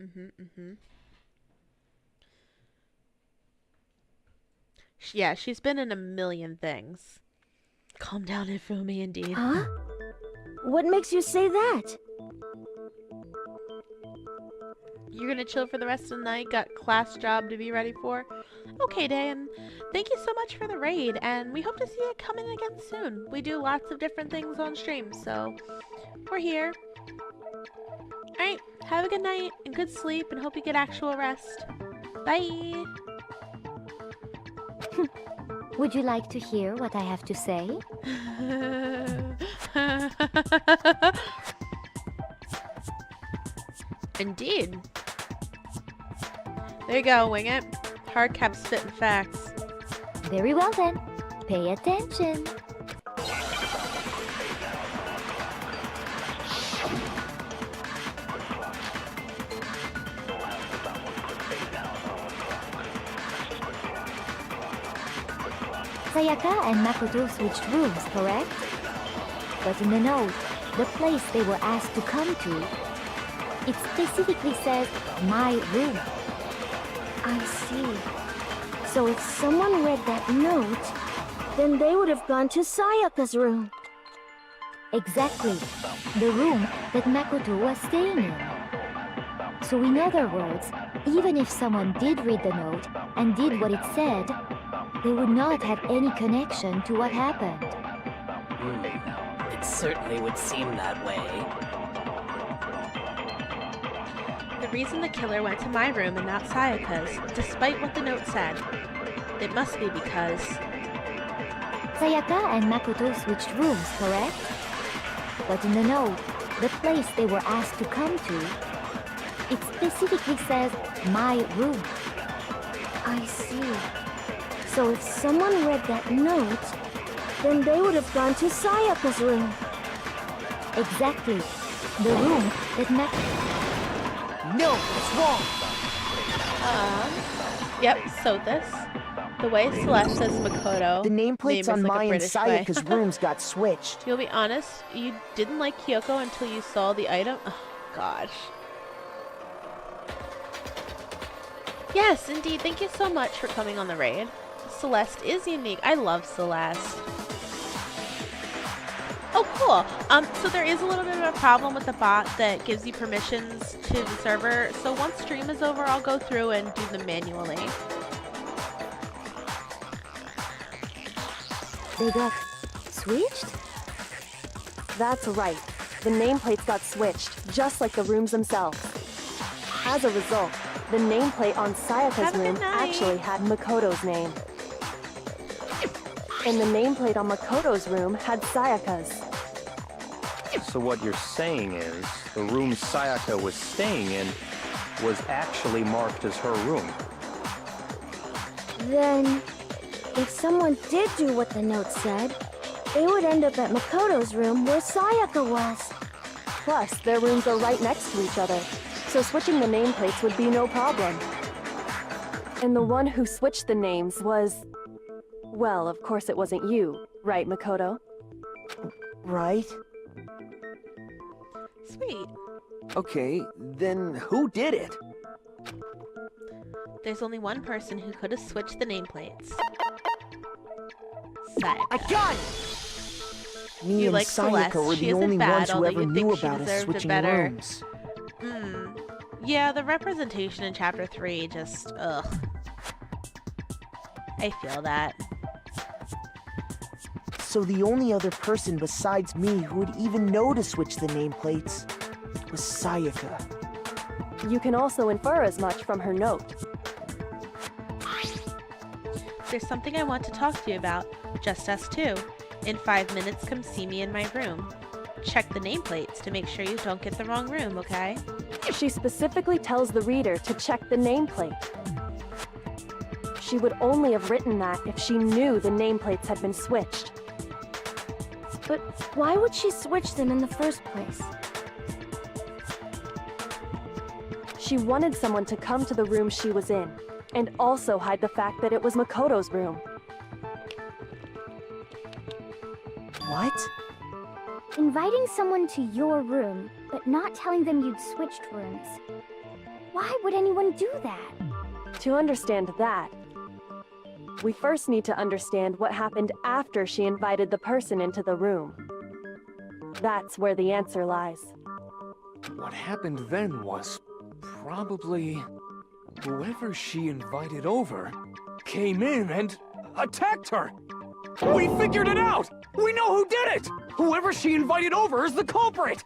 Yeah, she's been in a million things. Calm down, Ifumi, indeed. Huh? What makes you say that? You're gonna chill for the rest of the night? Got class job to be ready for? Okay, Dan. Thank you so much for the raid, and we hope to see you come in again soon. We do lots of different things on stream, so we're here. Alright, have a good night and good sleep, and hope you get actual rest. Bye! Would you like to hear what I have to say? Indeed. There you go, wing it. Hardcap spitting facts. Very well then. Pay attention. Sayaka and Makoto switched rooms, correct? But in the note, the place they were asked to come to, it specifically says, my room. I see. So if someone read that note, then they would have gone to Sayaka's room. Exactly. The room that Makoto was staying in. So in other words, even if someone did read the note and did what it said, they would not have any connection to what happened. It certainly would seem that way. The reason the killer went to my room and not Sayaka's, despite what the note said, it must be because... Sayaka and Makoto switched rooms, correct? But in the note, the place they were asked to come to, it specifically says, my room. I see. So if someone read that note, then they would have gone to Sayaka's room. Exactly. The room that No, it's wrong. Yep, so this. The way Celeste says Makoto. The nameplates on like my and British Sayaka's way. rooms got switched. You'll be honest, you didn't like Kyoko until you saw the item? Oh, gosh. Yes, indeed. Thank you so much for coming on the raid. Celeste is unique. I love Celeste. Oh, cool. So there is a little bit of a problem with the bot that gives you permissions to the server. So once stream is over, I'll go through and do them manually. they got switched? That's right. The nameplates got switched, just like the rooms themselves. As a result, the nameplate on Sayaka's room actually had Makoto's name. And the nameplate on Makoto's room had Sayaka's. So what you're saying is, the room Sayaka was staying in was actually marked as her room. Then, if someone did do what the note said, they would end up at Makoto's room where Sayaka was. Plus, their rooms are right next to each other, so switching the nameplates would be no problem. And the one who switched the names was... Well, of course it wasn't you, right, Makoto? Right? Sweet. Okay, then who did it? There's only one person who could have switched the nameplates. Sayaka. I got it! Me You and like Sayaka Celeste. were She the isn't only bad, ones who although ever you'd knew think she about us deserved it switching better. rooms. Yeah, the representation in Chapter 3 just, ugh. I feel that. So the only other person besides me who would even know to switch the nameplates was Sayaka. You can also infer as much from her note. There's something I want to talk to you about. Just us two. In 5 minutes, come see me in my room. Check the nameplates to make sure you don't get the wrong room, okay? She specifically tells the reader to check the nameplate. She would only have written that if she knew the nameplates had been switched. But why would she switch them in the first place? She wanted someone to come to the room she was in, and also hide the fact that it was Makoto's room. What? Inviting someone to your room, but not telling them you'd switched rooms. Why would anyone do that? To understand that, we first need to understand what happened after she invited the person into the room. That's where the answer lies. What happened then was probably whoever she invited over came in and attacked her. We figured it out! We know who did it! Whoever she invited over is the culprit!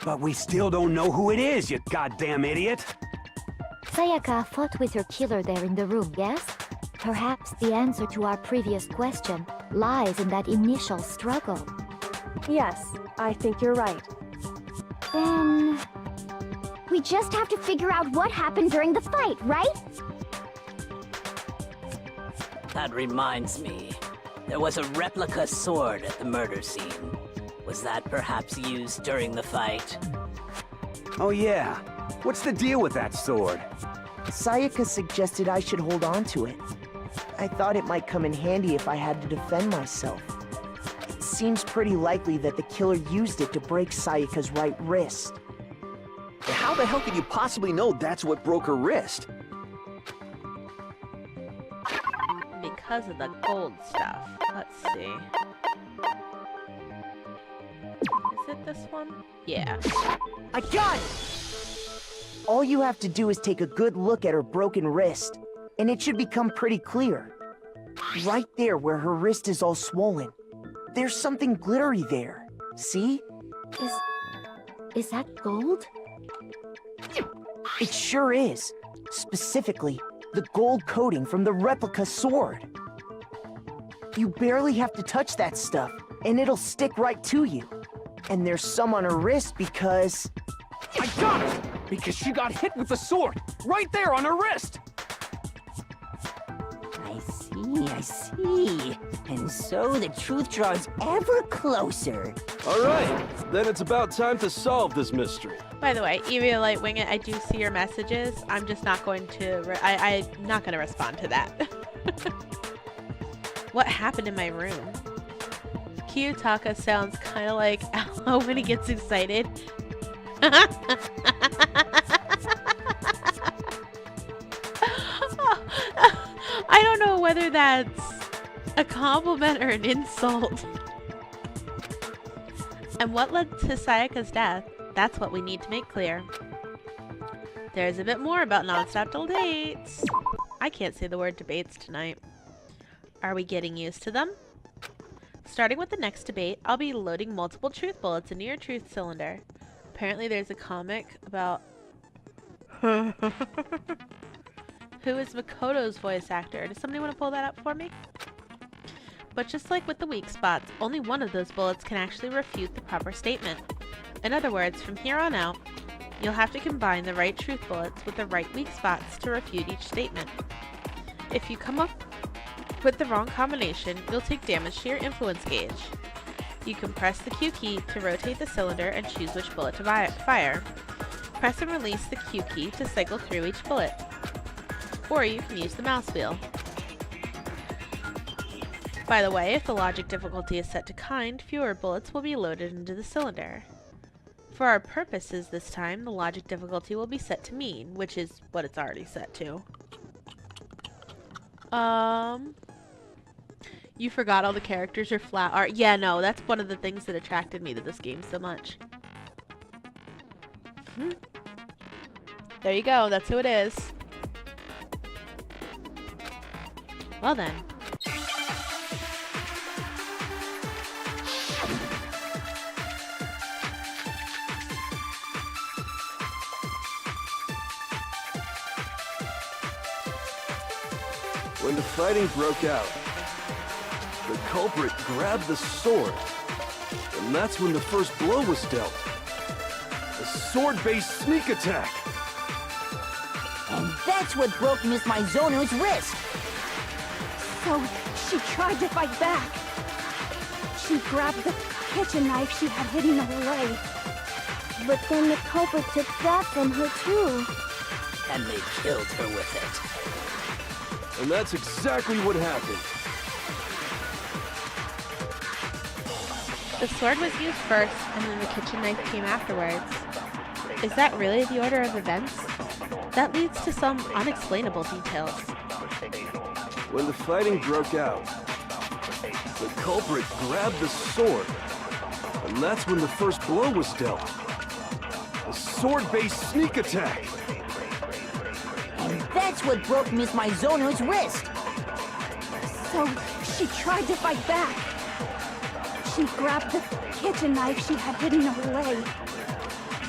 But we still don't know who it is, you goddamn idiot! Sayaka fought with her killer there in the room, yes? Perhaps the answer to our previous question lies in that initial struggle. Yes, I think you're right. Then... we just have to figure out what happened during the fight, right? That reminds me. There was a replica sword at the murder scene. Was that perhaps used during the fight? Oh yeah. What's the deal with that sword? Sayaka suggested I should hold on to it. I thought it might come in handy if I had to defend myself. It seems pretty likely that the killer used it to break Sayaka's right wrist. How the hell could you possibly know that's what broke her wrist? Because of the gold stuff. Let's see. Is it this one? Yeah. I got it! All you have to do is take a good look at her broken wrist, and it should become pretty clear. Right there where her wrist is all swollen. There's something glittery there. See? Is that gold? It sure is. Specifically, the gold coating from the replica sword. You barely have to touch that stuff, and it'll stick right to you. And there's some on her wrist because... I got it! Because she got hit with the sword, right there on her wrist! I see. And so the truth draws ever closer. All right, then it's about time to solve this mystery. By the way, Evie Light Wing It, I do see your messages. I'm just not going to, I'm not going to respond to that. What happened in my room? Kiyotaka sounds kind of like Aloe when he gets excited. I don't know whether that's a compliment or an insult. And what led to Sayaka's death? That's what we need to make clear. There's a bit more about non-stop debates. I can't say the word debates tonight. Are we getting used to them? Starting with the next debate, I'll be loading multiple truth bullets into your truth cylinder. Apparently there's a comic about who is Makoto's voice actor. Does somebody want to pull that up for me? But just like with the weak spots, only one of those bullets can actually refute the proper statement. In other words, from here on out, you'll have to combine the right truth bullets with the right weak spots to refute each statement. If you come up with the wrong combination, you'll take damage to your influence gauge. You can press the Q key to rotate the cylinder and choose which bullet to fire. Press and release the Q key to cycle through each bullet. Or you can use the mouse wheel. By the way, if the logic difficulty is set to kind, fewer bullets will be loaded into the cylinder. For our purposes this time, the logic difficulty will be set to mean, which is what it's already set to. You forgot all the characters are flat art. Yeah, no, that's one of the things that attracted me to this game so much. There you go, that's who it is. Well then. When the fighting broke out, the culprit grabbed the sword, and that's when the first blow was dealt. A sword-based sneak attack. And that's what broke Miss Mizono's wrist. So she tried to fight back. She grabbed the kitchen knife she had hidden away. But then the culprit took that from her too. And they killed her with it. And that's exactly what happened. The sword was used first, and then the kitchen knife came afterwards. Is that really the order of events? That leads to some unexplainable details. When the fighting broke out, the culprit grabbed the sword, and that's when the first blow was dealt. A sword-based sneak attack. And that's what broke Miss Mizono's wrist. So she tried to fight back. She grabbed the kitchen knife she had hidden away.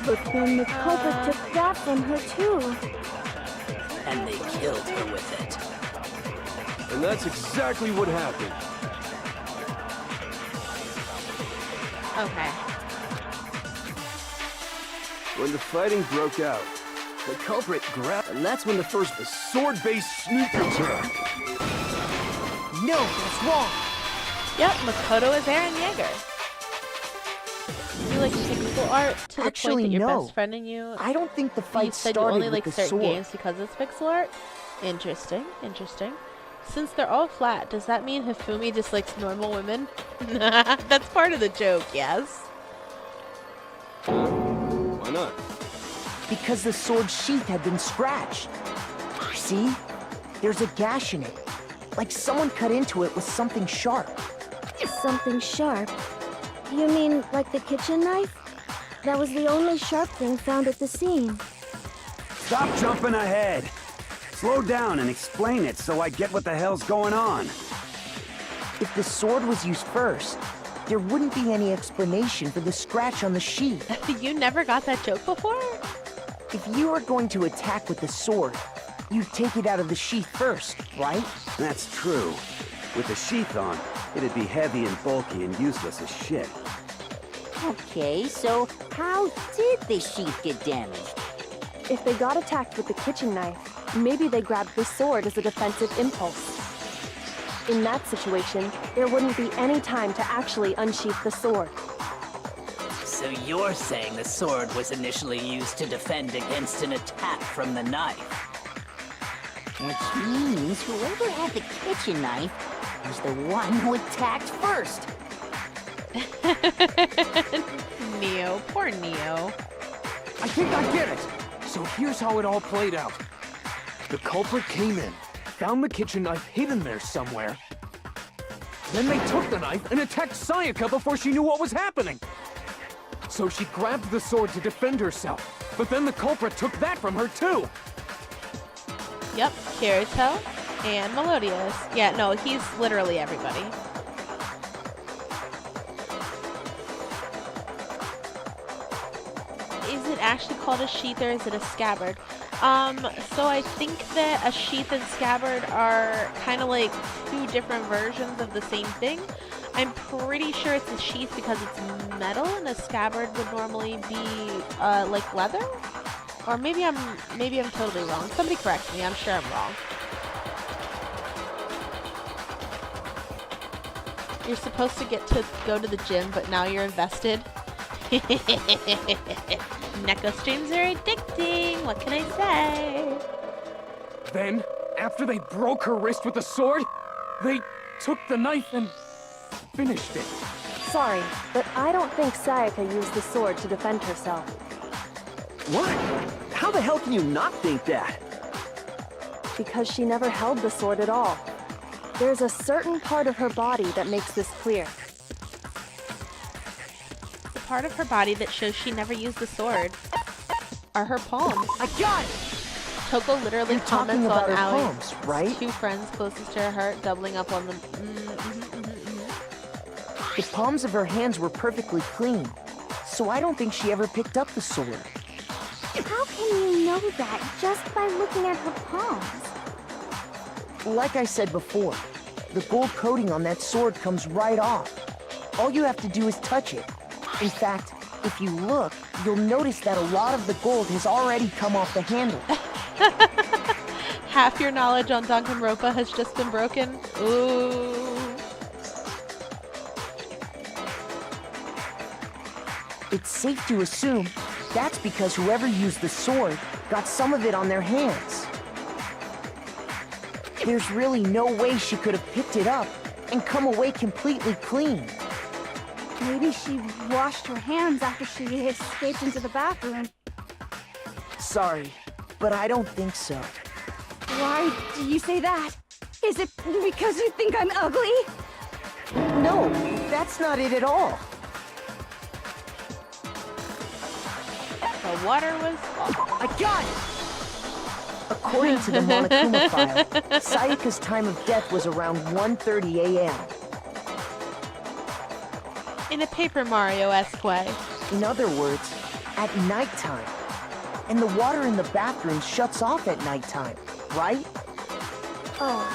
But then the culprit took that from her too. And they killed her with it. And that's exactly what happened. Okay. When the fighting broke out, the culprit grabbed, and that's when the first sword-based sneak attack. No, that's wrong. Yep, Makoto is Eren Yeager. You like pixel art to the Actually, point that your no. best friend and you. I don't think the You fight said you started only with like the certain sword. games because it's pixel art. Interesting, interesting. Since they're all flat, does that mean Hifumi just likes normal women? That's part of the joke, yes. Why not? Because the sword sheath had been scratched. See? There's a gash in it. Like someone cut into it with something sharp. Something sharp? You mean like the kitchen knife? That was the only sharp thing found at the scene. Stop jumping ahead. Slow down and explain it so I get what the hell's going on. If the sword was used first, there wouldn't be any explanation for the scratch on the sheath. You never got that joke before? If you are going to attack with the sword, you'd take it out of the sheath first, right? That's true. With the sheath on, it'd be heavy and bulky and useless as shit. Okay, so how did the sheath get damaged? If they got attacked with the kitchen knife, maybe they grabbed the sword as a defensive impulse. In that situation, there wouldn't be any time to actually unsheath the sword. So you're saying the sword was initially used to defend against an attack from the knife? Which means whoever had the kitchen knife was the one who attacked first. Neo, poor Neo. I think I get it. So here's how it all played out. The culprit came in, found the kitchen knife hidden there somewhere. Then they took the knife and attacked Sayaka before she knew what was happening. So she grabbed the sword to defend herself, but then the culprit took that from her too. Yep, Kirito and Melodious. Yeah, no, he's literally everybody. Is it actually called a sheath or is it a scabbard? So I think that a sheath and scabbard are kind of like two different versions of the same thing. I'm pretty sure it's a sheath because it's metal, and a scabbard would normally be like leather. Or maybe I'm totally wrong. Somebody correct me. I'm sure I'm wrong. You're supposed to get to go to the gym, but now you're invested. Neko streams are addicting. What can I say? Then, after they broke her wrist with the sword, they took the knife and finished it. Sorry, but I don't think Sayaka used the sword to defend herself. What? How the hell can you not think that? Because she never held the sword at all. There's a certain part of her body that makes this clear. The part of her body that shows she never used the sword are her palms. I got it! Toko literally You're talking comments about on her Ali's palms, right? two friends closest to her heart, doubling up on them. The palms of her hands were perfectly clean, so I don't think she ever picked up the sword. How can you know that just by looking at her palms? Like I said before, the gold coating on that sword comes right off. All you have to do is touch it. In fact, if you look, you'll notice that a lot of the gold has already come off the handle. Half your knowledge on Danganronpa has just been broken. Ooh. It's safe to assume that's because whoever used the sword got some of it on their hands. There's really no way she could have picked it up and come away completely clean. Maybe she washed her hands after she escaped into the bathroom. Sorry, but I don't think so. Why do you say that? Is it because you think I'm ugly? No, that's not it at all. The water was... I got it! According to the Monokuma file, Sayaka's time of death was around 1:30 a.m. In a Paper Mario-esque way. In other words, at nighttime. And the water in the bathroom shuts off at nighttime, right? Oh,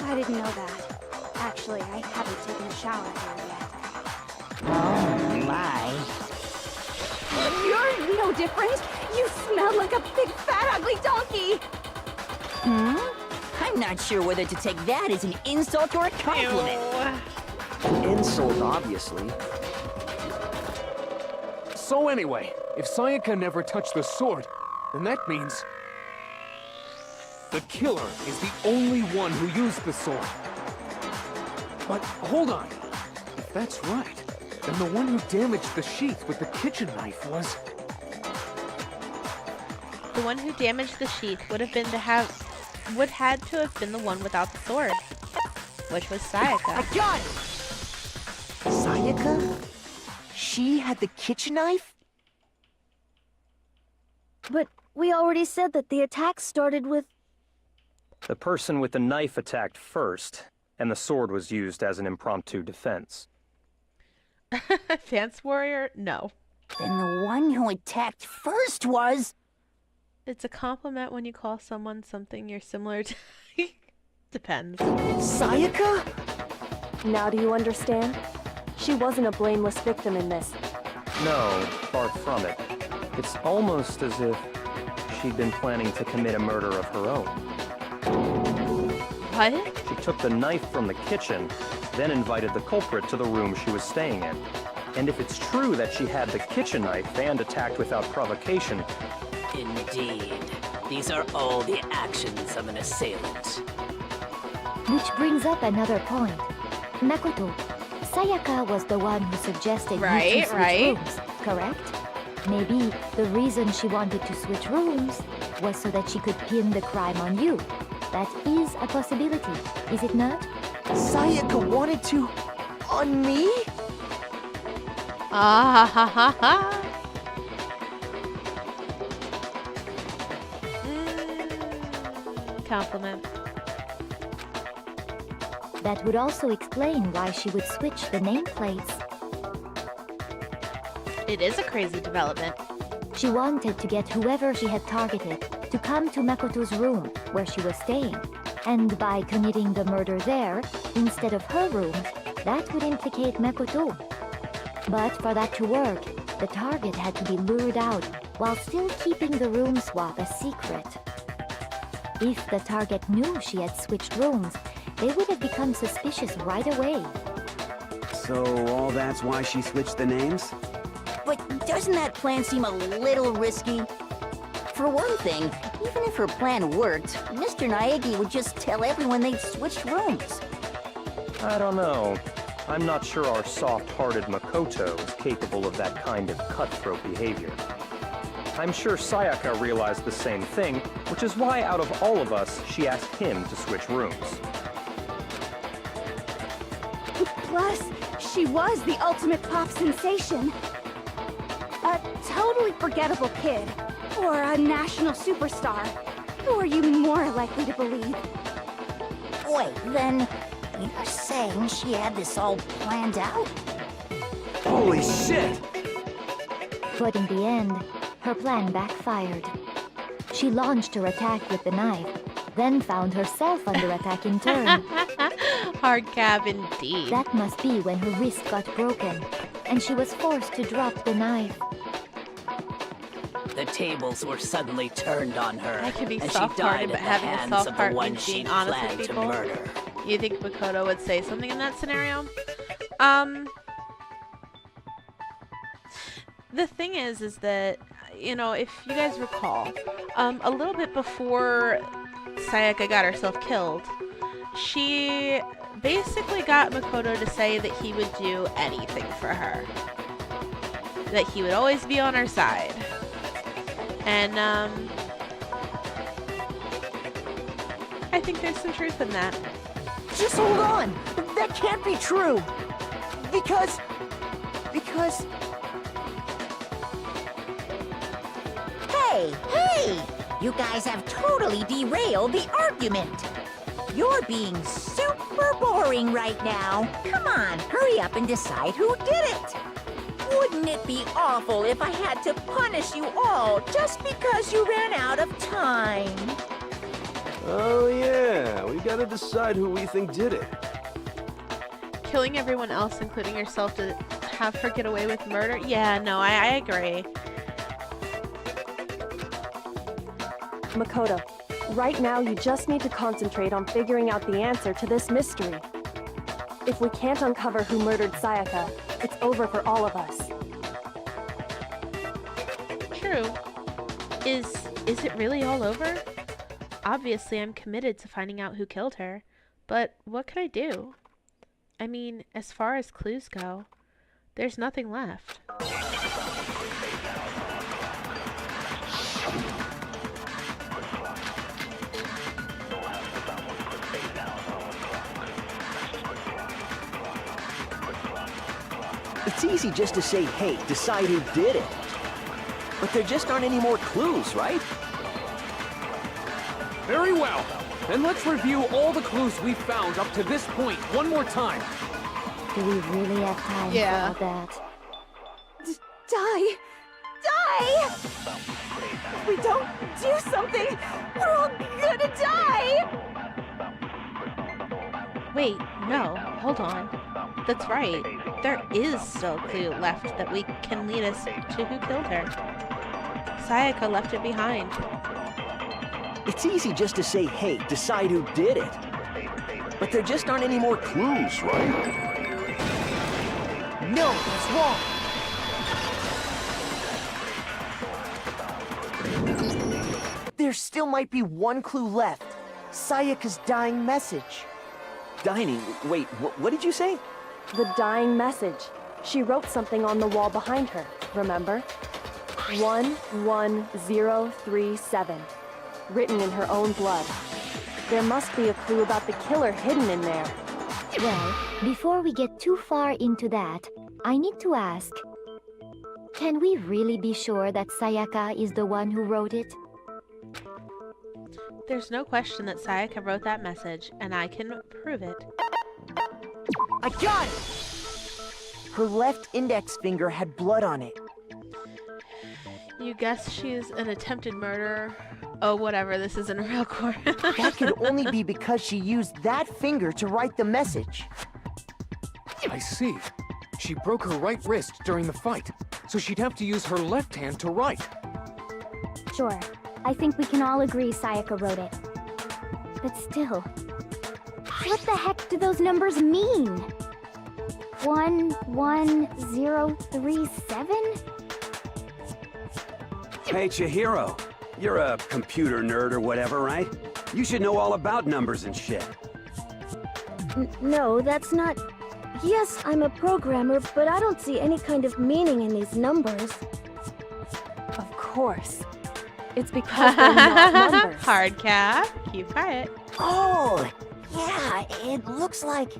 I didn't know that. Actually, I haven't taken a shower here yet. Oh, my. You're no different. You smell like a big, fat, ugly donkey. I'm not sure whether to take that as an insult or a compliment. Insult, obviously. So anyway, if Sayaka never touched the sword, then that means the killer is the only one who used the sword. But hold on. If that's right, then the one who damaged the sheath with the kitchen knife was... The one who damaged the sheath would had to have been the one without the sword, which was Sayaka. I got it! Sayaka? She had the kitchen knife? But we already said that the attack started with... The person with the knife attacked first, and the sword was used as an impromptu defense. Dance Warrior? No. Then the one who attacked first was... It's a compliment when you call someone something you're similar to. Depends. Sayaka? Now do you understand? She wasn't a blameless victim in this. No, far from it. It's almost as if she'd been planning to commit a murder of her own. What? She took the knife from the kitchen, then invited the culprit to the room she was staying in. And if it's true that she had the kitchen knife and attacked without provocation... Indeed. These are all the actions of an assailant. Which brings up another point. Makoto, Sayaka was the one who suggested you to switch rooms, correct? Maybe the reason she wanted to switch rooms was so that she could pin the crime on you. That is a possibility, is it not? Sayaka wanted to... on me? Ah ha ha ha. Compliment. That would also explain why she would switch the nameplates. It is a crazy development. She wanted to get whoever she had targeted to come to Makoto's room where she was staying. And by committing the murder there, instead of her room, that would implicate Makoto. But for that to work, the target had to be lured out while still keeping the room swap a secret. If the target knew she had switched rooms, they would have become suspicious right away. So all that's why she switched the names? But doesn't that plan seem a little risky? For one thing, even if her plan worked, Mr. Naegi would just tell everyone they'd switched rooms. I don't know. I'm not sure our soft-hearted Makoto is capable of that kind of cutthroat behavior. I'm sure Sayaka realized the same thing, which is why out of all of us, she asked him to switch rooms. Plus, she was the ultimate pop sensation. A totally forgettable kid. Or a national superstar. Who are you more likely to believe? Wait, then you're saying she had this all planned out? Holy shit! But in the end, her plan backfired. She launched her attack with the knife, then found herself under attack in turn. Hard cab indeed. That must be when her wrist got broken, and she was forced to drop the knife. The tables were suddenly turned on her, I could be and she soft-hearted, died but at the having a hands of the soft heart one means she being honest with planned to people. murder. You think Makoto would say something in that scenario? The thing is that, you know, if you guys recall, a little bit before Sayaka got herself killed, she basically got Makoto to say that he would do anything for her. That he would always be on her side. And, I think there's some truth in that. Just hold on! That can't be true! Because... Hey! You guys have totally derailed the argument. You're being super boring right now. Come on, hurry up and decide who did it. Wouldn't it be awful if I had to punish you all just because you ran out of time? Oh yeah, we gotta decide who we think did it. Killing everyone else, including yourself, to have her get away with murder? Yeah, no, I agree. Makoto, right now you just need to concentrate on figuring out the answer to this mystery. If we can't uncover who murdered Sayaka, it's over for all of us. True. Is it really all over? Obviously, I'm committed to finding out who killed her, but what could I do? I mean, as far as clues go, there's nothing left. It's easy just to say, hey, decide who did it. But there just aren't any more clues, right? Very well. Then let's review all the clues we've found up to this point one more time. Do we really have time for all that? Die! Die! If we don't do something, we're all gonna die! Wait, no, hold on. That's right. There is still a clue left that can lead us to who killed her. Sayaka left it behind. It's easy just to say, hey, decide who did it. But there just aren't any more clues, right? No, that's wrong. There still might be one clue left. Sayaka's dying message. Dining? Wait, what did you say? The dying message. She wrote something on the wall behind her, remember? 11037. Written in her own blood. There must be a clue about the killer hidden in there. Well, before we get too far into that, I need to ask. Can we really be sure that Sayaka is the one who wrote it? There's no question that Sayaka wrote that message, and I can prove it. I got it! Her left index finger had blood on it. You guess she's an attempted murderer? Oh, whatever, this isn't a real court. That could only be because she used that finger to write the message. I see. She broke her right wrist during the fight, so she'd have to use her left hand to write. Sure. I think we can all agree Sayaka wrote it. But still, what the heck do those numbers mean? 11037? Hey, Chihiro. You're a computer nerd or whatever, right? You should know all about numbers and shit. No, that's not... Yes, I'm a programmer, but I don't see any kind of meaning in these numbers. Of course. It's because they're not numbers. Hard cap. Keep quiet. Oh, yeah, it looks like...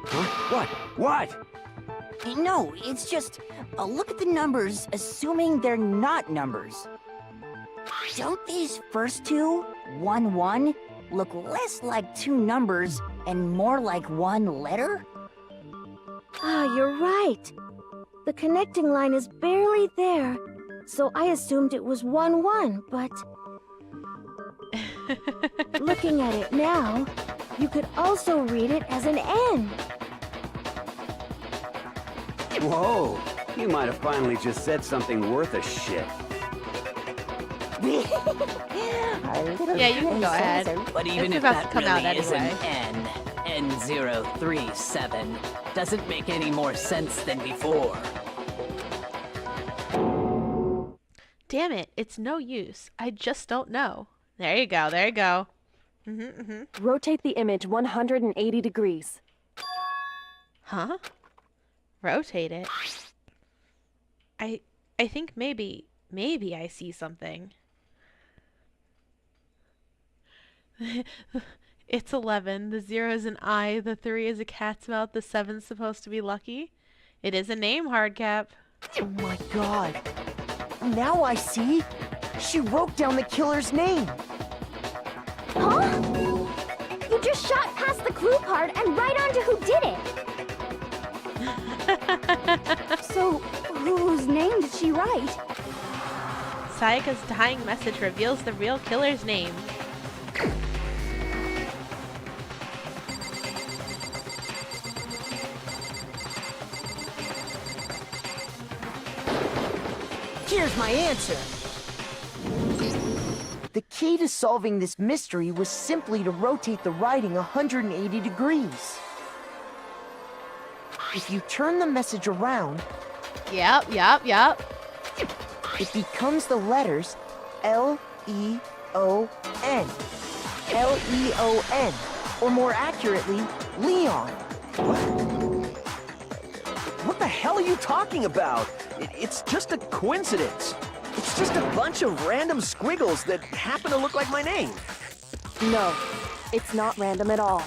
Huh? What? No, it's just, look at the numbers, assuming they're not numbers. Don't these first two, 1-1, look less like two numbers and more like one letter? Ah, you're right. The connecting line is barely there, so I assumed it was 1-1, but... Looking at it now, you could also read it as an N. Whoa, you might have finally just said something worth a shit. Yeah, you can go ahead. But even It's if about that to come really out is an anyway. N037, doesn't make any more sense than before. Damn it, it's no use. I just don't know. There you go, there you go. Rotate the image 180 degrees. Huh? Rotate it? I think maybe I see something. It's 11. The 0 is an I. The 3 is a cat's mouth. The 7's supposed to be lucky. It is a name, Hardcap. Oh my god. Now I see. She wrote down the killer's name. Huh? You just shot past the clue part and right onto who did it. So, whose name did she write? Sayaka's dying message reveals the real killer's name. Here's my answer. The key to solving this mystery was simply to rotate the writing 180 degrees. If you turn the message around... Yep. It becomes the letters L-E-O-N. L-E-O-N. Or more accurately, Leon. What the hell are you talking about? It's just a coincidence. It's just a bunch of random squiggles that happen to look like my name. No, it's not random at all.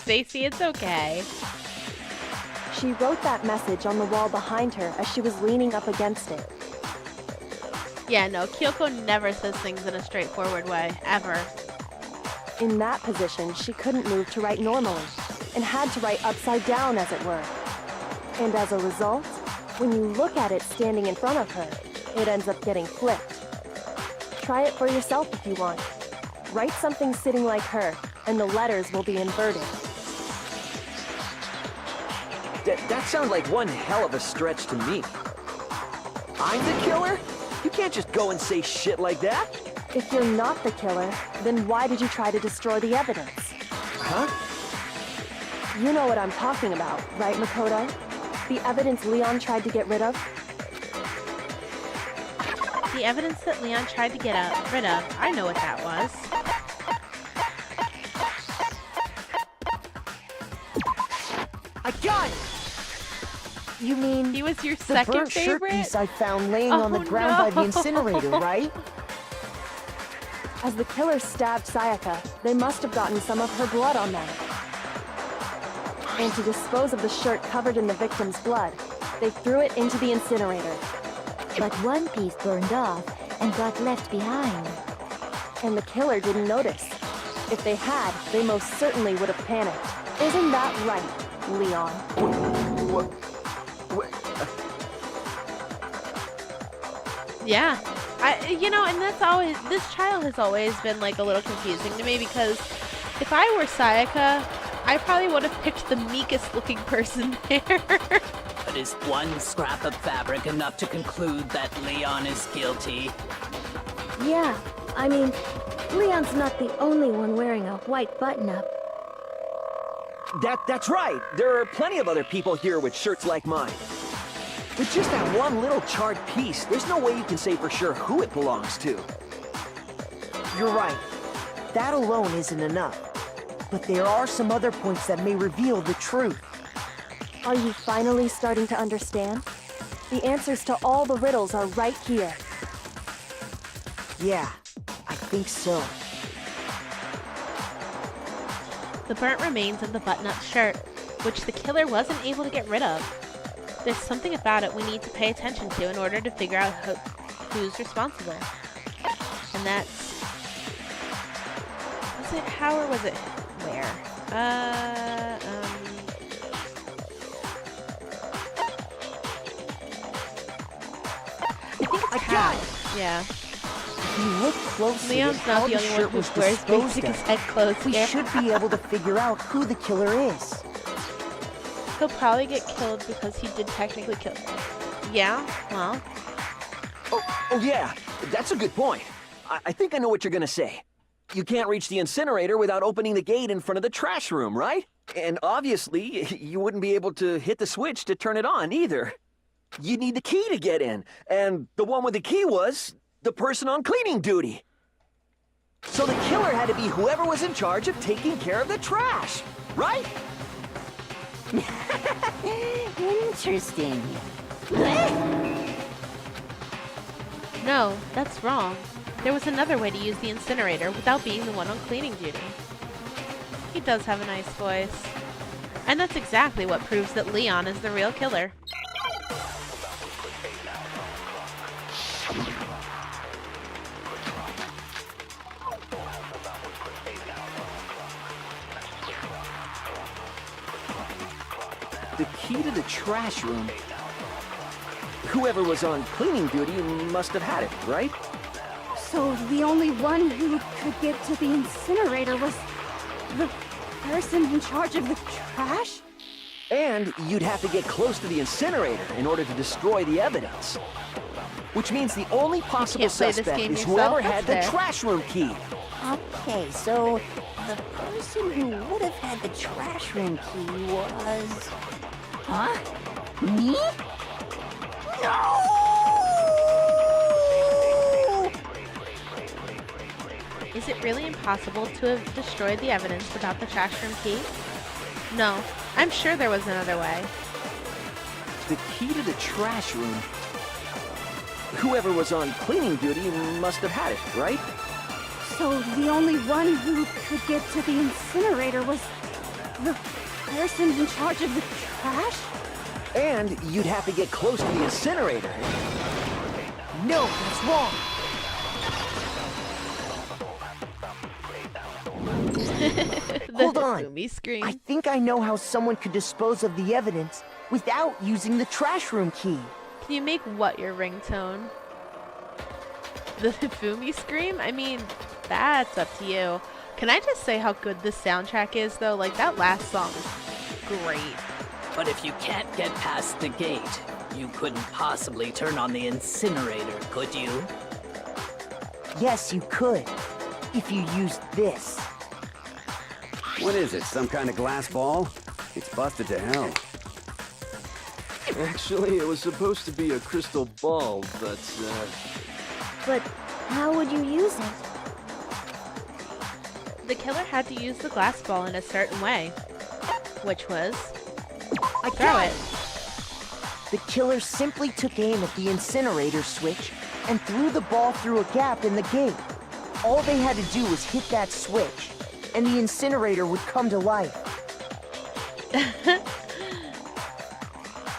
Stacy, it's okay. She wrote that message on the wall behind her as she was leaning up against it. Yeah, no, Kyoko never says things in a straightforward way, ever. In that position, she couldn't move to write normally, and had to write upside down, as it were. And as a result, when you look at it standing in front of her, it ends up getting flipped. Try it for yourself if you want. Write something sitting like her, and the letters will be inverted. That sounds like one hell of a stretch to me. I'm the killer? You can't just go and say shit like that. If you're not the killer, then why did you try to destroy the evidence? Huh? You know what I'm talking about, right, Makoto? The evidence Leon tried to get rid of? The evidence that Leon tried to get rid of. I know what that was. I got it! You mean he was your the second burnt shirt favorite? piece I found laying on the ground by the incinerator, right? As the killer stabbed Sayaka, they must have gotten some of her blood on them. And to dispose of the shirt covered in the victim's blood, they threw it into the incinerator. But one piece burned off and got left behind. And the killer didn't notice. If they had, they most certainly would have panicked. Isn't that right, Leon? What? Yeah. And that's always, this trial has always been like a little confusing to me because if I were Sayaka, I probably would have picked the meekest looking person there. But is one scrap of fabric enough to conclude that Leon is guilty? Yeah, I mean, Leon's not the only one wearing a white button-up. That's right. There are plenty of other people here with shirts like mine. With just that one little charred piece, there's no way you can say for sure who it belongs to. You're right. That alone isn't enough. But there are some other points that may reveal the truth. Are you finally starting to understand? The answers to all the riddles are right here. Yeah, I think so. The burnt remains of the button-up shirt, which the killer wasn't able to get rid of. There's something about it we need to pay attention to in order to figure out who's responsible. And that's... Was it how or was it where? I think it's how. Yeah. If you look closely Leon's at not how the the only shirt one who was wears disposed basic of, head clothes we here. should be able to figure out who the killer is. He'll probably get killed because he did technically kill him. Yeah, well. Oh yeah, that's a good point. I think I know what you're gonna say. You can't reach the incinerator without opening the gate in front of the trash room, right? And obviously, you wouldn't be able to hit the switch to turn it on either. You'd need the key to get in, and the one with the key was the person on cleaning duty. So the killer had to be whoever was in charge of taking care of the trash, right? Interesting. No, that's wrong. There was another way to use the incinerator without being the one on cleaning duty. He does have a nice voice. And that's exactly what proves that Leon is the real killer. The key to the trash room. Whoever was on cleaning duty must have had it, right? So the only one who could get to the incinerator was the person in charge of the trash? And you'd have to get close to the incinerator in order to destroy the evidence. Which means the only possible suspect is whoever had the trash room key. Okay, so the person who would have had the trash room key was... Huh? Me? No! Is it really impossible to have destroyed the evidence without the trash room key? No, I'm sure there was another way. The key to the trash room. Whoever was on cleaning duty must have had it, right? So the only one who could get to the incinerator was the person in charge of the trash? And you'd have to get close to the incinerator. No, that's wrong. Hold on. I think I know how someone could dispose of the evidence without using the trash room key. Can you make what your ringtone? The Fumi scream? I mean, that's up to you. Can I just say how good this soundtrack is, though? Like, that last song is great. But if you can't get past the gate, You couldn't possibly turn on the incinerator, could you? Yes, you could. If you used this. What is it, some kind of glass ball? It's busted to hell. Actually, it was supposed to be a crystal ball, but, But how would you use it? The killer had to use the glass ball in a certain way, which was I throw got it. The killer simply took aim at the incinerator switch and threw the ball through a gap in the gate. All they had to do was hit that switch, and the incinerator would come to life.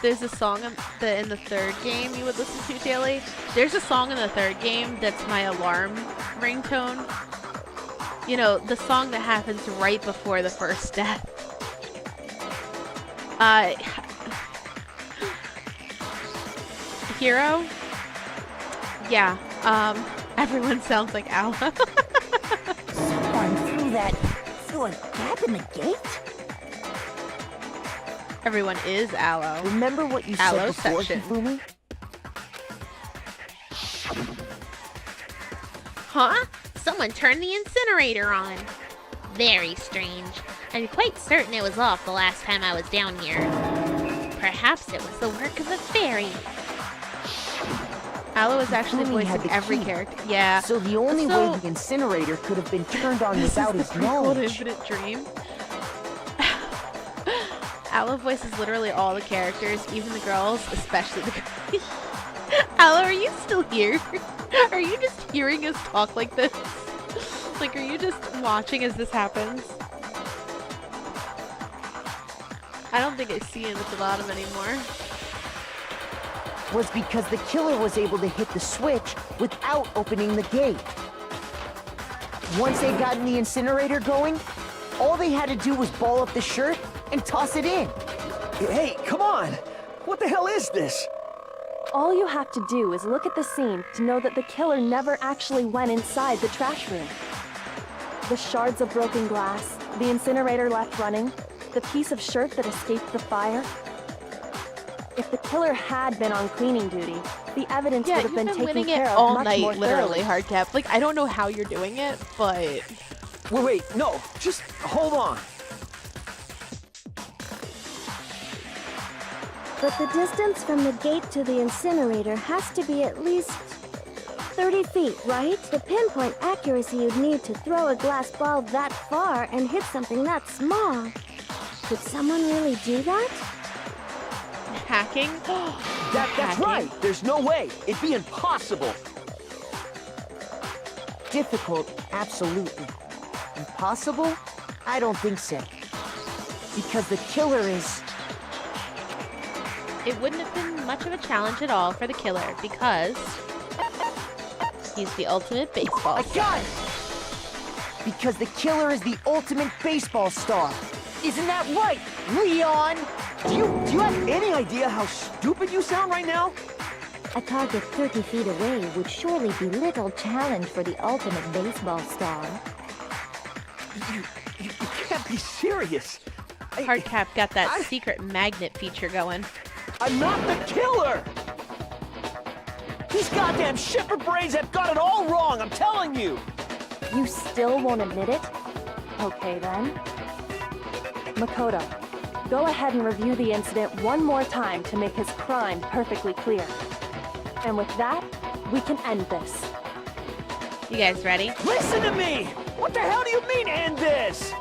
There's a song in the third game you would listen to daily. There's a song in the third game that's my alarm ringtone. You know, the song that happens right before the first death. Hero? Yeah, everyone sounds like Aloe. Someone threw a gap in the gate? Everyone is Aloe. Remember what you Aloe said before, section. Hifumi? Huh? Someone turned the incinerator on. Very strange. I'm quite certain it was off the last time I was down here. Perhaps it was the work of a fairy. Aloe is actually Hifumi had voicing the every key. character. Yeah. So the only So- way the incinerator could have been turned on This without is his the prequel to knowledge. Infinite Dream. Aloe voices literally all the characters, even the girls, especially the girls. Aloe, are you still here? Are you just hearing us talk like this? Like, are you just watching as this happens? I don't think I see him at the bottom anymore. Was because the killer was able to hit the switch without opening the gate. Once they'd gotten the incinerator going, all they had to do was ball up the shirt and toss it in. Hey, come on! What the hell is this? All you have to do is look at the scene to know that the killer never actually went inside the trash room. The shards of broken glass, the incinerator left running, the piece of shirt that escaped the fire. If the killer had been on cleaning duty, the evidence Yeah, would have you've been been taken winning care it of all much night, more literally, thoroughly. Hardcap. Like, I don't know how you're doing it, but... Wait, no, just hold on. But the distance from the gate to the incinerator has to be at least 30 feet, right? The pinpoint accuracy you'd need to throw a glass ball that far and hit something that small. Could someone really do that? Hacking? That's Hacking? right. There's no way. It'd be impossible. Difficult, absolutely. Impossible? I don't think so. Because the killer is... It wouldn't have been much of a challenge at all for the killer because he's the ultimate baseball I star. got it! Because the killer is the ultimate baseball star. Isn't that right, Leon? Do you have any idea how stupid you sound right now? A target 30 feet away would surely be little challenge for the ultimate baseball star. You can't be serious. Hardcap got that secret magnet feature going. I'm not the killer! These goddamn shipper brains have got it all wrong, I'm telling you! You still won't admit it? Okay then. Makoto, go ahead and review the incident one more time to make his crime perfectly clear. And with that, we can end this. You guys ready? Listen to me! What the hell do you mean, end this?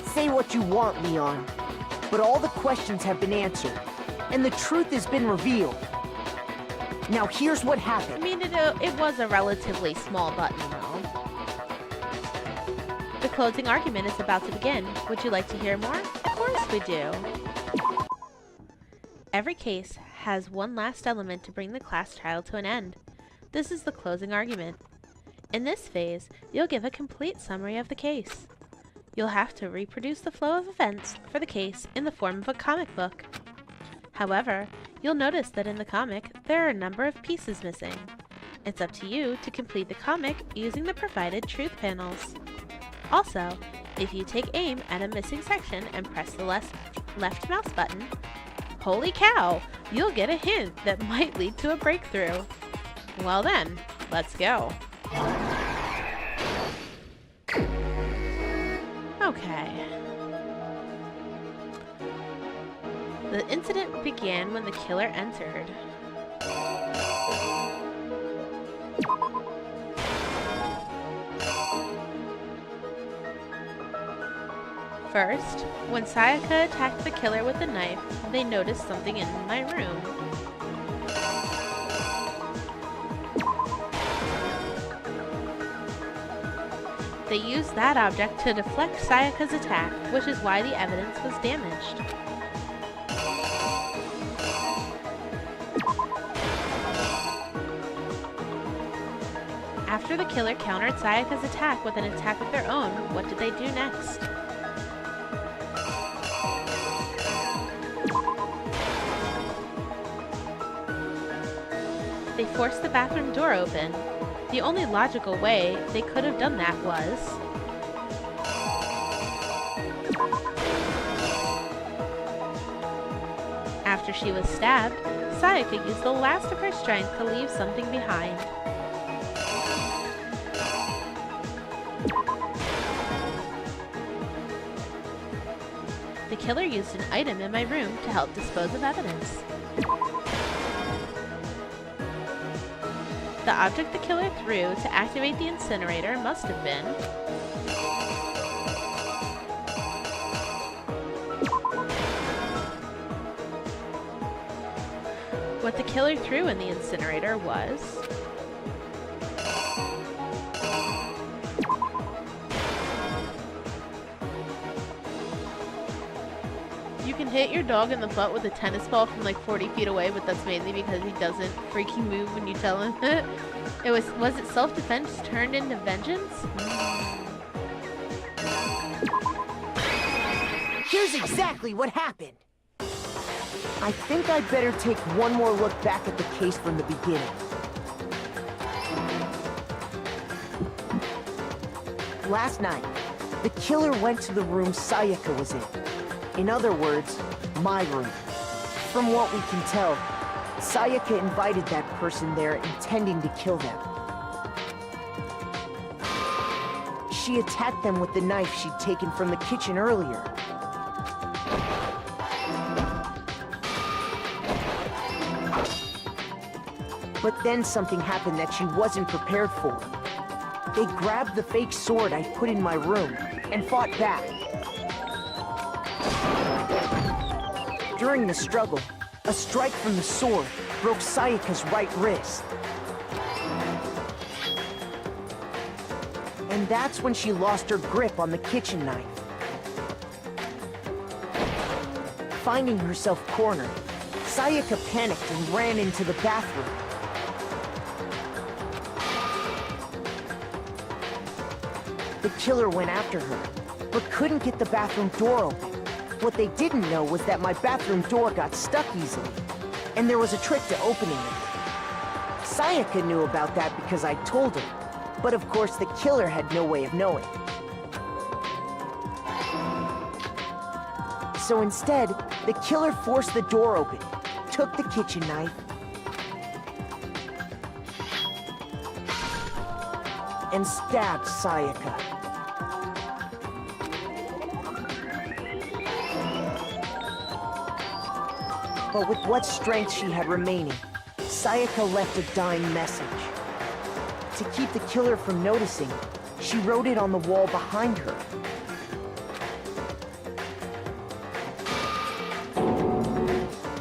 Say what you want, Leon. But all the questions have been answered. And the truth has been revealed. Now here's what I happened. mean, it was a relatively small button, though. The closing argument is about to begin. Would you like to hear more? Of course we do. Every case has one last element to bring the class trial to an end. This is the closing argument. In this phase, you'll give a complete summary of the case. You'll have to reproduce the flow of events for the case in the form of a comic book. However, you'll notice that in the comic, there are a number of pieces missing. It's up to you to complete the comic using the provided truth panels. Also, if you take aim at a missing section and press the left mouse button, holy cow, you'll get a hint that might lead to a breakthrough. Well then, let's go. Okay. The incident began when the killer entered. First, when Sayaka attacked the killer with the knife, they noticed something in my room. They used that object to deflect Sayaka's attack, which is why the evidence was damaged. After the killer countered Sayaka's attack with an attack of their own, what did they do next? They forced the bathroom door open. The only logical way they could have done that was... After she was stabbed, Sayaka used the last of her strength to leave something behind. The killer used an item in my room to help dispose of evidence. The object the killer threw to activate the incinerator must have been... What the killer threw in the incinerator was... You can hit your dog in the butt with a tennis ball from like 40 feet away, but that's mainly because he doesn't freaking move when you tell him it. Was it self-defense turned into vengeance? Here's exactly what happened. I think I'd better take one more look back at the case from the beginning. Last night, the killer went to the room Sayaka was in. In other words, my room. From what we can tell, Sayaka invited that person there intending to kill them. She attacked them with the knife she'd taken from the kitchen earlier. But then something happened that she wasn't prepared for. They grabbed the fake sword I put in my room and fought back. During the struggle, a strike from the sword broke Sayaka's right wrist. And that's when she lost her grip on the kitchen knife. Finding herself cornered, Sayaka panicked and ran into the bathroom. The killer went after her, but couldn't get the bathroom door open. What they didn't know was that my bathroom door got stuck easily, and there was a trick to opening it. Sayaka knew about that because I told her, but of course the killer had no way of knowing. So instead, the killer forced the door open, took the kitchen knife, and stabbed Sayaka. But with what strength she had remaining, Sayaka left a dying message. To keep the killer from noticing, she wrote it on the wall behind her.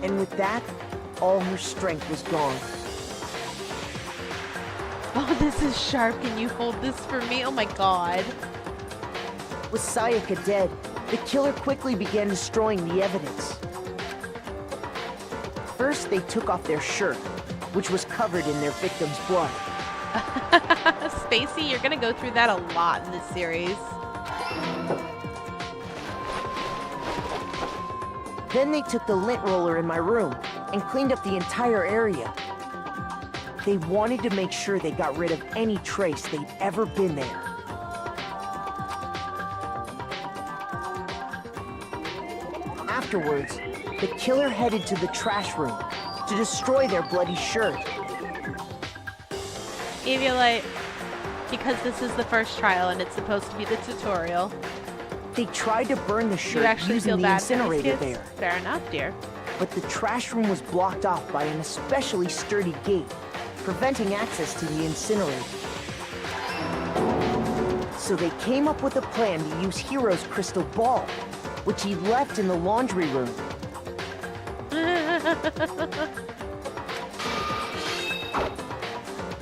And with that, all her strength was gone. Oh, this is sharp. Can you hold this for me? Oh my god. With Sayaka dead, the killer quickly began destroying the evidence. First, they took off their shirt, which was covered in their victim's blood. Spacey, you're gonna go through that a lot in this series. Then they took the lint roller in my room and cleaned up the entire area. They wanted to make sure they got rid of any trace they'd ever been there. afterwards, the killer headed to the trash room to destroy their bloody shirt. Eviolite, because this is the first trial and it's supposed to be the tutorial. They tried to burn the You shirt actually using feel the bad for these incinerator kids? there. Fair enough, dear. But the trash room was blocked off by an especially sturdy gate, preventing access to the incinerator. So they came up with a plan to use Hiro's crystal ball, which he left in the laundry room.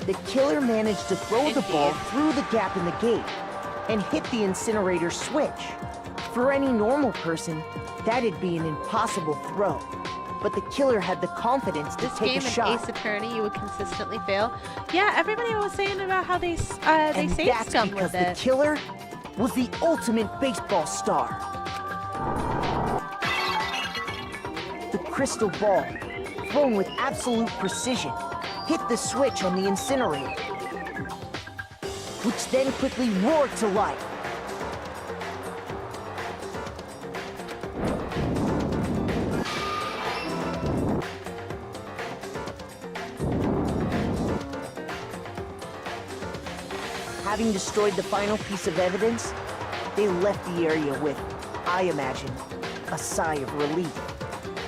The killer managed to throw the ball through the gap in the gate and hit the incinerator switch. For any normal person, that'd be an impossible throw. But the killer had the confidence to This take game a in shot. Ace Attorney, you would consistently fail. Yeah, everybody was saying about how they And save that's scum because with the it. killer was the ultimate baseball star. The crystal ball, thrown with absolute precision, hit the switch on the incinerator, which then quickly roared to life. Having destroyed the final piece of evidence, they left the area with, I imagine, a sigh of relief.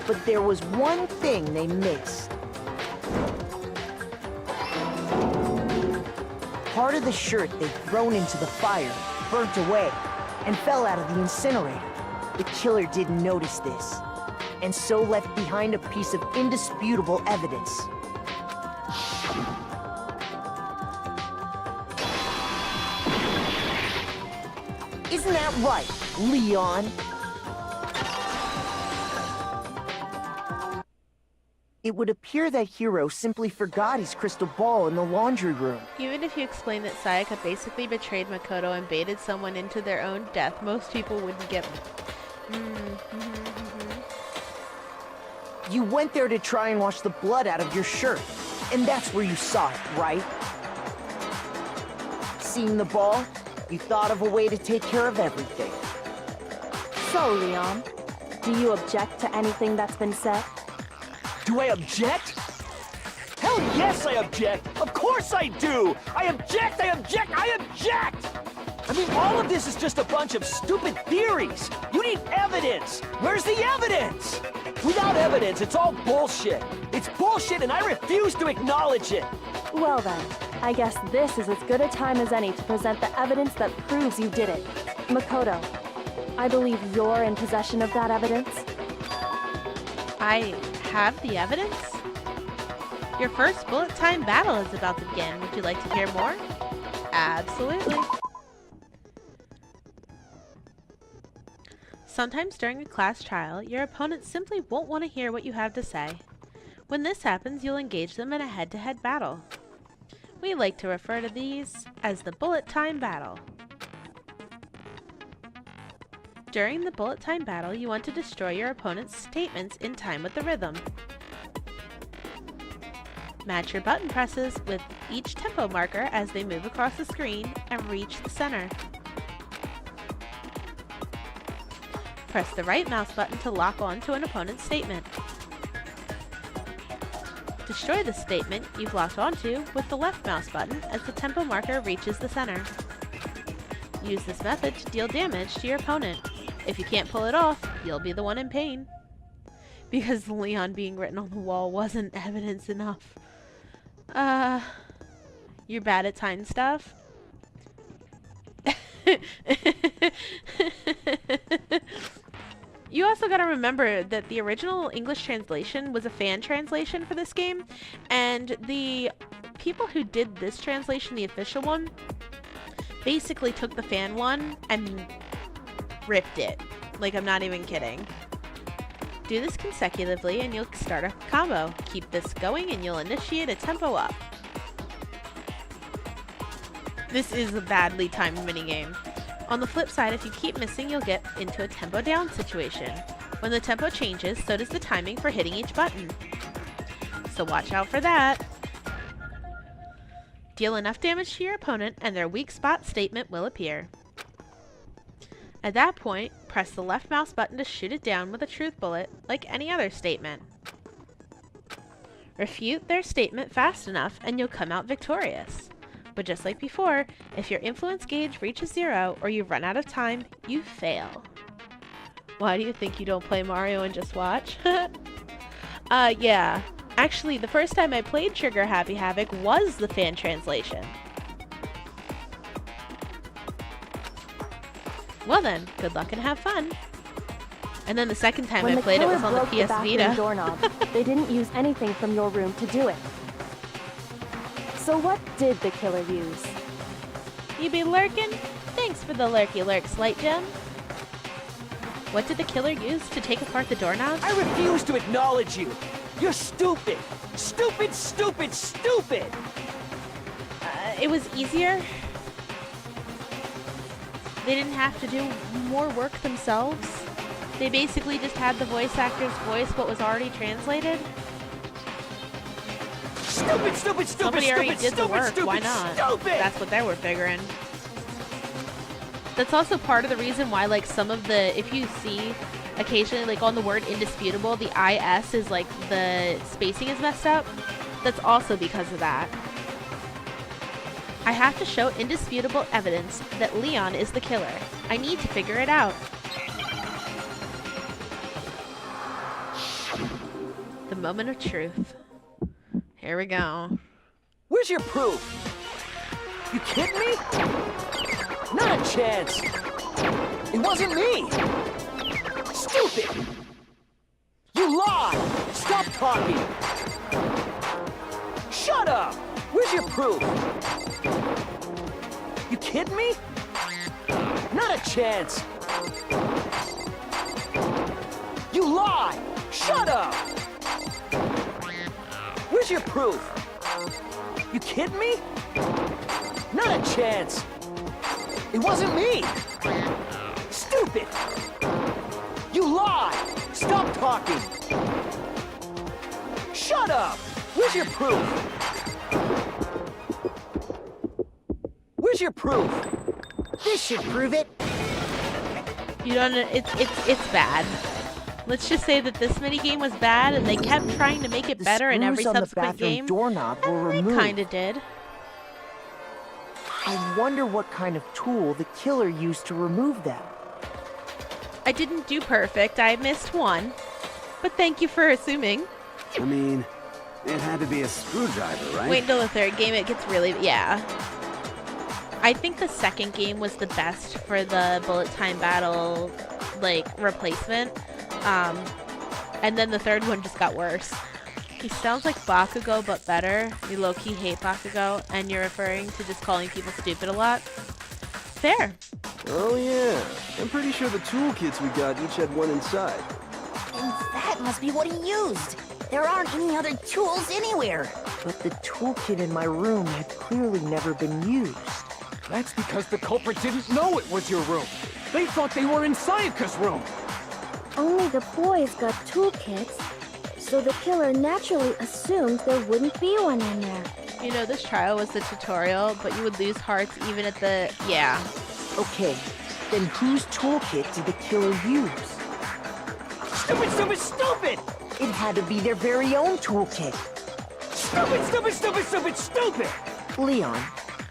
But there was one thing they missed. Part of the shirt they'd thrown into the fire burnt away and fell out of the incinerator. The killer didn't notice this, and so left behind a piece of indisputable evidence. Isn't that right, Leon? It would appear that Hiro simply forgot his crystal ball in the laundry room. Even if you explain that Sayaka basically betrayed Makoto and baited someone into their own death, most people wouldn't get... You went there to try and wash the blood out of your shirt, and that's where you saw it, right? Seeing the ball, you thought of a way to take care of everything. So, Leon, do you object to anything that's been said? Do I object? Hell yes, I object! Of course I do! I object! I object! I object! I mean, all of this is just a bunch of stupid theories! You need evidence! Where's the evidence? Without evidence, it's all bullshit! It's bullshit and I refuse to acknowledge it! Well then, I guess this is as good a time as any to present the evidence that proves you did it. Makoto, I believe you're in possession of that evidence. I have the evidence? Your first bullet time battle is about to begin. Would you like to hear more? Absolutely. Sometimes during a class trial, your opponents simply won't want to hear what you have to say. When this happens, you'll engage them in a head-to-head battle. We like to refer to these as the bullet time battle. During the bullet time battle, you want to destroy your opponent's statements in time with the rhythm. Match your button presses with each tempo marker as they move across the screen and reach the center. Press the right mouse button to lock on to an opponent's statement. Destroy the statement you've locked onto with the left mouse button as the tempo marker reaches the center. Use this method to deal damage to your opponent. If you can't pull it off, you'll be the one in pain. Because the Leon being written on the wall wasn't evidence enough. You're bad at time stuff? You also gotta remember that the original English translation was a fan translation for this game, and the people who did this translation, the official one, basically took the fan one and ripped it. Like, I'm not even kidding. Do this consecutively and you'll start a combo. Keep this going and you'll initiate a tempo up. This is a badly timed minigame. On the flip side, if you keep missing, you'll get into a tempo down situation. When the tempo changes, so does the timing for hitting each button. So watch out for that. Deal enough damage to your opponent and their weak spot statement will appear. At that point, Press the left mouse button to shoot it down with a truth bullet, like any other statement. Refute their statement fast enough and you'll come out victorious. But just like before, if your influence gauge reaches 0 or you run out of time, you fail. Why do you think you don't play Mario and just watch? Yeah. Actually, the first time I played Trigger Happy Havoc was the fan translation. Well then, good luck and have fun. And then the second time I played it was on the PS Vita. Doorknob, they didn't use anything from your room to do it. So what did the killer use? You be lurkin'? Thanks for the lurky lurk, Slight Gem. What did the killer use to take apart the doorknob? I refuse to acknowledge you! You're stupid! Stupid, stupid, stupid! It was easier. They didn't have to do more work themselves. They basically just had the voice actor's voice what was already translated. Stupid, stupid, stupid, Somebody already did the work, stupid, why not? Stupid. That's what they were figuring. That's also part of the reason why, like, some of the, if you see occasionally, like, on the word indisputable, the IS is, like, the spacing is messed up. That's also because of that. I have to show indisputable evidence that Leon is the killer. I need to figure it out. The moment of truth. Here we go. Where's your proof? You kidding me? Not a chance. It wasn't me. Stupid. You lied. Stop talking. Shut up. Where's your proof? You kidding me? Not a chance. You lie. Shut up. Where's your proof? You kidding me? Not a chance. It wasn't me. Stupid. You lie. Stop talking. Shut up. Where's your proof? Where's your proof? This should prove it. You don't know, it's bad. Let's just say that this minigame was bad and they kept trying to make it better in every subsequent game. Doorknob were And they removed. kinda did. I wonder what kind of tool the killer used to remove them. I didn't do perfect, I missed one. But thank you for assuming. I mean, it had to be a screwdriver, right? Wait until the third game, it gets really, yeah. I think the second game was the best for the bullet time battle, like, replacement. And then the third one just got worse. He sounds like Bakugo, but better. You low-key hate Bakugo, and you're referring to just calling people stupid a lot. Fair. Oh yeah, I'm pretty sure the toolkits we got each had one inside. And that must be what he used. There aren't any other tools anywhere. But the toolkit in my room had clearly never been used. That's because the culprit didn't know it was your room. They thought they were in Sayaka's room. Only the boys got toolkits, so the killer naturally assumed there wouldn't be one in there. You know, this trial was the tutorial, but you would lose hearts even at the... yeah. Okay, then whose toolkit did the killer use? Stupid, stupid, stupid! It had to be their very own toolkit. Stupid, stupid, stupid, stupid, stupid! Leon,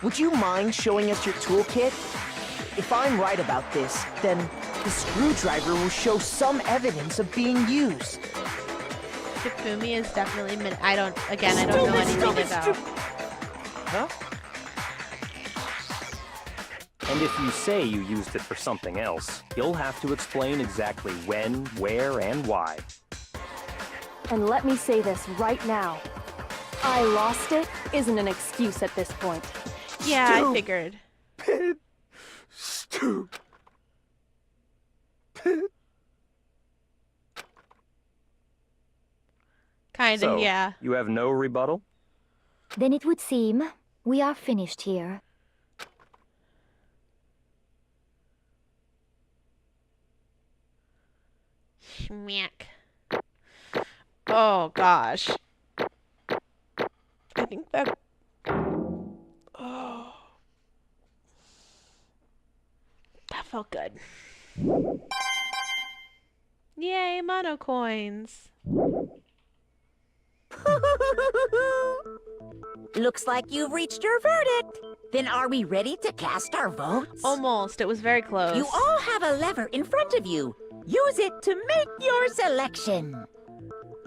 would you mind showing us your toolkit? If I'm right about this, then the screwdriver will show some evidence of being used. Shifumi is definitely... I don't know anything about... Huh? And if you say you used it for something else, you'll have to explain exactly when, where, and why. And let me say this right now. I lost it isn't an excuse at this point. Yeah, I figured. Stupid. Kinda, So, yeah. you have no rebuttal? Then it would seem we are finished here. Schmack. Oh, gosh. I think that... Oh. That felt good. Yay, mono coins. Looks like you've reached your verdict. Then are we ready to cast our votes? Almost. It was very close. You all have a lever in front of you. Use it to make your selection.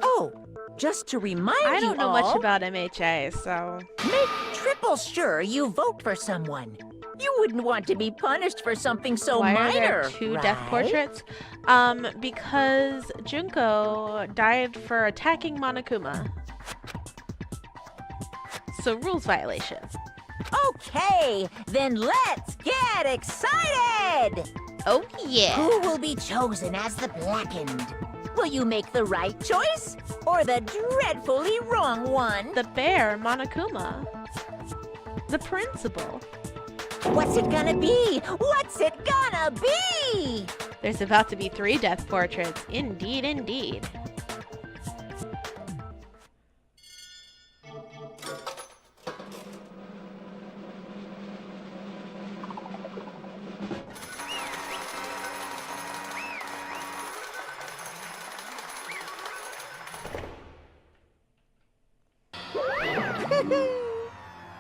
Oh, just to remind you all... I don't know much about MHA, so... Make triple sure you vote for someone. You wouldn't want to be punished for something so Why minor, are there two death right? portraits? Because Junko died for attacking Monokuma. So rules violation. Okay, then let's get excited! Oh yeah! Who will be chosen as the Blackened? Will you make the right choice, or the dreadfully wrong one? The bear, Monokuma. The principal. What's it gonna be? What's it gonna be? There's about to be 3 death portraits. Indeed, indeed.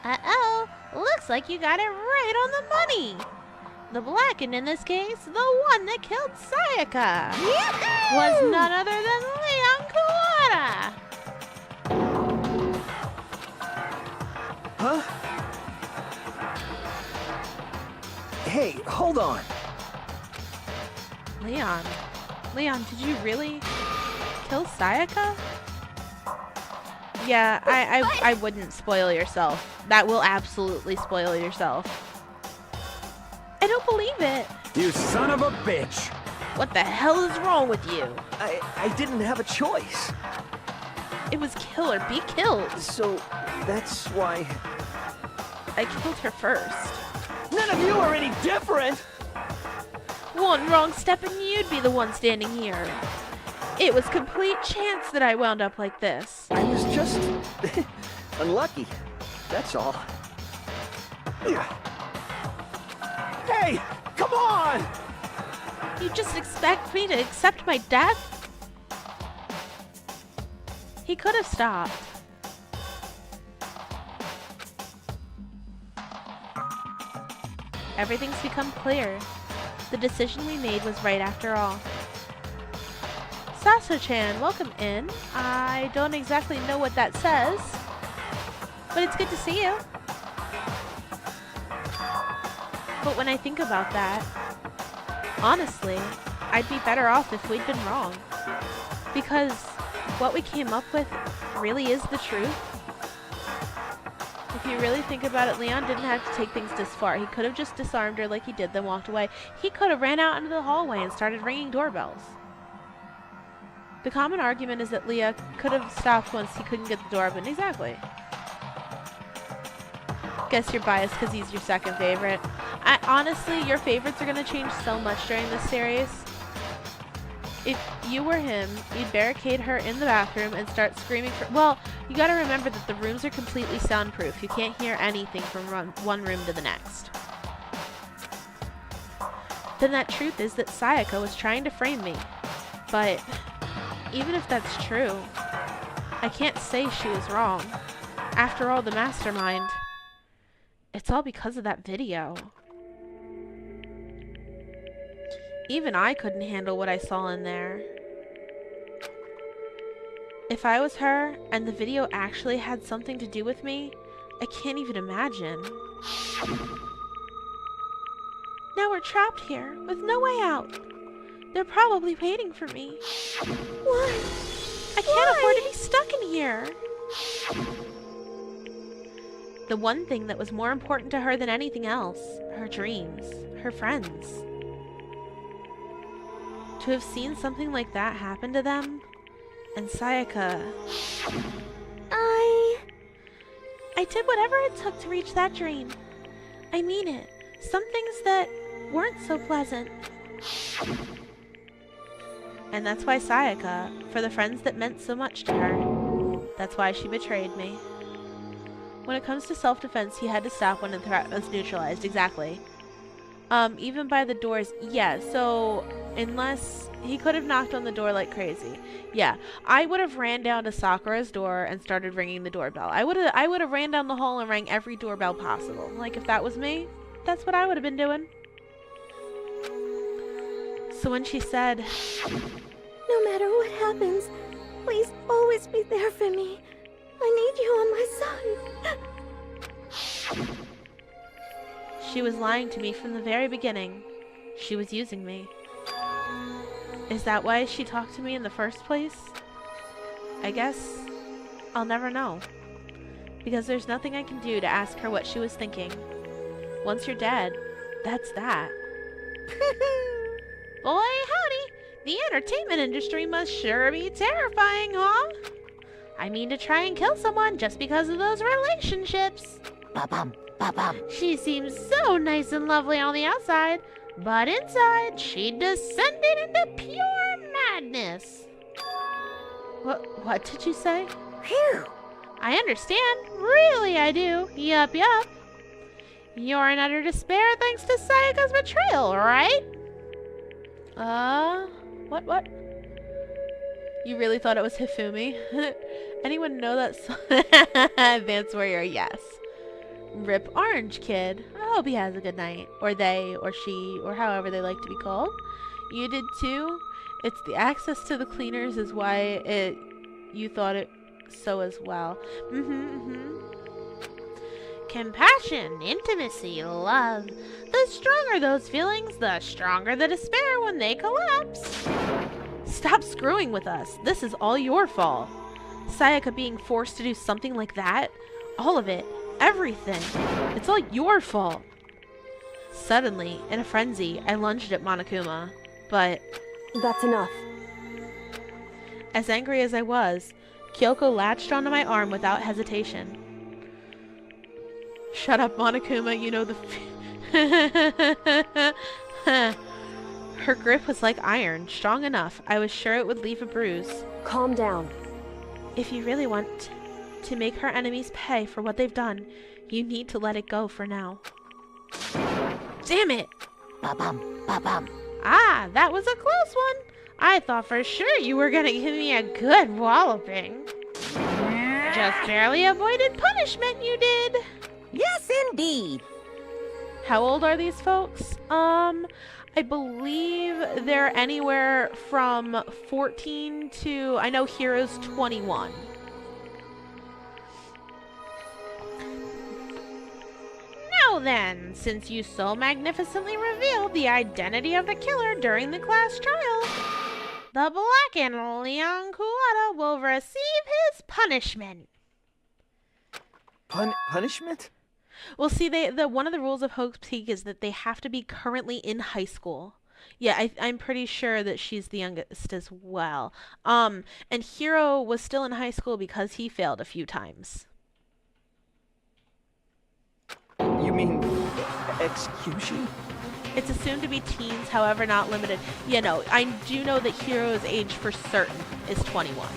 Uh-oh, looks like you got it right on the money. The Blackened in this case, the one that killed Sayaka, was none other than Leon Kawada. Huh? Hey, hold on. Leon, did you really kill Sayaka? Yeah, I wouldn't spoil yourself. That will absolutely spoil yourself. I don't believe it. You son of a bitch! What the hell is wrong with you? I didn't have a choice. It was kill or be killed. So, that's why... I killed her first. None of you are any different! One wrong step and you'd be the one standing here. It was complete chance that I wound up like this. I was just... unlucky. That's all. Hey, come on! You just expect me to accept my death? He could have stopped. Everything's become clear. The decision we made was right after all. Saso-chan, welcome in. I don't exactly know what that says, but it's good to see you. But when I think about that, honestly, I'd be better off if we'd been wrong. Because what we came up with really is the truth. If you really think about it, Leon didn't have to take things this far. He could have just disarmed her like he did, then walked away. He could have ran out into the hallway and started ringing doorbells. The common argument is that Leah could have stopped once he couldn't get the door open. Exactly. Guess you're biased because he's your second favorite. Honestly, your favorites are going to change so much during this series. If you were him, you'd barricade her in the bathroom and start screaming for... Well, you gotta remember that the rooms are completely soundproof. You can't hear anything from one room to the next. Then that truth is that Sayaka was trying to frame me. But even if that's true, I can't say she was wrong. After all, the mastermind... It's all because of that video. Even I couldn't handle what I saw in there. If I was her, and the video actually had something to do with me, I can't even imagine. Now we're trapped here, with no way out. They're probably waiting for me. Why? I can't afford to be stuck in here. The one thing that was more important to her than anything else, her dreams, her friends. To have seen something like that happen to them, and Sayaka... I did whatever it took to reach that dream. I mean it. Some things that weren't so pleasant. And that's why Sayaka, for the friends that meant so much to her, that's why she betrayed me. When it comes to self-defense, he had to stop when the threat was neutralized. Exactly. Even by the doors. Yeah, so Unless he could have knocked on the door like crazy. Yeah, I would have ran down to Sakura's door and started ringing the doorbell. I would have ran down the hall and rang every doorbell possible. Like, if that was me, that's what I would have been doing. So when she said, No matter what happens, please always be there for me. I need you on my side. she was lying to me from the very beginning. She was using me. Is that why she talked to me in the first place? I guess I'll never know. Because there's nothing I can do to ask her what she was thinking. Once you're dead, that's that. Boy, howdy! The entertainment industry must sure be terrifying, huh? I mean to try and kill someone just because of those relationships. Ba-bum, ba-bum. She seems so nice and lovely on the outside, but inside she descended into pure madness. What did you say? Phew. I understand. Really, I do. Yup. You're in utter despair thanks to Sayaka's betrayal, right? What? You really thought it was Hifumi? Anyone know that song? Advanced Warrior, yes. Rip Orange Kid. I hope he has a good night. Or they, or she, or however they like to be called. You did too? It's the access to the cleaners is why you thought it so as well. Compassion, intimacy, love. The stronger those feelings, the stronger the despair when they collapse. Stop screwing with us. This is all your fault. Sayaka being forced to do something like that. All of it. Everything. It's all your fault. Suddenly, in a frenzy, I lunged at Monokuma. But... That's enough. As angry as I was, Kyoko latched onto my arm without hesitation. Shut up, Monokuma, you know the Her grip was like iron, strong enough. I was sure it would leave a bruise. Calm down. If you really want to make her enemies pay for what they've done, you need to let it go for now. Damn it! Ba-bum, ba-bum. Ah, that was a close one. I thought for sure you were gonna give me a good walloping. Just barely avoided punishment, you did. Yes, indeed. How old are these folks? I believe they're anywhere from 14 to, I know Hiro's 21. Now then, since you so magnificently revealed the identity of the killer during the class trial, the blackened Leon Kuwata will receive his punishment. Punishment? Well, see, one of the rules of Hope's Peak is that they have to be currently in high school. Yeah, I'm pretty sure that she's the youngest as well. And Hiro was still in high school because he failed a few times. You mean execution? It's assumed to be teens, however not limited. Yeah, no, I do know that Hiro's age for certain is 21.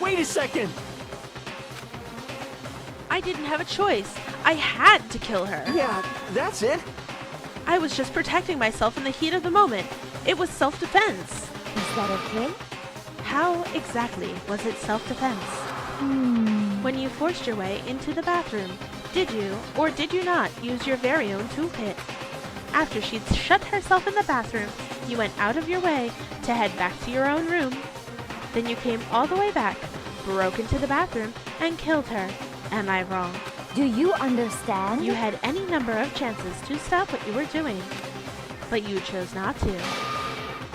Wait a second! I didn't have a choice. I had to kill her. Yeah, that's it. I was just protecting myself in the heat of the moment. It was self-defense. Is that okay? How exactly was it self-defense? When you forced your way into the bathroom, did you or did you not use your very own toolkit? After she'd shut herself in the bathroom, you went out of your way to head back to your own room. Then you came all the way back, broke into the bathroom, and killed her. Am I wrong? Do you understand? You had any number of chances to stop what you were doing, but you chose not to.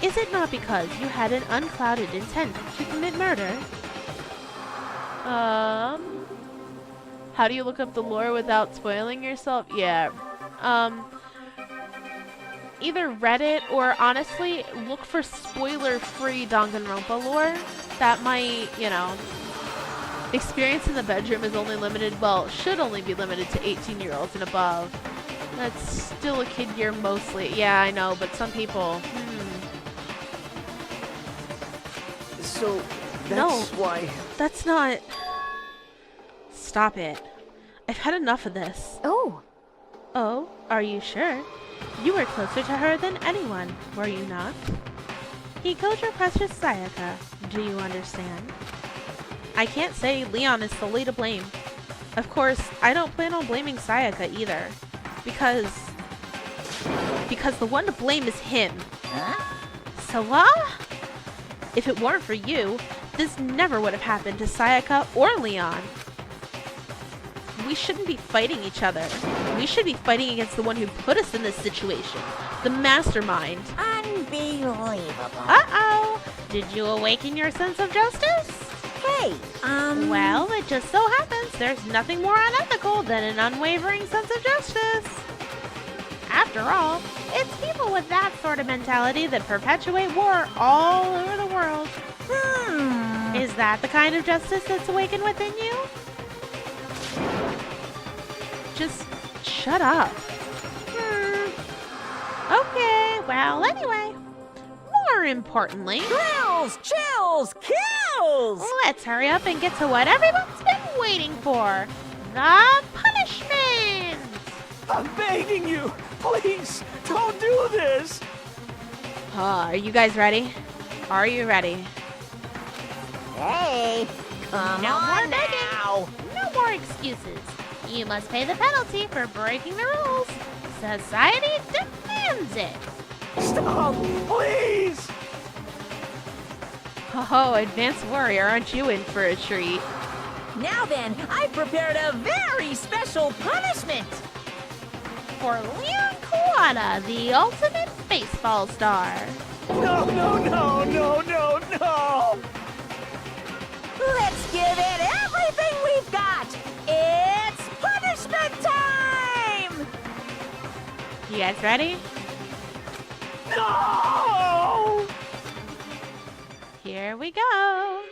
Is it not because you had an unclouded intent to commit murder? How do you look up the lore without spoiling yourself? Yeah. Either Reddit or honestly, look for spoiler-free Danganronpa lore. That might, experience in the bedroom is only limited, well, should only be limited to 18-year-olds and above. That's still a kid year mostly. Yeah, I know, but some people, So, that's why... That's not... Stop it. I've had enough of this. Oh. Oh, are you sure? You were closer to her than anyone, were you not? He killed your precious Sayaka. Do you understand? I can't say Leon is solely to blame. Of course, I don't plan on blaming Sayaka either. Because the one to blame is him. Huh? Sawa? If it weren't for you, this never would have happened to Sayaka or Leon. We shouldn't be fighting each other. We should be fighting against the one who put us in this situation. The mastermind. Unbelievable. Uh-oh! Did you awaken your sense of justice? Hey, Well, it just so happens there's nothing more unethical than an unwavering sense of justice. After all, it's people with that sort of mentality that perpetuate war all over the world. Is that the kind of justice that's awakened within you? Just shut up. Okay, well, anyway. More importantly... Thrills, chills, kills! Let's hurry up and get to what everyone's been waiting for. The punishment! I'm begging you! Please, don't do this! Are you guys ready? Are you ready? Hey, come No on more begging. now! No more excuses. You must pay the penalty for breaking the rules. Society demands it. Stop, please! Oh, Advanced Warrior, aren't you in for a treat? Now then, I've prepared a very special punishment! For Leon Kawada, the ultimate baseball star. No, no, no, no, no, no! Let's give it everything we've got! It's punishment time! You guys ready? No! Here we go.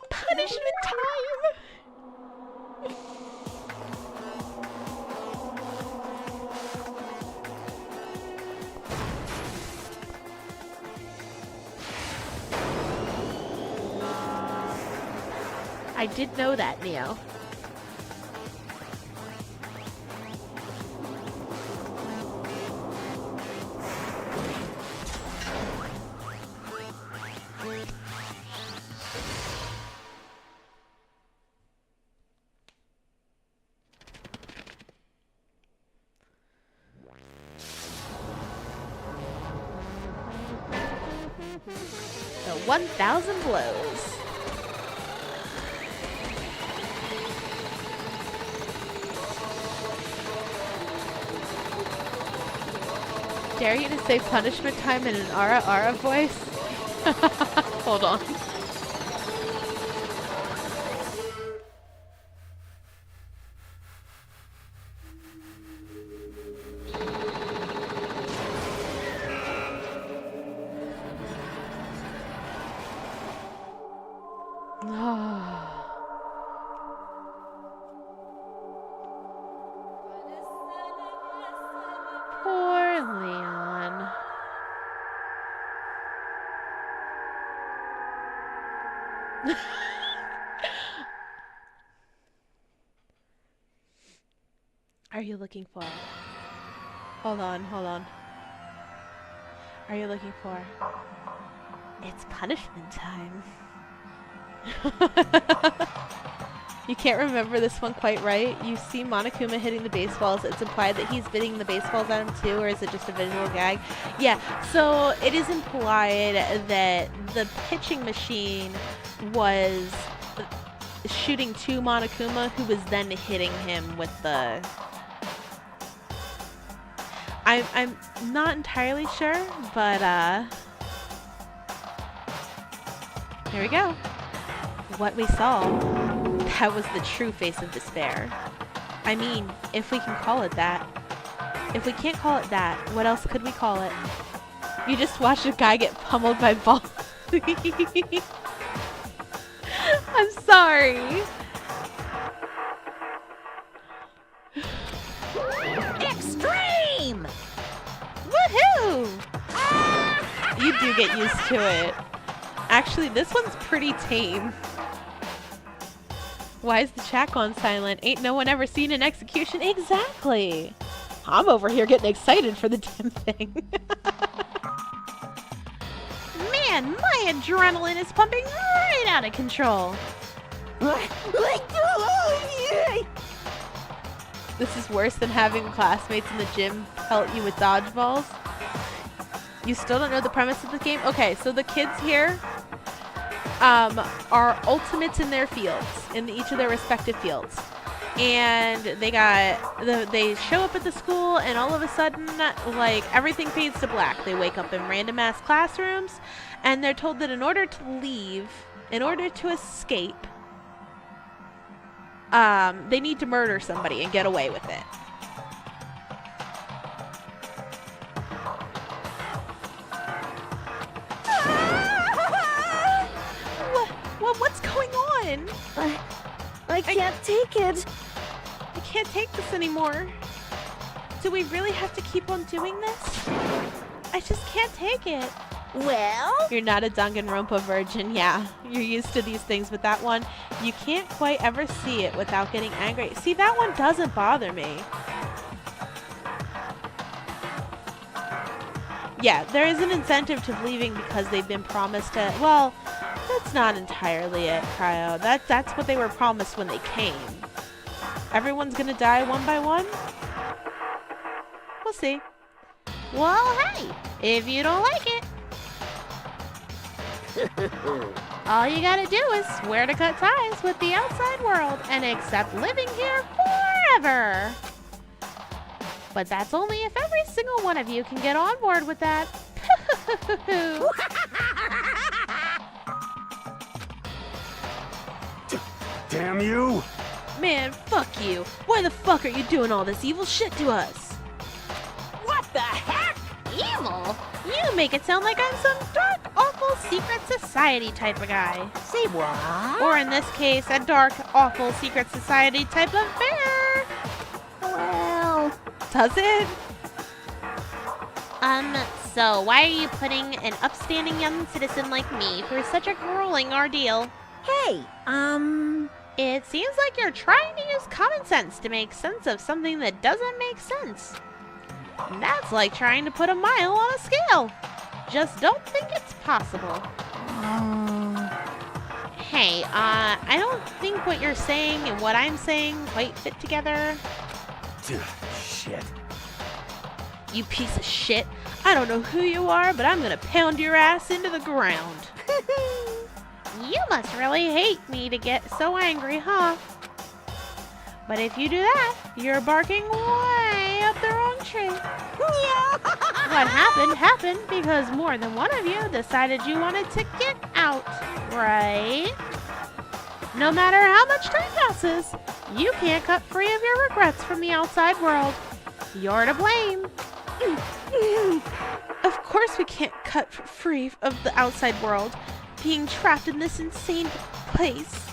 Punishment time! I did know that, Neo. The 1,000 blows. Dare you to say punishment time in an Ara Ara voice? Hold on. Poor Leon. Are you looking for? Hold on, hold on. Are you looking for? It's punishment time. You can't remember this one quite right. You see Monokuma hitting the baseballs. It's implied that he's hitting the baseballs at him too, or is it just a visual gag? Yeah, so it is implied that the pitching machine was shooting to Monokuma, who was then hitting him with the... I'm not entirely sure, but here we go. What we saw, that was the true face of despair. I mean, if we can call it that. If we can't call it that, what else could we call it? You just watched a guy get pummeled by balls. I'm sorry. Extreme! Woohoo! You do get used to it. Actually, this one's pretty tame. Why is the chat gone silent? Ain't no one ever seen an execution? Exactly. I'm over here getting excited for the damn thing. Man, my adrenaline is pumping right out of control. This is worse than having classmates in the gym pelt you with dodgeballs. You still don't know the premise of the game? Okay, so the kids here are ultimates in their fields, in each of their respective fields. And they show up at the school, and all of a sudden, like, everything fades to black. They wake up in random ass classrooms, and they're told that in order to leave, in order to escape, they need to murder somebody and get away with it. What's going on? I can't take it. I can't take this anymore. Do we really have to keep on doing this? I just can't take it. Well? You're not a Danganronpa virgin, yeah. You're used to these things, but that one, you can't quite ever see it without getting angry. See, that one doesn't bother me. Yeah, there is an incentive to leaving because they've been promised to, well, that's not entirely it, Cryo. That's what they were promised when they came. Everyone's gonna die one by one? We'll see. Well, hey, if you don't like it, all you gotta do is swear to cut ties with the outside world and accept living here forever. But that's only if every single one of you can get on board with that. Damn you! Man, fuck you. Why the fuck are you doing all this evil shit to us? What the heck? Evil? You make it sound like I'm some dark, awful, secret society type of guy. Say what? Or in this case, a dark, awful, secret society type of bear. Well... Does it? So why are you putting an upstanding young citizen like me through such a grueling ordeal? Hey, It seems like you're trying to use common sense to make sense of something that doesn't make sense. That's like trying to put a mile on a scale. Just don't think it's possible. Hey, I don't think what you're saying and what I'm saying quite fit together. Shit. You piece of shit. I don't know who you are, but I'm gonna pound your ass into the ground. You must really hate me to get so angry, huh? But if you do that, you're barking way up the wrong tree. What happened because more than one of you decided you wanted to get out, right? No matter how much time passes, you can't cut free of your regrets from the outside world. You're to blame. Of course we can't cut free of the outside world. Being trapped in this insane place.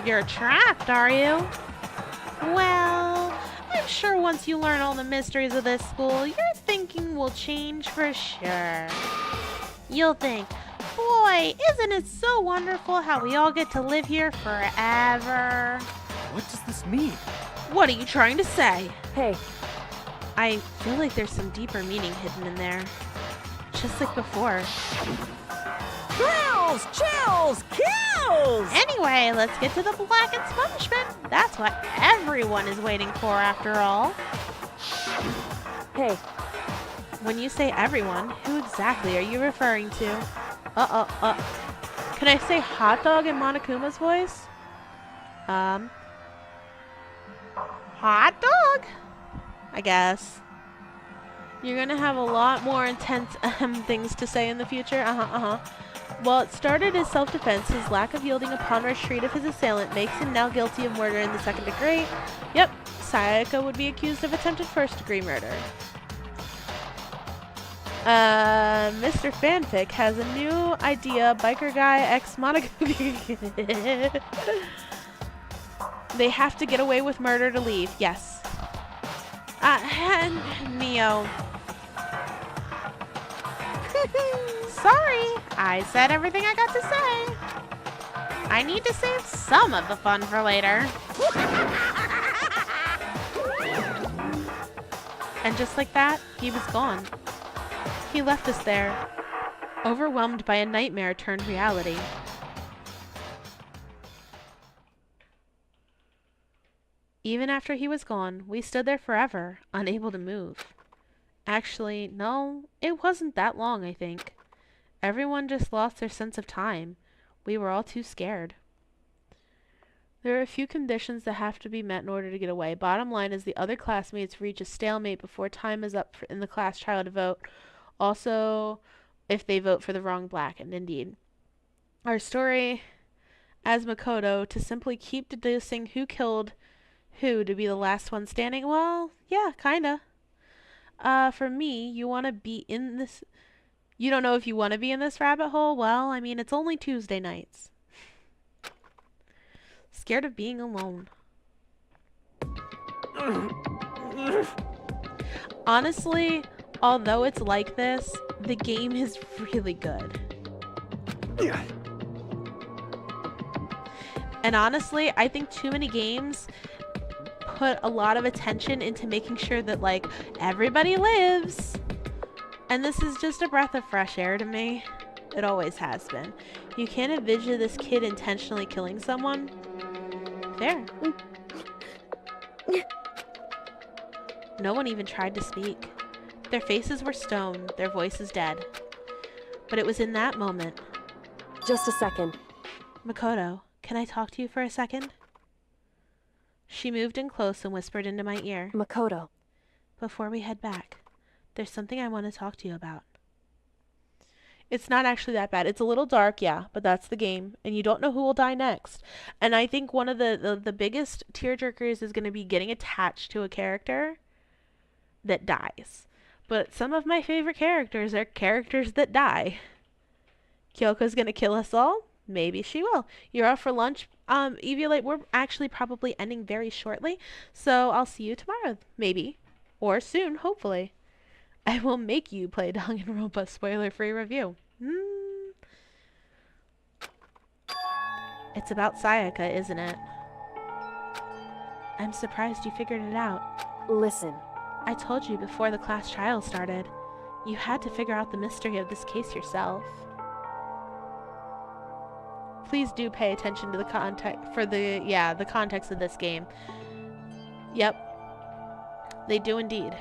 You're trapped, are you? Well, I'm sure once you learn all the mysteries of this school, your thinking will change for sure. You'll think, boy, isn't it so wonderful how we all get to live here forever? What does this mean? What are you trying to say? Hey. I feel like there's some deeper meaning hidden in there. Just like before. Thrills, chills, kills! Anyway, let's get to the blackest punishment. That's what everyone is waiting for after all. Hey. When you say everyone, who exactly are you referring to? Can I say hot dog in Monokuma's voice? Hot dog? I guess. You're gonna have a lot more intense things to say in the future. Well, it started as self-defense. His lack of yielding upon retreat of his assailant makes him now guilty of murder in the second degree. Yep, Sayaka would be accused of attempted first-degree murder. Mr. Fanfic has a new idea. Biker guy ex Monica. They have to get away with murder to leave. Yes. Neo. Sorry, I said everything I got to say. I need to save some of the fun for later. And just like that, he was gone. He left us there, overwhelmed by a nightmare turned reality. Even after he was gone, we stood there forever, unable to move. Actually, no, it wasn't that long, I think. Everyone just lost their sense of time. We were all too scared. There are a few conditions that have to be met in order to get away. Bottom line is the other classmates reach a stalemate before time is up in the class trial to vote. Also, if they vote for the wrong black, and indeed. Our story as Makoto to simply keep deducing who killed who to be the last one standing. Well, yeah, kinda. For me, you want to be in this... You don't know if you want to be in this rabbit hole? Well, I mean, it's only Tuesday nights. Scared of being alone. Honestly, although it's like this, the game is really good. And honestly, I think too many games put a lot of attention into making sure that, like, everybody lives. And this is just a breath of fresh air to me. It always has been. You can't envision this kid intentionally killing someone. Fair. No one even tried to speak. Their faces were stone, their voices dead. But it was in that moment. Just a second. Makoto, can I talk to you for a second? She moved in close and whispered into my ear. Makoto. Before we head back, there's something I want to talk to you about. It's not actually that bad. It's a little dark, yeah, but that's the game. And you don't know who will die next. And I think one of the biggest tearjerkers is going to be getting attached to a character that dies. But some of my favorite characters are characters that die. Kyoko's going to kill us all? Maybe she will. You're off for lunch. Eviolate, we're actually probably ending very shortly. So I'll see you tomorrow, maybe. Or soon, hopefully. I will make you play Danganronpa spoiler-free review. It's about Sayaka, isn't it? I'm surprised you figured it out. Listen. I told you before the class trial started. You had to figure out the mystery of this case yourself. Please do pay attention to the context the context of this game. Yep. They do indeed.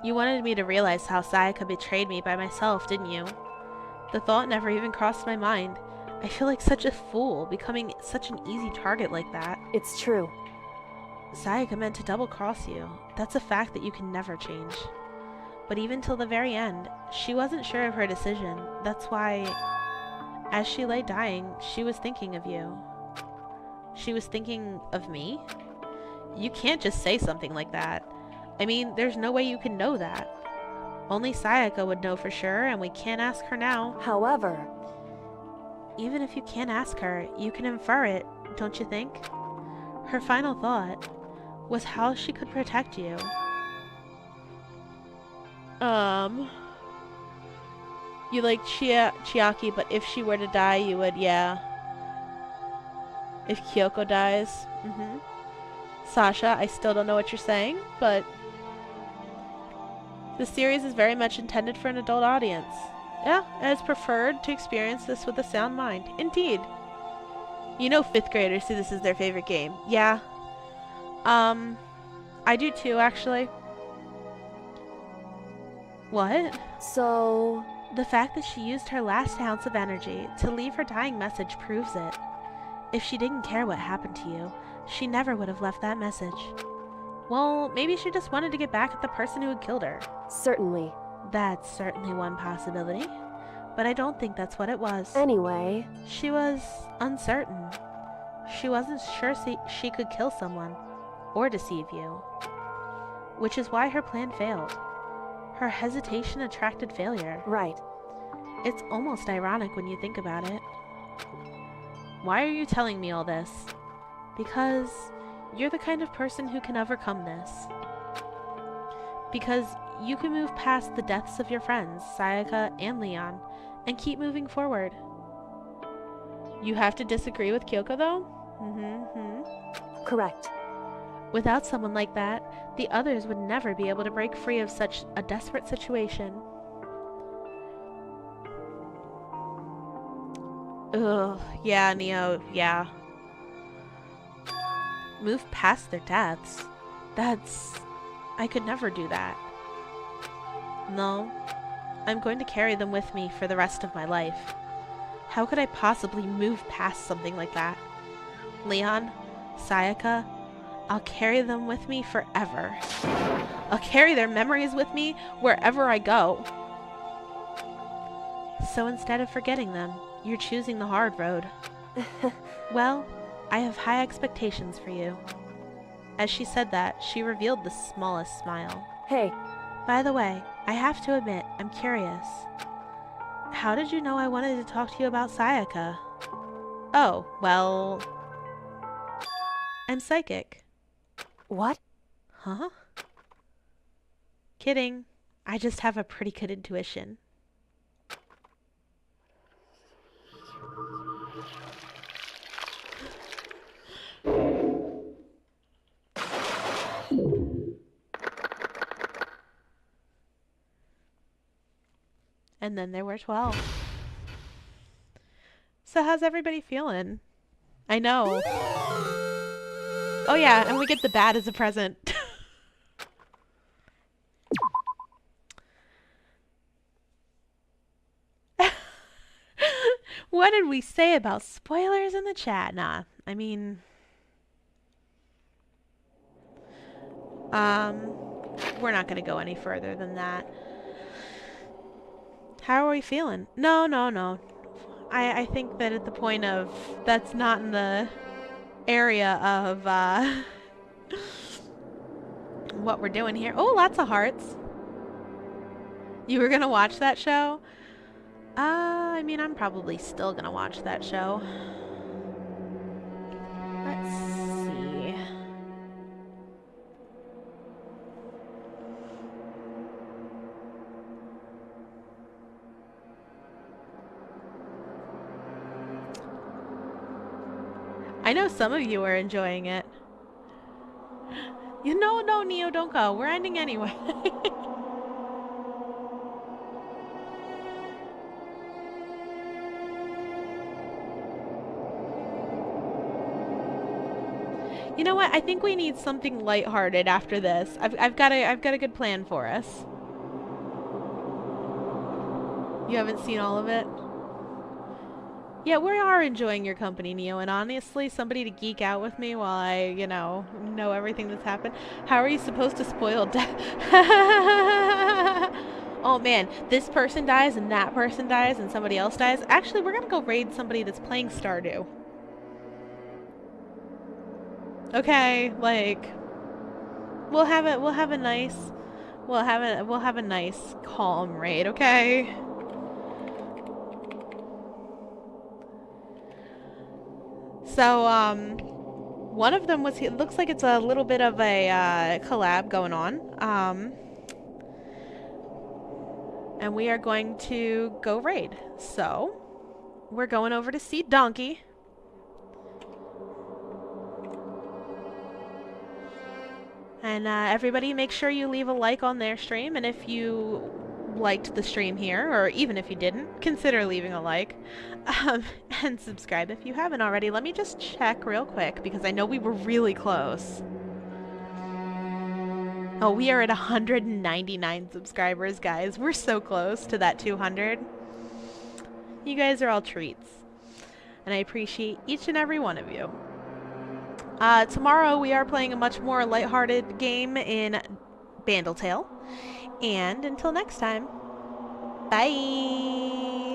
You wanted me to realize how Sayaka betrayed me by myself, didn't you? The thought never even crossed my mind. I feel like such a fool, becoming such an easy target like that. It's true. Sayaka meant to double-cross you. That's a fact that you can never change. But even till the very end, she wasn't sure of her decision. That's why, as she lay dying, she was thinking of you. She was thinking of me? You can't just say something like that. I mean, there's no way you can know that. Only Sayaka would know for sure, and we can't ask her now. However... Even if you can't ask her, you can infer it, don't you think? Her final thought was how she could protect you. You like Chiaki, but if she were to die, you would, yeah. If Kyoko dies, Sasha, I still don't know what you're saying, but the series is very much intended for an adult audience. Yeah, and it's preferred to experience this with a sound mind. Indeed. You know 5th graders see this as their favorite game. Yeah. I do too, actually. What? So... The fact that she used her last ounce of energy to leave her dying message proves it. If she didn't care what happened to you, she never would have left that message. Well, maybe she just wanted to get back at the person who had killed her. Certainly. That's certainly one possibility. But I don't think that's what it was. Anyway... She was uncertain. She wasn't sure she could kill someone, or deceive you. Which is why her plan failed. Her hesitation attracted failure. Right. It's almost ironic when you think about it. Why are you telling me all this? Because you're the kind of person who can overcome this. Because you can move past the deaths of your friends, Sayaka and Leon, and keep moving forward. You have to disagree with Kyoko, though? Correct. Without someone like that, the others would never be able to break free of such a desperate situation. Ugh, yeah, Neo, yeah. Move past their deaths? I could never do that. No, I'm going to carry them with me for the rest of my life. How could I possibly move past something like that? Leon, Sayaka, I'll carry them with me forever. I'll carry their memories with me wherever I go. So instead of forgetting them, you're choosing the hard road. Well, I have high expectations for you. As she said that, she revealed the smallest smile. Hey. By the way, I have to admit, I'm curious. How did you know I wanted to talk to you about Sayaka? Oh, well... I'm psychic. What? Huh? Kidding. I just have a pretty good intuition. And then there were 12. So how's everybody feeling? I know. Oh yeah, and we get the bat as a present. What did we say about spoilers in the chat? Nah, I mean... we're not gonna go any further than that. How are we feeling? No. I think that at the point of... That's not in the area of, what we're doing here. Oh, lots of hearts. You were gonna watch that show? I mean, I'm probably still gonna watch that show. Let's see. I know some of you are enjoying it. You know, no, Neo, don't go. We're ending anyway. You know what? I think we need something lighthearted after this. I've got a good plan for us. You haven't seen all of it? Yeah, we are enjoying your company, Neo, and honestly, somebody to geek out with me while I, you know everything that's happened. How are you supposed to spoil death? Oh man, this person dies and that person dies and somebody else dies. Actually, we're gonna go raid somebody that's playing Stardew. Okay, like we'll have a nice calm raid, okay? So one of them was, it looks like it's a little bit of a collab going on. And we are going to go raid. So we're going over to see Donkey. And everybody make sure you leave a like on their stream, and if you liked the stream here, or even if you didn't, consider leaving a like. And subscribe if you haven't already. Let me just check real quick, because I know we were really close. Oh, we are at 199 subscribers, guys. We're so close to that 200. You guys are all treats. And I appreciate each and every one of you. Tomorrow we are playing a much more lighthearted game in Bandletale. And until next time, bye!